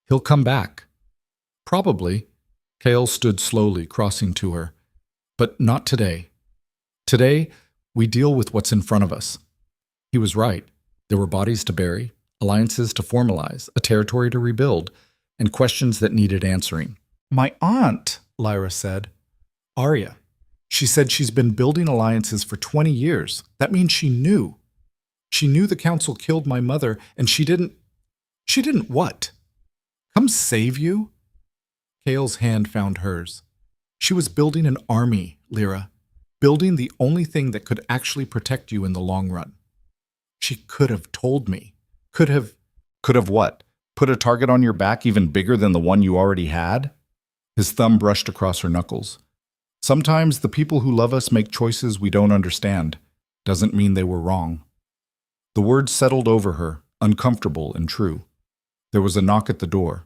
He'll come back. Probably. Kael stood slowly, crossing to her. But not today. Today, we deal with what's in front of us. He was right. There were bodies to bury, alliances to formalize, a territory to rebuild, and questions that needed answering. My aunt, Lyra said. Arya. She said she's been building alliances for 20 years. That means she knew. She knew the council killed my mother, and she didn't what? Come save you? Kale's hand found hers. She was building an army, Lyra. Building the only thing that could actually protect you in the long run. She could have told me. Could have what? Put a target on your back even bigger than the one you already had? His thumb brushed across her knuckles. Sometimes the people who love us make choices we don't understand. Doesn't mean they were wrong. The words settled over her, uncomfortable and true. There was a knock at the door.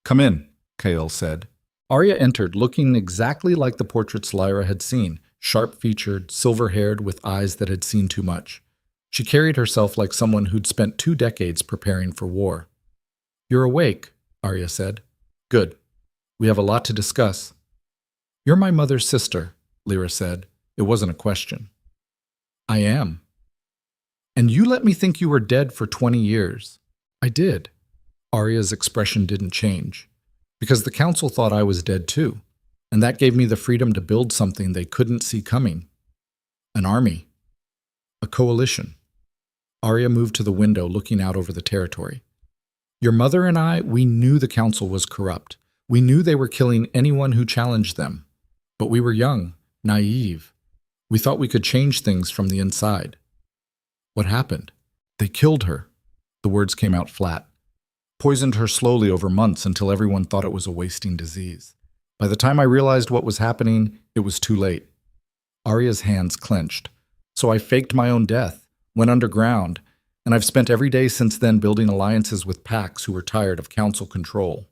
"Come in," Kale said. Arya entered, looking exactly like the portraits Lyra had seen, sharp-featured, silver-haired, with eyes that had seen too much. She carried herself like someone who'd spent 2 decades preparing for war. "You're awake," Arya said. "Good. We have a lot to discuss." "You're my mother's sister," Lyra said. It wasn't a question. "I am." "And you let me think you were dead for 20 years. "I did." Arya's expression didn't change. "Because the council thought I was dead too, and that gave me the freedom to build something they couldn't see coming. An army. A coalition." Arya moved to the window, looking out over the territory. "Your mother and I, we knew the council was corrupt. We knew they were killing anyone who challenged them. But we were young, naive. We thought we could change things from the inside." "What happened?" "They killed her." The words came out flat. "Poisoned her slowly over months until everyone thought it was a wasting disease. By the time I realized what was happening, it was too late." Arya's hands clenched. "So I faked my own death, went underground, and I've spent every day since then building alliances with packs who were tired of council control."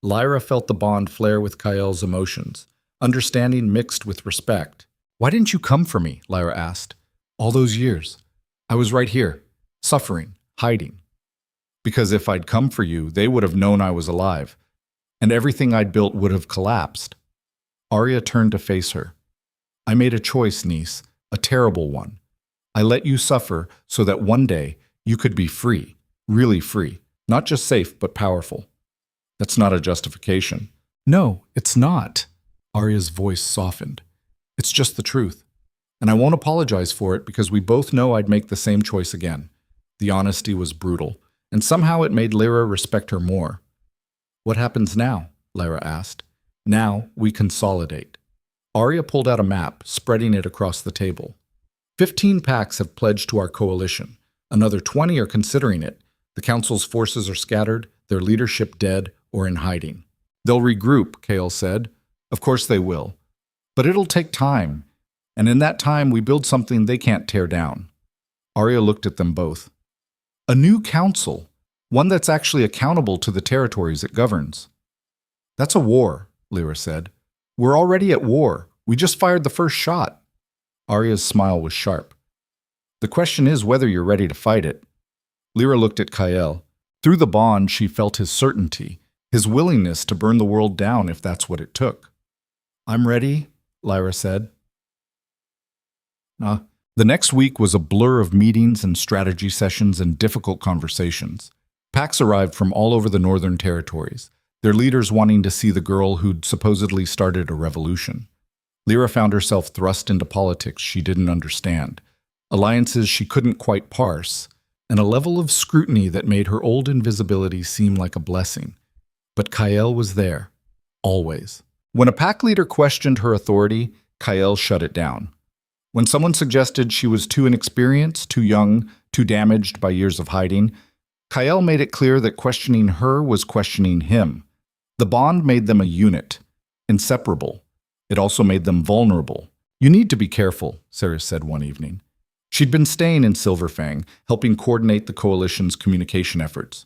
Lyra felt the bond flare with Kael's emotions, understanding mixed with respect. "Why didn't you come for me?" Lyra asked. "All those years. I was right here, suffering, hiding. Because if I'd come for you, they would have known I was alive, and everything I'd built would have collapsed." Arya turned to face her. "I made a choice, niece, a terrible one. I let you suffer so that one day you could be free, really free, not just safe but powerful." "That's not a justification." "No, it's not." Arya's voice softened. "It's just the truth. And I won't apologize for it because we both know I'd make the same choice again." The honesty was brutal, and somehow it made Lyra respect her more. "What happens now?" Lyra asked. "Now we consolidate." Arya pulled out a map, spreading it across the table. 15 packs have pledged to our coalition. Another 20 are considering it. The council's forces are scattered, their leadership dead or in hiding. "They'll regroup," Kale said. "Of course they will. But it'll take time. And in that time, we build something they can't tear down." Arya looked at them both. "A new council, one that's actually accountable to the territories it governs." "That's a war," Lyra said. "We're already at war. We just fired the first shot." Arya's smile was sharp. "The question is whether you're ready to fight it." Lyra looked at Kael. Through the bond, she felt his certainty, his willingness to burn the world down if that's what it took. "I'm ready," Lyra said. The next week was a blur of meetings and strategy sessions and difficult conversations. Packs arrived from all over the northern territories, their leaders wanting to see the girl who'd supposedly started a revolution. Lyra found herself thrust into politics she didn't understand, alliances she couldn't quite parse, and a level of scrutiny that made her old invisibility seem like a blessing. But Kael was there, always. When a pack leader questioned her authority, Kael shut it down. When someone suggested she was too inexperienced, too young, too damaged by years of hiding, Kael made it clear that questioning her was questioning him. The bond made them a unit, inseparable. It also made them vulnerable. "You need to be careful," Sarah said one evening. She'd been staying in Silverfang, helping coordinate the coalition's communication efforts.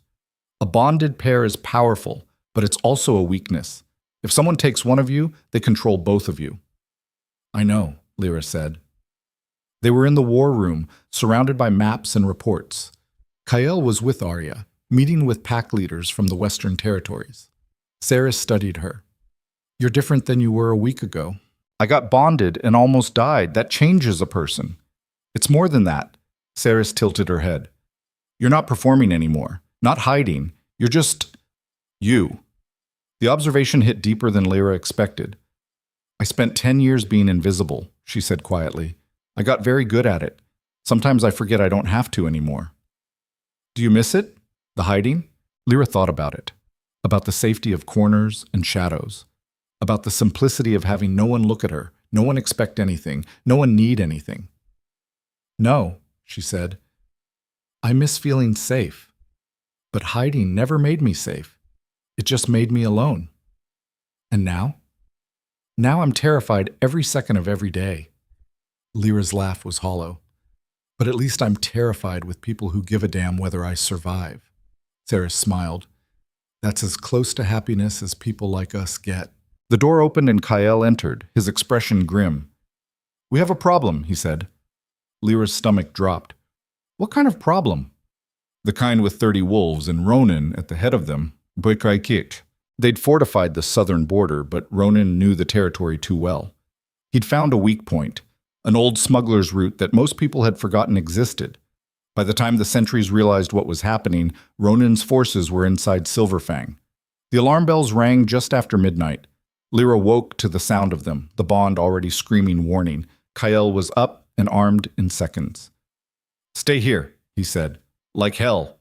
"A bonded pair is powerful, but it's also a weakness. If someone takes one of you, they control both of you." "I know," Lyra said. They were in the war room, surrounded by maps and reports. Kael was with Arya, meeting with pack leaders from the western territories. Sarah studied her. "You're different than you were a week ago." "I got bonded and almost died. That changes a person." "It's more than that." Sarah tilted her head. "You're not performing anymore, not hiding. You're just you." The observation hit deeper than Lyra expected. "I spent 10 years being invisible," she said quietly. "I got very good at it. Sometimes I forget I don't have to anymore." "Do you miss it? The hiding?" Lyra thought about it. about the safety of corners and shadows, about the simplicity of having no one look at her, no one expect anything, no one need anything. "No," she said, "I miss feeling safe. But hiding never made me safe. It just made me alone. And now? Now I'm terrified every second of every day." Lyra's laugh was hollow. "But at least I'm terrified with people who give a damn whether I survive." Sarah smiled. "That's as close to happiness as people like us get." The door opened and Kyle entered, his expression grim. "We have a problem," he said. Lyra's stomach dropped. "What kind of problem?" "The kind with 30 wolves and Ronan at the head of them, Boikaikit." They'd fortified the southern border, but Ronan knew the territory too well. He'd found a weak point, an old smuggler's route that most people had forgotten existed. By the time the sentries realized what was happening, Ronan's forces were inside Silverfang. The alarm bells rang just after midnight. Lyra woke to the sound of them, the bond already screaming warning. Kyle was up and armed in seconds. "Stay here," he said. "Like hell."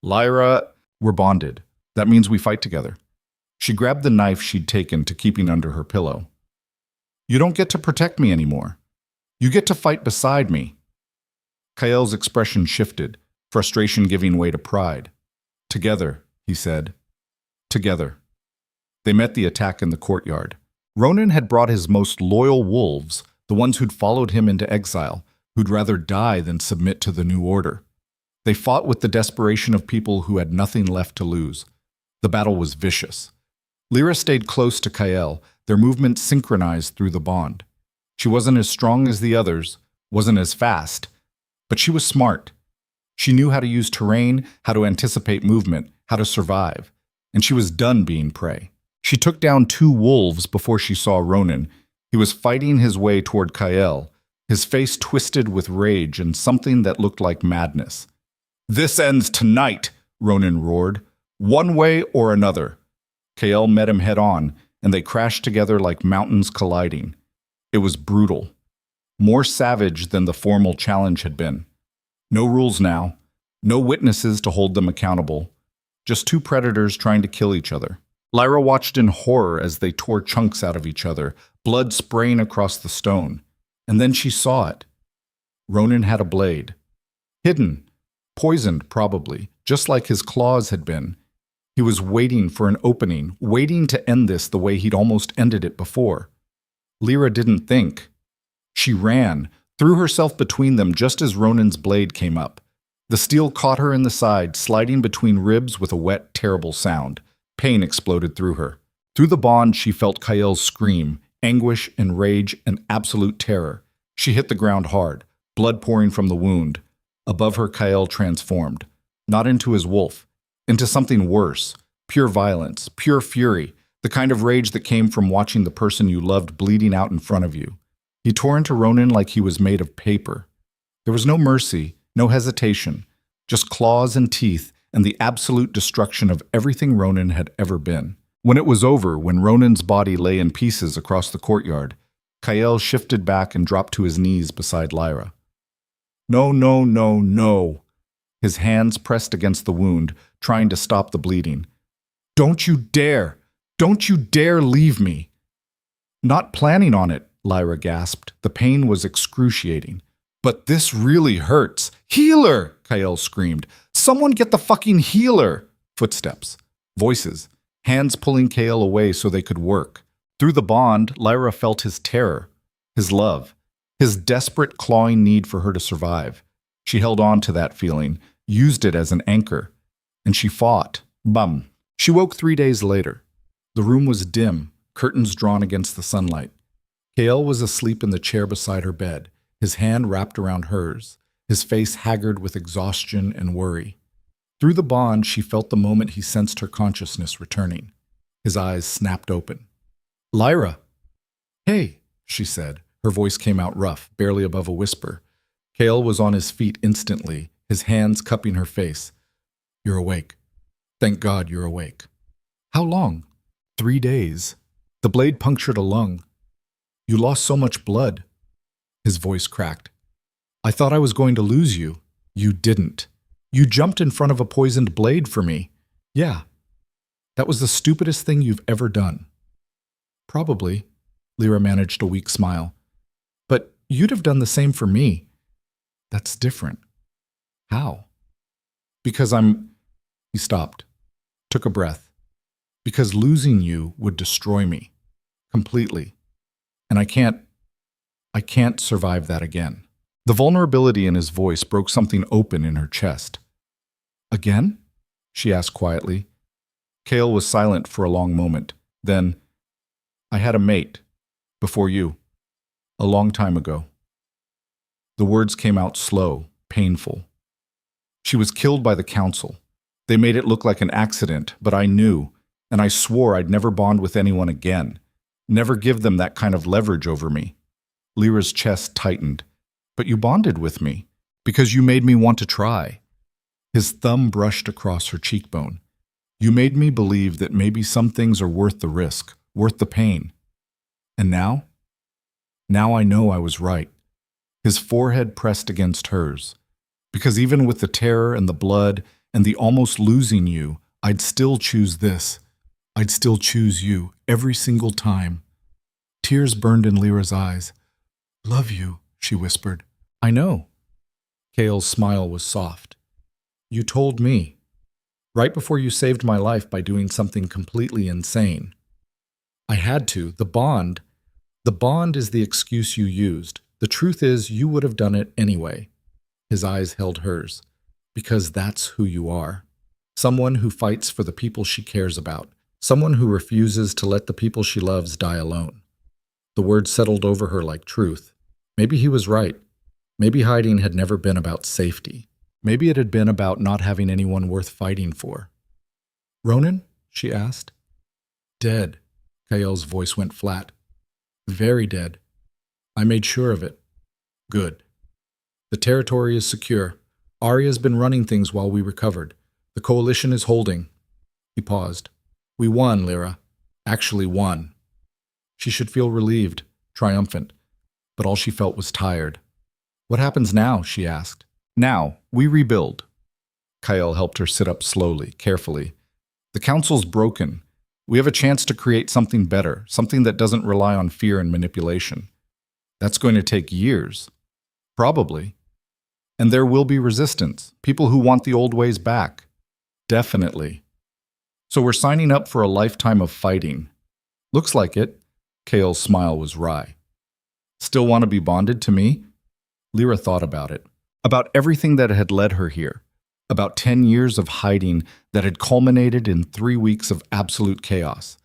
"Lyra, we're bonded. That means we fight together." She grabbed the knife she'd taken to keeping under her pillow. "You don't get to protect me anymore. You get to fight beside me." Kyle's expression shifted, frustration giving way to pride. "Together," he said. "Together." They met the attack in the courtyard. Ronan had brought his most loyal wolves, the ones who'd followed him into exile, who'd rather die than submit to the new order. They fought with the desperation of people who had nothing left to lose. The battle was vicious. Lyra stayed close to Kyle, their movements synchronized through the bond. She wasn't as strong as the others, wasn't as fast, but she was smart. She knew how to use terrain, how to anticipate movement, how to survive, and she was done being prey. She took down 2 wolves before she saw Ronan. He was fighting his way toward Kyle, his face twisted with rage and something that looked like madness. "This ends tonight," Ronan roared. "One way or another." Kyle met him head on, and they crashed together like mountains colliding. It was brutal. More savage than the formal challenge had been. No rules now. No witnesses to hold them accountable. Just 2 predators trying to kill each other. Lyra watched in horror as they tore chunks out of each other, blood spraying across the stone. And then she saw it. Ronan had a blade. Hidden. Poisoned, probably, just like his claws had been. He was waiting for an opening, waiting to end this the way he'd almost ended it before. Lyra didn't think. She ran, threw herself between them just as Ronan's blade came up. The steel caught her in the side, sliding between ribs with a wet, terrible sound. Pain exploded through her. Through the bond, she felt Kyle's scream, anguish and rage and absolute terror. She hit the ground hard, blood pouring from the wound. Above her, Kyle transformed, not into his wolf, into something worse, pure violence, pure fury, the kind of rage that came from watching the person you loved bleeding out in front of you. He tore into Ronan like he was made of paper. There was no mercy, no hesitation, just claws and teeth and the absolute destruction of everything Ronan had ever been. When it was over, when Ronan's body lay in pieces across the courtyard, Kyle shifted back and dropped to his knees beside Lyra. "No, no, no, no." His hands pressed against the wound, trying to stop the bleeding. "Don't you dare! Don't you dare leave me!" "Not planning on it," Lyra gasped. The pain was excruciating. "But this really hurts." "Healer!" Kyle screamed. "Someone get the fucking healer!" Footsteps. Voices. Hands pulling Kyle away so they could work. Through the bond, Lyra felt his terror, his love, his desperate clawing need for her to survive. She held on to that feeling, used it as an anchor. And she fought. Bum. She woke 3 days later. The room was dim, curtains drawn against the sunlight. Kyle was asleep in the chair beside her bed, his hand wrapped around hers, his face haggard with exhaustion and worry. Through the bond, she felt the moment he sensed her consciousness returning. His eyes snapped open. "Lyra!" "Hey," she said. Her voice came out rough, barely above a whisper. Kale was on his feet instantly, his hands cupping her face. "You're awake. Thank God you're awake." "How long?" 3 days. The blade punctured a lung. "You lost so much blood." His voice cracked. "I thought I was going to lose you." "You didn't. You jumped in front of a poisoned blade for me." "Yeah." That was the stupidest thing you've ever done. Probably, Lyra managed a weak smile. But you'd have done the same for me. That's different. How? Because He stopped, took a breath. Because losing you would destroy me. Completely. And I can't survive that again. The vulnerability in his voice broke something open in her chest. Again? She asked quietly. Kale was silent for a long moment. Then, I had a mate. Before you. A long time ago. The words came out slow, painful. She was killed by the council. They made it look like an accident, but I knew, and I swore I'd never bond with anyone again. Never give them that kind of leverage over me. Lyra's chest tightened. But you bonded with me, because you made me want to try. His thumb brushed across her cheekbone. You made me believe that maybe some things are worth the risk, worth the pain. And now? Now I know I was right. His forehead pressed against hers. Because even with the terror and the blood and the almost losing you, I'd still choose this. I'd still choose you every single time. Tears burned in Lyra's eyes. Love you, she whispered. I know. Kale's smile was soft. You told me. Right before you saved my life by doing something completely insane. I had to. The bond is the excuse you used. The truth is, you would have done it anyway. His eyes held hers. Because that's who you are. Someone who fights for the people she cares about. Someone who refuses to let the people she loves die alone. The words settled over her like truth. Maybe he was right. Maybe hiding had never been about safety. Maybe it had been about not having anyone worth fighting for. Ronan? She asked. Dead. Kael's voice went flat. Very dead. I made sure of it. Good. The territory is secure. Arya's been running things while we recovered. The coalition is holding. He paused. We won, Lyra. Actually won. She should feel relieved, triumphant. But all she felt was tired. What happens now? She asked. Now, we rebuild. Kael helped her sit up slowly, carefully. The council's broken. We have a chance to create something better, something that doesn't rely on fear and manipulation. That's going to take years. Probably. And there will be resistance, people who want the old ways back. Definitely. So we're signing up for a lifetime of fighting. Looks like it. Kael's smile was wry. Still want to be bonded to me? Lyra thought about it. About everything that had led her here. About 10 years of hiding that had culminated in 3 weeks of absolute chaos.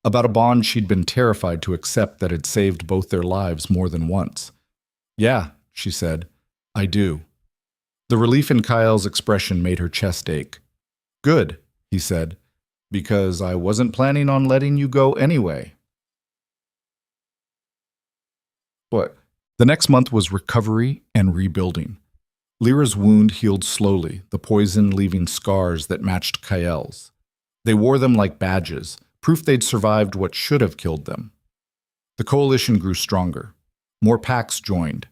About a bond she'd been terrified to accept that had saved both their lives more than once. Yeah, she said, I do. The relief in Kael's expression made her chest ache. Good, he said, because I wasn't planning on letting you go anyway. What? The next month was recovery and rebuilding. Lyra's wound healed slowly, the poison leaving scars that matched Kael's. They wore them like badges, proof they'd survived what should have killed them. The coalition grew stronger. More packs joined.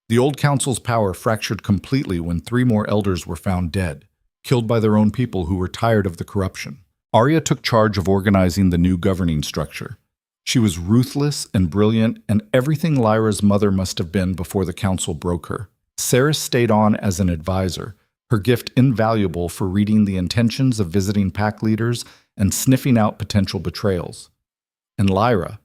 The old council's power fractured completely when 3 more elders were found dead, killed by their own people who were tired of the corruption. Arya took charge of organizing the new governing structure. She was ruthless and brilliant and everything Lyra's mother must have been before the council broke her. Sarah stayed on as an advisor, her gift invaluable for reading the intentions of visiting pack leaders and sniffing out potential betrayals. And Lyra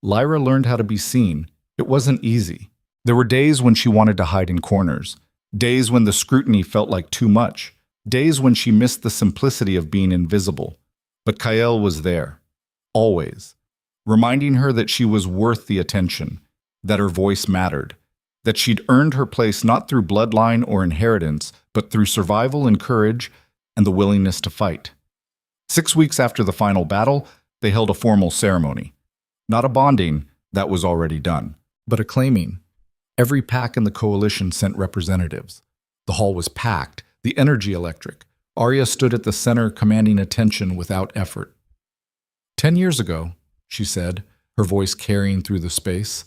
learned how to be seen. It wasn't easy. There were days when she wanted to hide in corners, days when the scrutiny felt like too much, days when she missed the simplicity of being invisible. But Kael was there, always, reminding her that she was worth the attention, that her voice mattered, that she'd earned her place not through bloodline or inheritance, but through survival and courage and the willingness to fight. 6 weeks after the final battle, they held a formal ceremony. Not a bonding, that was already done, but a claiming. Every pack in the coalition sent representatives. The hall was packed, the energy electric. Arya stood at the center, commanding attention without effort. 10 years ago, she said, her voice carrying through the space,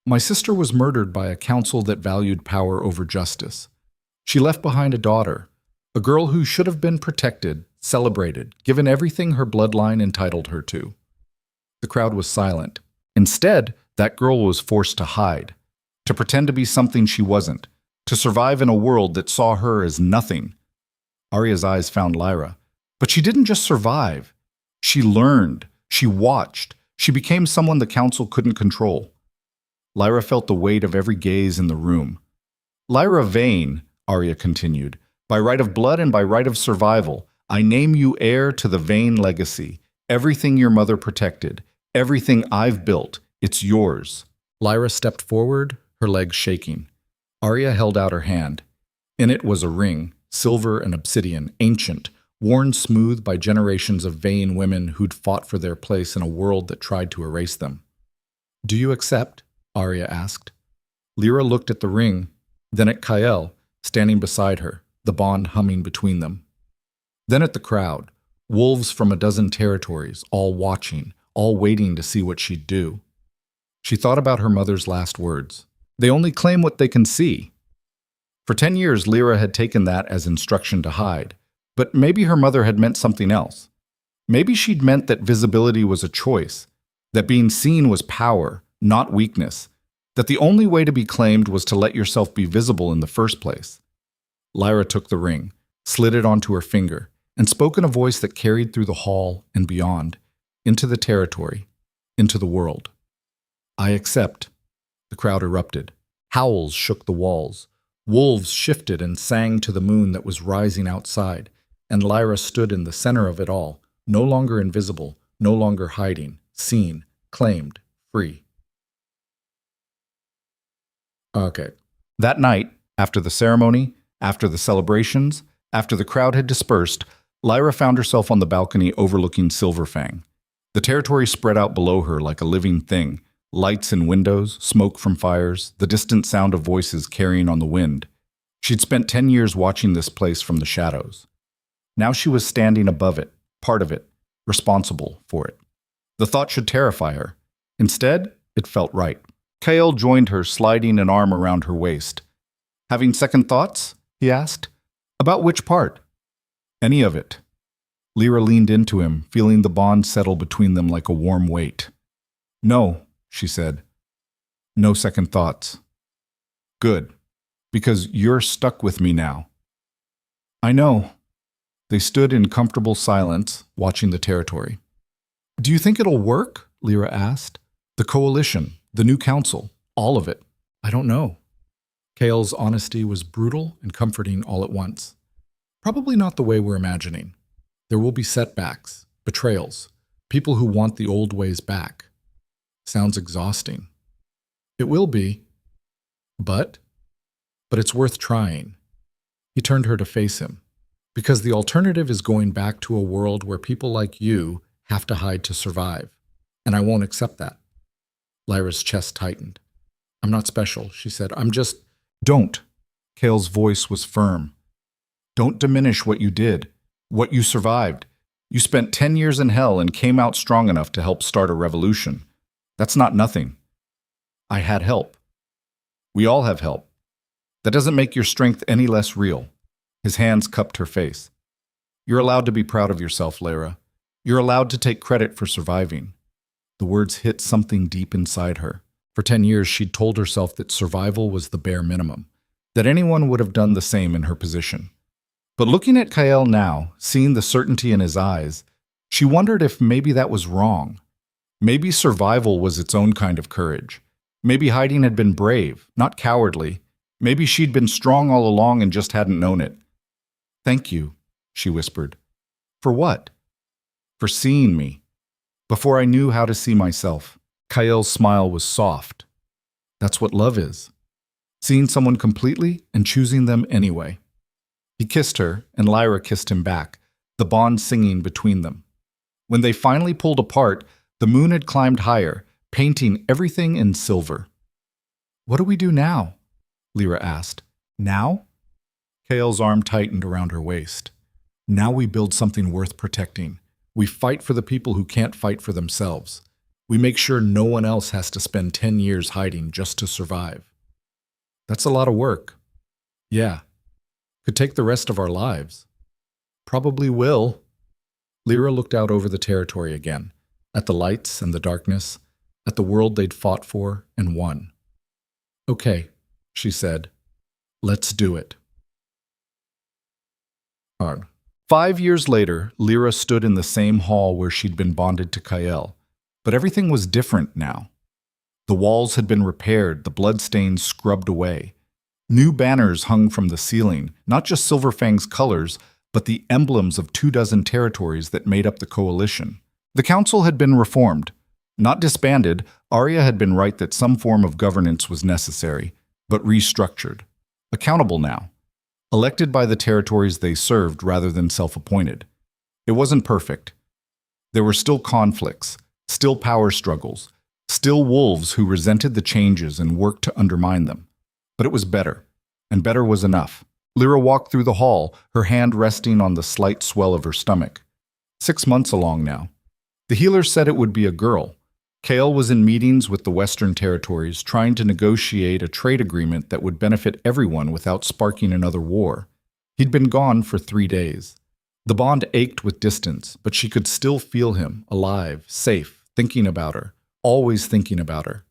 my sister was murdered by a council that valued power over justice. She left behind a daughter, a girl who should have been protected, celebrated, given everything her bloodline entitled her to. The crowd was silent. Instead, that girl was forced to hide, to pretend to be something she wasn't, to survive in a world that saw her as nothing. Arya's eyes found Lyra. But she didn't just survive. She learned. She watched. She became someone the council couldn't control. Lyra felt the weight of every gaze in the room. Lyra Vane, Arya continued, by right of blood and by right of survival, I name you heir to the Vane legacy. Everything your mother protected, everything I've built, it's yours. Lyra stepped forward, her legs shaking. Arya held out her hand. In it was a ring, silver and obsidian, ancient, worn smooth by generations of Vane women who'd fought for their place in a world that tried to erase them. Do you accept? Arya asked. Lyra looked at the ring, then at Kael, standing beside her, the bond humming between them. Then at the crowd, wolves from a dozen territories, all watching, all waiting to see what she'd do. She thought about her mother's last words. They only claim what they can see. For 10 years, Lyra had taken that as instruction to hide, but maybe her mother had meant something else. Maybe she'd meant that visibility was a choice, that being seen was power, not weakness, that the only way to be claimed was to let yourself be visible in the first place. Lyra took the ring, slid it onto her finger, and spoke in a voice that carried through the hall and beyond, into the territory, into the world. I accept. The crowd erupted. Howls shook the walls. Wolves shifted and sang to the moon that was rising outside, and Lyra stood in the center of it all, no longer invisible, no longer hiding, seen, claimed, free. Okay. That night, after the ceremony, after the celebrations, after the crowd had dispersed, Lyra found herself on the balcony overlooking Silverfang. The territory spread out below her like a living thing, lights in windows, smoke from fires, the distant sound of voices carrying on the wind. She'd spent 10 years watching this place from the shadows. Now she was standing above it, part of it, responsible for it. The thought should terrify her. Instead, it felt right. Kael joined her, sliding an arm around her waist. Having second thoughts? He asked. About which part? Any of it. Lyra leaned into him, feeling the bond settle between them like a warm weight. No, she said. No second thoughts. Good, because you're stuck with me now. I know. They stood in comfortable silence, watching the territory. Do you think it'll work? Lyra asked. The coalition, the new council, all of it. I don't know. Kael's honesty was brutal and comforting all at once. Probably not the way we're imagining. There will be setbacks, betrayals, people who want the old ways back. Sounds exhausting. It will be. But it's worth trying. He turned her to face him. Because the alternative is going back to a world where people like you have to hide to survive. And I won't accept that. Lyra's chest tightened. I'm not special, she said. I'm just... Don't. Kael's voice was firm. Don't diminish what you did, what you survived. You spent 10 years in hell and came out strong enough to help start a revolution. That's not nothing. I had help. We all have help. That doesn't make your strength any less real. His hands cupped her face. You're allowed to be proud of yourself, Lyra. You're allowed to take credit for surviving. The words hit something deep inside her. For 10 years, she'd told herself that survival was the bare minimum, that anyone would have done the same in her position. But looking at Kael now, seeing the certainty in his eyes, she wondered if maybe that was wrong. Maybe survival was its own kind of courage. Maybe hiding had been brave, not cowardly. Maybe she'd been strong all along and just hadn't known it. Thank you, she whispered. For what? For seeing me. Before I knew how to see myself. Kael's smile was soft. That's what love is. Seeing someone completely and choosing them anyway. He kissed her, and Lyra kissed him back, the bond singing between them. When they finally pulled apart, the moon had climbed higher, painting everything in silver. What do we do now? Lyra asked. Now? Kael's arm tightened around her waist. Now we build something worth protecting. We fight for the people who can't fight for themselves. We make sure no one else has to spend 10 years hiding just to survive. That's a lot of work. Yeah. Could take the rest of our lives. Probably will. Lyra looked out over the territory again, at the lights and the darkness, at the world they'd fought for and won. "Okay," she said, "let's do it." Hard. 5 years later, Lyra stood in the same hall where she'd been bonded to Kael, but everything was different now. The walls had been repaired, the bloodstains scrubbed away. New banners hung from the ceiling, not just Silverfang's colors, but the emblems of 24 territories that made up the coalition. The council had been reformed. Not disbanded, Arya had been right that some form of governance was necessary, but restructured. Accountable now. Elected by the territories they served rather than self-appointed. It wasn't perfect. There were still conflicts, still power struggles, still wolves who resented the changes and worked to undermine them. But it was better, and better was enough. Lyra walked through the hall, her hand resting on the slight swell of her stomach. 6 months along now. The healer said it would be a girl. Kael was in meetings with the Western territories, trying to negotiate a trade agreement that would benefit everyone without sparking another war. He'd been gone for 3 days. The bond ached with distance, but she could still feel him, alive, safe, thinking about her, always thinking about her.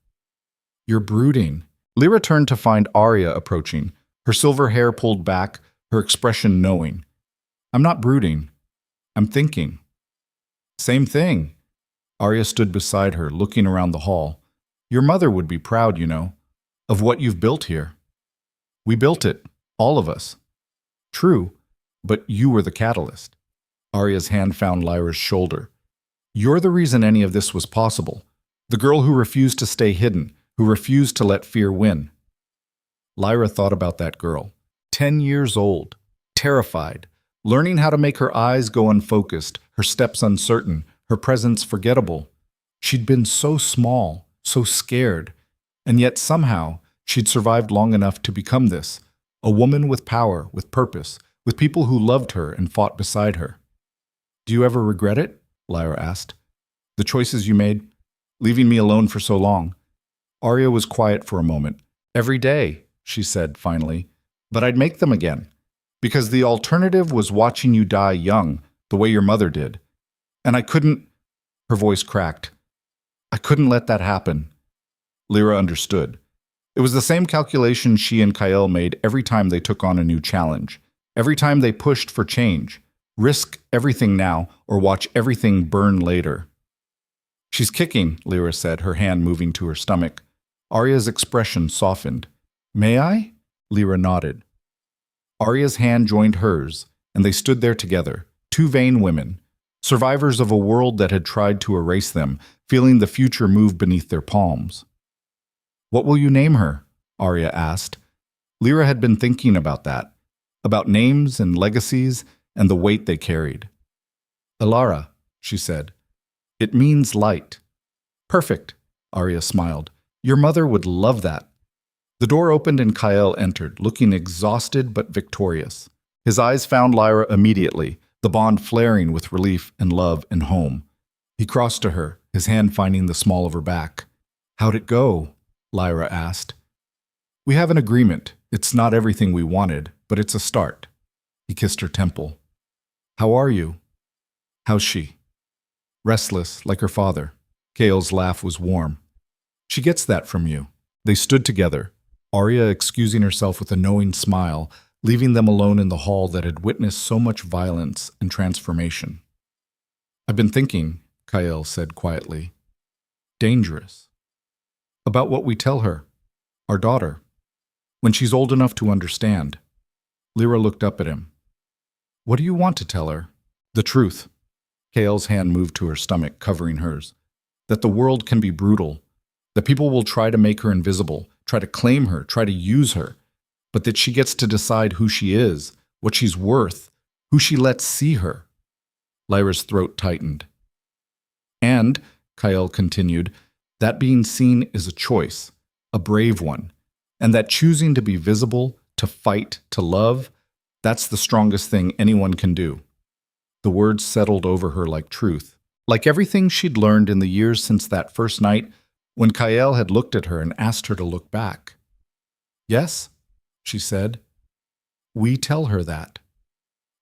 "You're brooding." Lyra turned to find Arya approaching, her silver hair pulled back, her expression knowing. "I'm not brooding. I'm thinking." "Same thing." Arya stood beside her, looking around the hall. "Your mother would be proud, you know, of what you've built here." "We built it, all of us." "True, but you were the catalyst." Arya's hand found Lyra's shoulder. "You're the reason any of this was possible. The girl who refused to stay hidden, who refused to let fear win." Lyra thought about that girl. 10 years old, terrified, learning how to make her eyes go unfocused, her steps uncertain, her presence forgettable. She'd been so small, so scared, and yet somehow she'd survived long enough to become this, a woman with power, with purpose, with people who loved her and fought beside her. "Do you ever regret it?" Lyra asked. "The choices you made, leaving me alone for so long?" Arya was quiet for a moment. "Every day," she said finally, "but I'd make them again. Because the alternative was watching you die young, the way your mother did. And I couldn't—" her voice cracked. "I couldn't let that happen." Lyra understood. It was the same calculation she and Kael made every time they took on a new challenge, every time they pushed for change. Risk everything now, or watch everything burn later. "She's kicking," Lyra said, her hand moving to her stomach. Arya's expression softened. "May I?" Lyra nodded. Arya's hand joined hers, and they stood there together, 2 vain women, survivors of a world that had tried to erase them, feeling the future move beneath their palms. "What will you name her?" Arya asked. Lyra had been thinking about that, about names and legacies and the weight they carried. "Elara," she said. "It means light." "Perfect," Arya smiled. "Your mother would love that." The door opened and Kael entered, looking exhausted but victorious. His eyes found Lyra immediately, the bond flaring with relief and love and home. He crossed to her, his hand finding the small of her back. "How'd it go?" Lyra asked. "We have an agreement. It's not everything we wanted, but it's a start." He kissed her temple. "How are you?" "How's she?" "Restless, like her father." Kael's laugh was warm. "She gets that from you." They stood together, Arya excusing herself with a knowing smile, leaving them alone in the hall that had witnessed so much violence and transformation. "I've been thinking," Kael said quietly. "Dangerous. About what we tell her, our daughter, when she's old enough to understand." Lyra looked up at him. "What do you want to tell her?" "The truth." Kael's hand moved to her stomach, covering hers. "That the world can be brutal, that people will try to make her invisible, try to claim her, try to use her, but that she gets to decide who she is, what she's worth, who she lets see her." Lyra's throat tightened. "And," Kael continued, "that being seen is a choice, a brave one, and that choosing to be visible, to fight, to love, that's the strongest thing anyone can do." The words settled over her like truth, like everything she'd learned in the years since that first night when Kael had looked at her and asked her to look back. "Yes," she said. "We tell her that."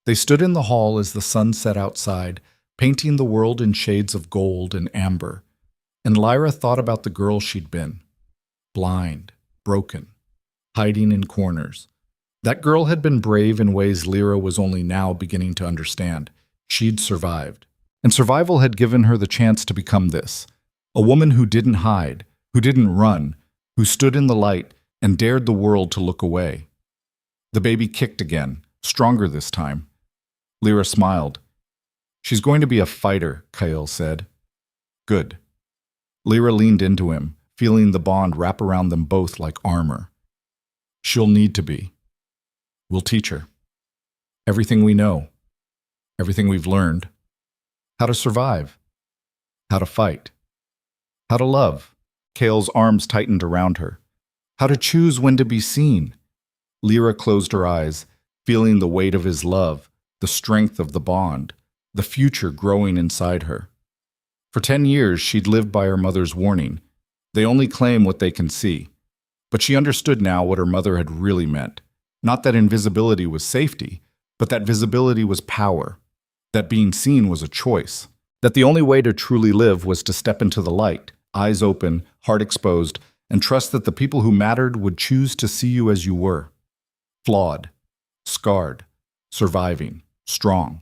They stood in the hall as the sun set outside, painting the world in shades of gold and amber. And Lyra thought about the girl she'd been. Blind, broken, hiding in corners. That girl had been brave in ways Lyra was only now beginning to understand. She'd survived. And survival had given her the chance to become this. A woman who didn't hide, who didn't run, who stood in the light and dared the world to look away. The baby kicked again, stronger this time. Lyra smiled. "She's going to be a fighter," Kyle said. "Good." Lyra leaned into him, feeling the bond wrap around them both like armor. "She'll need to be. We'll teach her. Everything we know. Everything we've learned. How to survive. How to fight. How to love." Kale's arms tightened around her. "How to choose when to be seen." Lyra closed her eyes, feeling the weight of his love, the strength of the bond, the future growing inside her. For 10 years, she'd lived by her mother's warning. They only claim what they can see. But she understood now what her mother had really meant. Not that invisibility was safety, but that visibility was power. That being seen was a choice. That the only way to truly live was to step into the light, eyes open, heart exposed, and trust that the people who mattered would choose to see you as you were. Flawed, scarred, surviving, strong.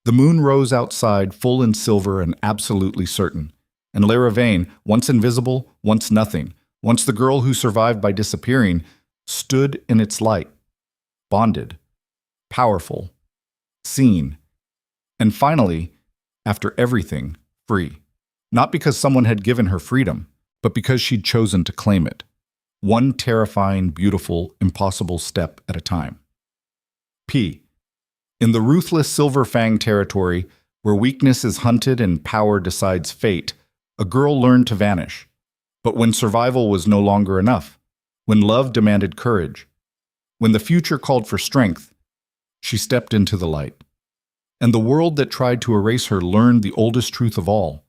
The moon rose outside, full in silver and absolutely certain. And Lyra Vane, once invisible, once nothing, once the girl who survived by disappearing, stood in its light, bonded, powerful, seen, and finally, after everything, free. Not because someone had given her freedom, but because she'd chosen to claim it. One terrifying, beautiful, impossible step at a time. P. In the ruthless Silverfang Territory, where weakness is hunted and power decides fate, a girl learned to vanish. But when survival was no longer enough, when love demanded courage, when the future called for strength, she stepped into the light. And the world that tried to erase her learned the oldest truth of all.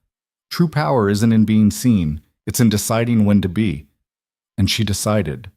True power isn't in being seen, it's in deciding when to be. And she decided.